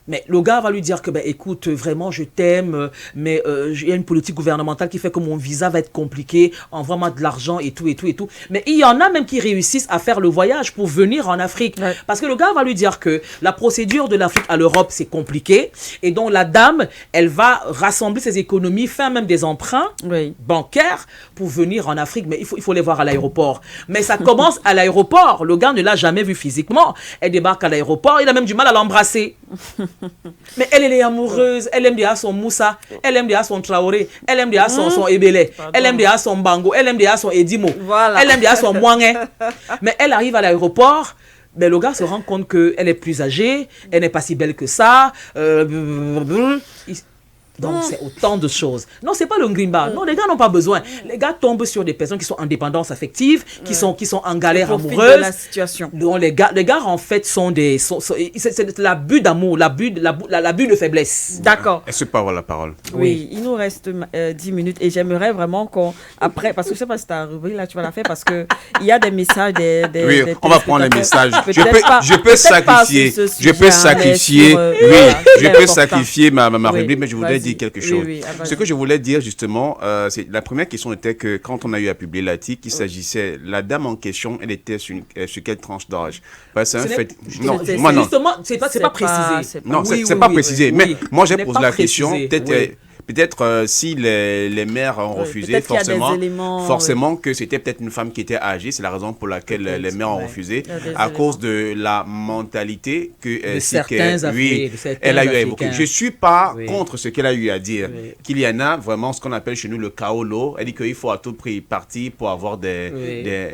Mais le gars va lui dire que, écoute, vraiment, je t'aime, mais il y a une politique gouvernementale qui fait que mon visa va être compliqué, envoie-moi de l'argent et tout, et tout, et tout. Mais il y en a même qui réussissent à faire le voyage pour venir en Afrique. Ouais. Parce que le gars va lui dire que la procédure de l'Afrique à l'Europe, c'est compliqué. Et donc, la dame, elle va rassembler ses économies, faire même des emprunts bancaires pour venir en Afrique. Mais il faut les voir à l'aéroport. Mais ça commence à l'aéroport. Le gars ne l'a jamais vu physiquement. Elle débarque à l'aéroport, il a même du mal à l'embrasser. Mais elle est amoureuse, elle aime déjà son Moussa, elle aime déjà son Traoré, elle aime déjà son Ebele, elle aime déjà son Bango, elle aime déjà son Edimo, elle aime déjà son Mouangé. Mais elle arrive à l'aéroport, mais le gars se rend compte qu'elle est plus âgée, elle n'est pas si belle que ça. Donc, c'est autant de choses. Non, c'est pas le Ngrimba. Non, les gars n'ont pas besoin. Les gars tombent sur des personnes qui sont en dépendance affective, qui sont en galère amoureuse. De la situation. Donc, les gars, en fait, c'est l'abus d'amour, l'abus de faiblesse. D'accord. Est-ce que tu peux avoir la parole? Oui, il nous reste 10 minutes et j'aimerais vraiment qu'on, après, parce que je sais pas si ta rubrique là, tu vas la faire parce que il y a des messages oui, on va prendre les messages. Je peux sacrifier. Je peux sacrifier ma rubrique, mais je voudrais dire quelque chose. Ce que je voulais dire justement, c'est la première question était que quand on a eu à publier l'article, il s'agissait, la dame en question, elle était sur quelle tranche d'âge? C'est un fait. Non, moi non. Justement, c'est pas précisé. Non, c'est pas précisé. Mais moi j'ai posé la question, peut-être si les mères ont refusé, forcément que c'était peut-être une femme qui était âgée. C'est la raison pour laquelle les mères ont refusé, à cause de la mentalité que elle a eu à évoquer. Je ne suis pas contre ce qu'elle a eu à dire. Qu'il y en a vraiment ce qu'on appelle chez nous le kaolo. Elle dit qu'il faut à tout prix partir pour avoir des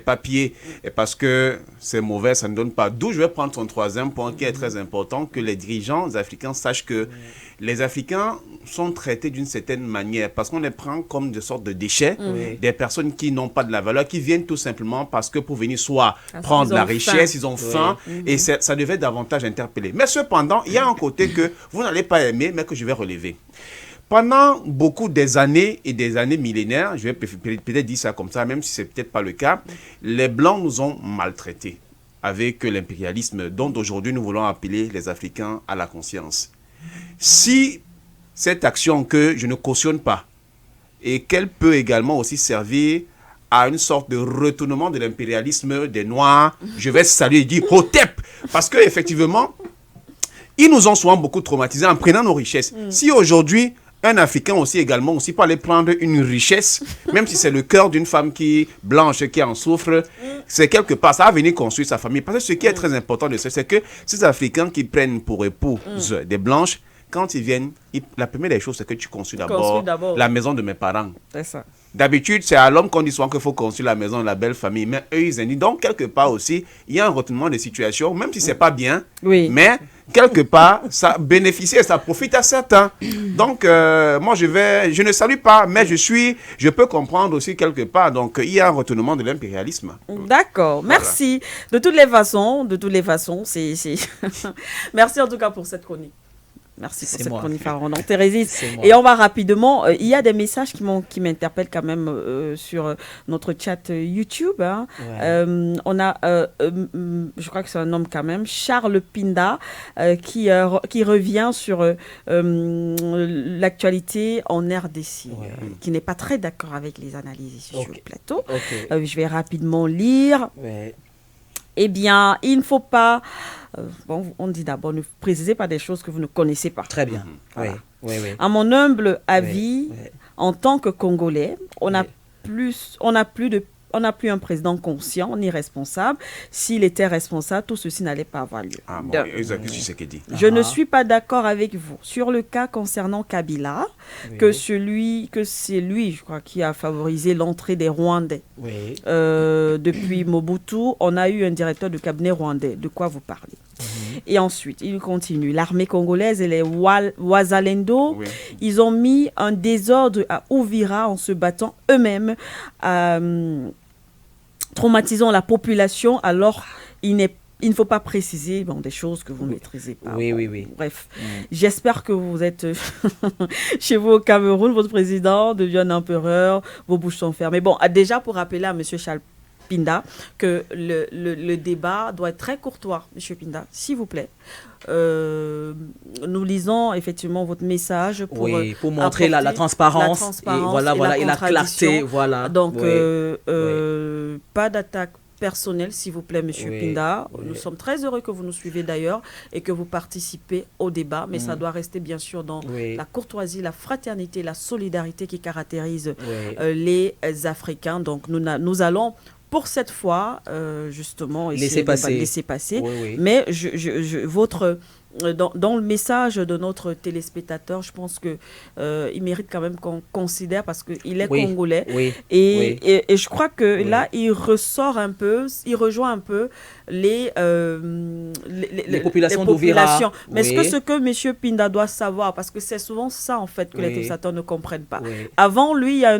papiers. Et parce que c'est mauvais, ça ne donne pas. D'où je vais prendre son troisième point qui est très important, que les dirigeants africains sachent que les Africains sont traités d'une certaine manière parce qu'on les prend comme des sortes de déchets, des personnes qui n'ont pas de la valeur, qui viennent tout simplement parce que pour venir soit prendre la richesse, ils ont faim, et ça devait davantage interpeller. Mais cependant, il y a un côté que vous n'allez pas aimer, mais que je vais relever. Pendant beaucoup des années et des années millénaires, je vais peut-être dire ça comme ça, même si ce n'est peut-être pas le cas, les Blancs nous ont maltraités avec l'impérialisme dont aujourd'hui nous voulons appeler les Africains à la conscience. Si cette action que je ne cautionne pas et qu'elle peut également aussi servir à une sorte de retournement de l'impérialisme des Noirs, je vais saluer et dire Hotep, parce qu'effectivement, ils nous ont souvent beaucoup traumatisés en prenant nos richesses. Si aujourd'hui, un Africain aussi peut aller prendre une richesse, même si c'est le cœur d'une femme blanche qui en souffre, c'est quelque part, ça va venir construire sa famille. Parce que ce qui est très important de ça, c'est que ces Africains qui prennent pour épouse des blanches, quand ils viennent, la première des choses, c'est que tu construis d'abord la maison de mes parents. C'est ça. D'habitude, c'est à l'homme qu'on dit souvent qu'il faut construire la maison de la belle famille. Mais eux, ils ont dit. Donc, quelque part aussi, il y a un retournement des situations, même si ce n'est pas bien. Mais, quelque part, ça bénéficie et ça profite à certains. Donc, moi, je ne salue pas, mais je peux comprendre aussi quelque part. Donc, il y a un retournement de l'impérialisme. D'accord. Merci. Voilà. De toutes les façons, c'est... Merci en tout cas pour cette chronique. Merci pour cette chronique farandante, Thérèse. Et on va rapidement. Il y a des messages qui m'interpellent quand même sur notre chat YouTube. Hein. On a, je crois que c'est un homme quand même, Charles Pinda, qui revient sur l'actualité en RDC, qui n'est pas très d'accord avec les analyses ici sur le plateau. Je vais rapidement lire. Eh bien, il ne faut pas... on dit d'abord, ne précisez pas des choses que vous ne connaissez pas. Très bien. Voilà. À mon humble avis, en tant que Congolais, on n'a plus un président conscient ni responsable. S'il était responsable, tout ceci n'allait pas avoir lieu. Je ne suis pas d'accord avec vous sur le cas concernant Kabila, que c'est lui, je crois, qui a favorisé l'entrée des Rwandais. Depuis Mobutu, on a eu un directeur de cabinet rwandais. De quoi vous parlez? Et ensuite, il continue. L'armée congolaise et les Wazalendo, ils ont mis un désordre à Uvira en se battant eux-mêmes, traumatisant la population, alors il ne faut pas préciser des choses que vous ne maîtrisez pas. Bref, j'espère que vous êtes chez vous au Cameroun, votre président devient un empereur, vos bouches sont fermées. Bon, déjà pour rappeler à M. Charles Pinda, que le débat doit être très courtois, Monsieur Pinda, s'il vous plaît. Nous lisons effectivement votre message pour montrer la transparence, et la clarté. Voilà. Donc, pas d'attaque personnelle, s'il vous plaît, Monsieur Pinda. Nous sommes très heureux que vous nous suivez d'ailleurs et que vous participez au débat, mais ça doit rester bien sûr dans la courtoisie, la fraternité, la solidarité qui caractérise les Africains. Donc, nous allons pour cette fois, justement, laisser passer. Mais dans le message de notre téléspectateur, je pense que il mérite quand même qu'on considère, parce qu'il est congolais. Et je crois que là, il rejoint un peu les populations d'Ouvira. Mais ce que M. Pinda doit savoir, parce que c'est souvent ça en fait que les téléspectateurs ne comprennent pas. Avant lui, il y a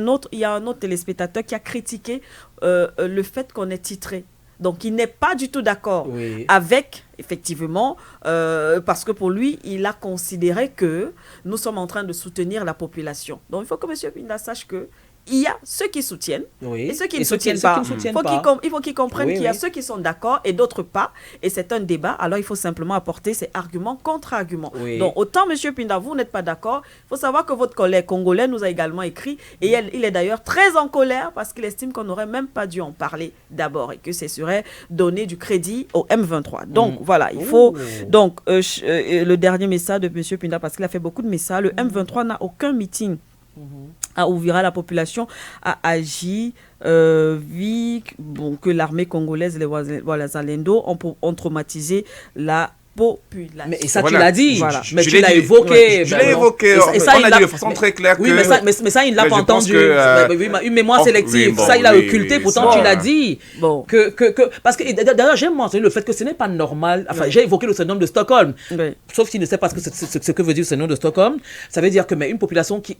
un autre téléspectateur qui a critiqué le fait qu'on est titré. Donc, il n'est pas du tout d'accord avec, effectivement, parce que pour lui, il a considéré que nous sommes en train de soutenir la population. Donc, il faut que M. Pinda sache que il y a ceux qui soutiennent et ceux qui ne soutiennent pas. Il faut qu'ils comprennent qu'il y a ceux qui sont d'accord et d'autres pas. Et c'est un débat. Alors, il faut simplement apporter ces arguments, contre-arguments. Donc, autant, M. Pinda, vous n'êtes pas d'accord. Il faut savoir que votre collègue congolais nous a également écrit. Et il est d'ailleurs très en colère parce qu'il estime qu'on n'aurait même pas dû en parler d'abord et que ce serait donner du crédit au M23. Donc, voilà, il faut... Donc, le dernier message de M. Pinda, parce qu'il a fait beaucoup de messages, le M23 n'a aucun meeting à Ouvira. La population a agi, que l'armée congolaise, les Wazalendo, ont traumatisé la population. Mais ça, tu l'as dit. Voilà. Mais tu l'as évoqué. Je l'ai évoqué. Et ça, on a dit de façon très claire que... Mais ça, il ne l'a pas entendu. Une mémoire sélective. Ça, il a occulté. Pourtant, tu l'as dit. Parce que, d'ailleurs, j'ai mentionné le fait que ce n'est pas normal. Enfin, j'ai évoqué le syndrome de Stockholm. Sauf s'il ne sait pas ce que veut dire le syndrome de Stockholm. Ça veut dire que une population qui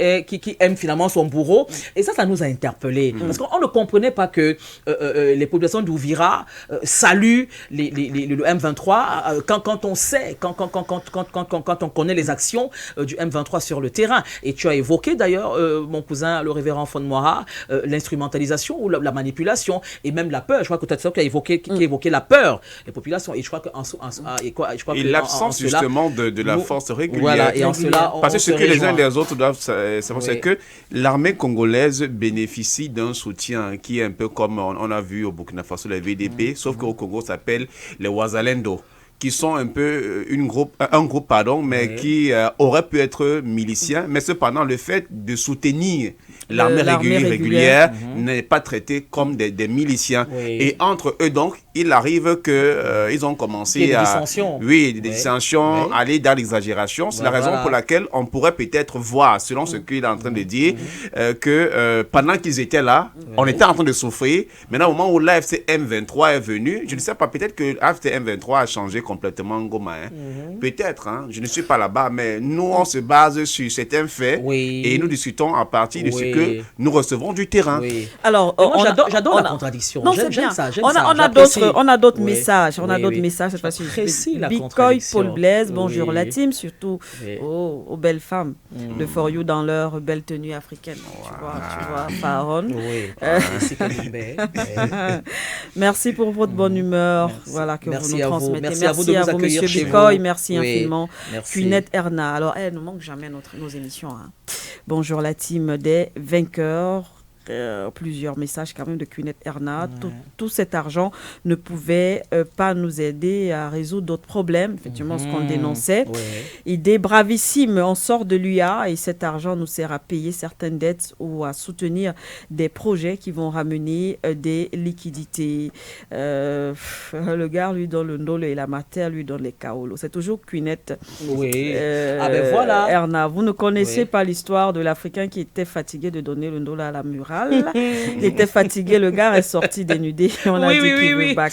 aime finalement son bourreau. Et ça nous a interpellés. Parce qu'on ne comprenait pas que les populations d'Ouvira saluent le M23 quand on sait, quand on connaît les actions du M23 sur le terrain. Et tu as évoqué d'ailleurs, mon cousin, le révérend Fonmoira, l'instrumentalisation ou la manipulation et même la peur. Je crois que tu as évoqué la peur des populations. Et je crois que l'absence justement de la force régulière. Voilà, et en cela, parce que ce que les uns et les autres doivent savoir, c'est que l'armée congolaise bénéficie d'un soutien qui est un peu comme on a vu au Burkina Faso, la VDP, sauf qu'au Congo, ça s'appelle les Wazalendo, qui sont un peu un groupe, mais qui aurait pu être milicien, mais cependant le fait de soutenir l'armée régulière n'est pas traité comme des miliciens. Et entre eux donc, il arrive que ils ont commencé des dissensions, aller dans l'exagération. C'est la raison pour laquelle on pourrait peut-être voir, selon ce qu'il est en train de dire, que pendant qu'ils étaient là, on était en train de souffrir. Maintenant, au moment où l'AFC M23 est venu, je ne sais pas, peut-être que l'AFC M23 a changé complètement Ngoma. Peut-être, je ne suis pas là-bas, mais nous, on se base sur certains faits et nous discutons à partir de ce que nous recevons du terrain. Alors, j'adore la contradiction. Non, c'est bien. On a d'autres messages. On a d'autres messages cette fois-ci. Bitcoin, Paul Blaise, bonjour la team, surtout aux belles femmes de For You dans leur belle tenue africaine. Tu vois, Pharaon. Merci pour votre bonne humeur. Voilà, que vous nous transmettez. Merci à vous de nous accueillir chez Bitcoin, merci infiniment. Quinette Erna. Alors, elle ne manque jamais nos émissions. Bonjour la team des vainqueurs. Plusieurs messages quand même de Quinette Erna. Tout cet argent ne pouvait pas nous aider à résoudre d'autres problèmes, effectivement ce qu'on dénonçait. Idée bravissime, on sort de l'UA et cet argent nous sert à payer certaines dettes ou à soutenir des projets qui vont ramener des liquidités. Le gars lui donne le ndolo et la mater lui donne les kaolo. C'est toujours Quinette voilà. Erna. Vous ne connaissez pas l'histoire de l'Africain qui était fatigué de donner le ndolo à la murale. Il était fatigué, le gars est sorti dénudé. On a dit qu'il veut back.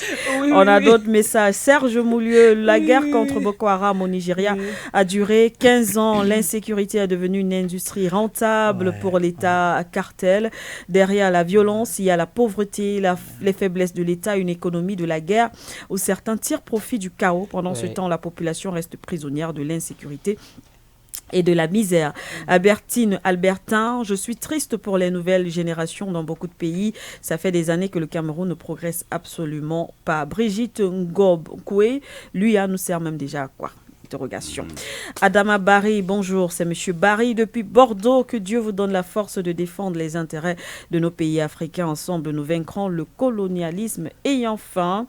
On a d'autres messages. Serge Moulieu, la guerre contre Boko Haram au Nigeria a duré 15 ans. L'insécurité est devenue une industrie rentable pour l'État cartel. Derrière la violence, il y a la pauvreté, les faiblesses de l'État, une économie de la guerre où certains tirent profit du chaos. Pendant ce temps, la population reste prisonnière de l'insécurité. et de la misère. Albertin, je suis triste pour les nouvelles générations dans beaucoup de pays. Ça fait des années que le Cameroun ne progresse absolument pas. Brigitte Ngobkwe, lui, nous sert même déjà à quoi? Interrogation. Adama Barry, bonjour, c'est Monsieur Barry depuis Bordeaux. Que Dieu vous donne la force de défendre les intérêts de nos pays africains. Ensemble, nous vaincrons le colonialisme. Et enfin,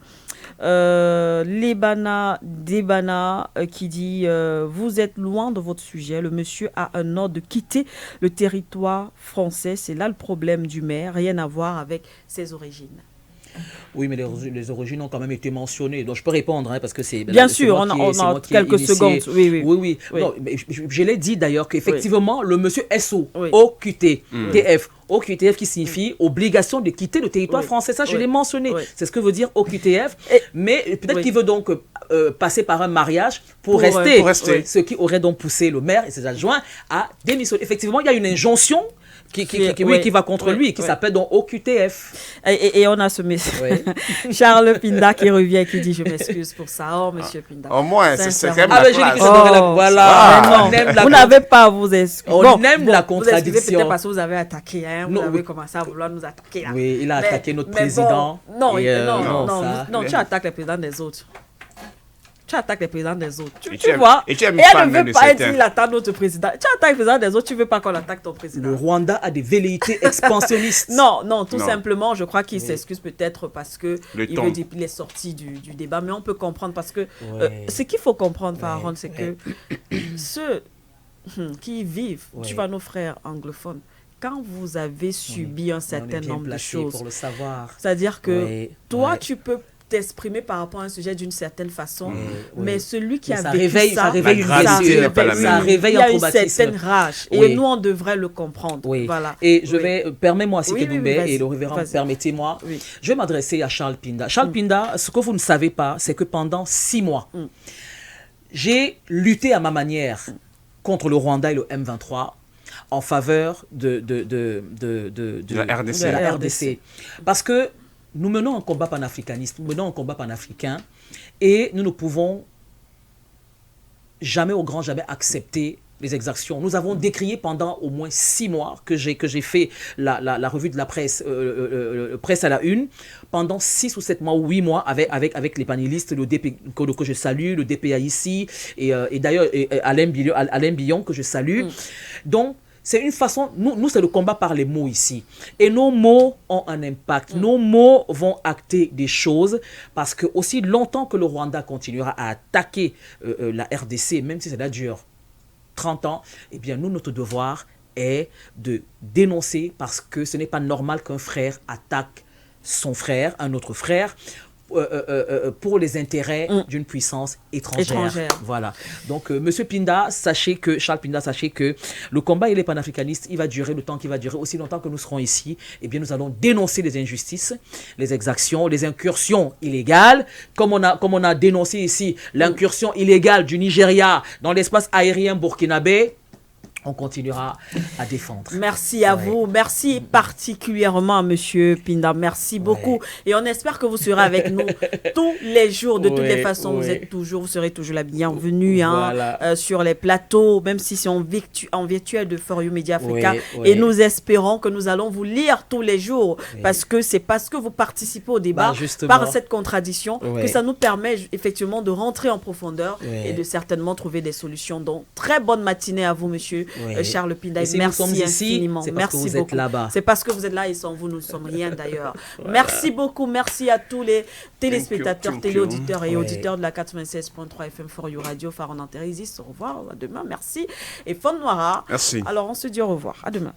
Lebana Debana qui dit vous êtes loin de votre sujet. Le monsieur a un ordre de quitter le territoire français. C'est là le problème du maire. Rien à voir avec ses origines. Oui, mais les origines ont quand même été mentionnées. Donc, je peux répondre, parce que c'est... Bien sûr, on a quelques secondes. Oui. Non, mais je l'ai dit d'ailleurs qu'effectivement, le monsieur SO, OQTF, OQTF qui signifie obligation de quitter le territoire français. Ça, je l'ai mentionné. C'est ce que veut dire OQTF. Mais peut-être qu'il veut donc passer par un mariage pour rester. Ce qui aurait donc poussé le maire et ses adjoints à démissionner. Effectivement, il y a une injonction qui va contre lui, qui s'appelle donc OQTF. Et on a ce message. Charles Pinda qui revient, qui dit je m'excuse pour ça. Oh, monsieur Pinda. Au moins, c'est quand même la classe. Voilà. Vous n'avez pas à vous excuser. On aime la contradiction. Vous excusez peut-être parce que vous avez attaqué. Vous avez commencé à vouloir nous attaquer. Oui, il a attaqué notre président. Non, tu attaques le président des autres. Tu attaques les présidents des autres. Tu vois. Et elle ne veut pas dire qu'il attaque notre président. Tu attaques le président des autres, tu ne veux pas qu'on attaque ton président. Le Rwanda a des velléités expansionnistes. Non, tout simplement, je crois qu'il s'excuse peut-être parce qu'il veut dire qu'il est sorti du débat. Mais on peut comprendre parce que ce qu'il faut comprendre, Aaron, c'est que ceux qui vivent, tu vois, nos frères anglophones, quand vous avez subi un certain nombre de choses, c'est-à-dire que toi, tu peux t'exprimer par rapport à un sujet d'une certaine façon, mais celui qui a vécu ça réveille une blessure, ça réveille un traumatisme. Il y a une certaine rage, et nous, on devrait le comprendre. Voilà. Et je vais, permets-moi, Sike Doumbé et le révérend, permettez-moi, je vais m'adresser à Charles Pinda. Charles Pinda, ce que vous ne savez pas, c'est que pendant 6 mois, j'ai lutté à ma manière contre le Rwanda et le M23 en faveur de la RDC. Parce que nous menons un combat panafricaniste, nous menons un combat panafricain et nous ne pouvons jamais, au grand jamais, accepter les exactions. Nous avons décrié pendant au moins 6 mois que j'ai fait la revue de la presse, presse à la une, pendant 6 ou 7 mois ou 8 mois avec les panélistes, le DP, que je salue, le DPA ici, et d'ailleurs Alain Billon que je salue. Donc, c'est une façon, nous c'est le combat par les mots ici. Et nos mots ont un impact. Nos mots vont acter des choses parce que aussi longtemps que le Rwanda continuera à attaquer la RDC, même si cela dure 30 ans, eh bien nous, notre devoir est de dénoncer parce que ce n'est pas normal qu'un frère attaque son frère, un autre frère, pour les intérêts d'une puissance étrangère. Voilà. Donc, Monsieur Pinda, Charles Pinda, sachez que le combat, il est panafricaniste, il va durer le temps qu'il va durer, aussi longtemps que nous serons ici. Eh bien, nous allons dénoncer les injustices, les exactions, les incursions illégales, comme on a dénoncé ici l'incursion illégale du Nigeria dans l'espace aérien burkinabé. On continuera à défendre. Merci à vous. Merci particulièrement à Monsieur Pinda. Merci beaucoup. Et on espère que vous serez avec nous tous les jours. De toutes les façons, vous serez toujours la bienvenue sur les plateaux, même si c'est en virtuel de For You Media Africa. Et nous espérons que nous allons vous lire tous les jours parce que c'est parce que vous participez au débat par cette contradiction que ça nous permet effectivement de rentrer en profondeur et de certainement trouver des solutions. Donc, très bonne matinée à vous, Monsieur Charles Pinda. Si merci infiniment. Merci beaucoup. C'est parce que vous êtes là et sans vous, nous ne sommes rien d'ailleurs. Merci beaucoup. Merci à tous les téléspectateurs, téléauditeurs et auditeurs de la 96.3 FM For You Radio, Phare en Antérésiste. Au revoir. À demain. Merci. Et Fon Noira. Merci. Alors, on se dit au revoir. À demain.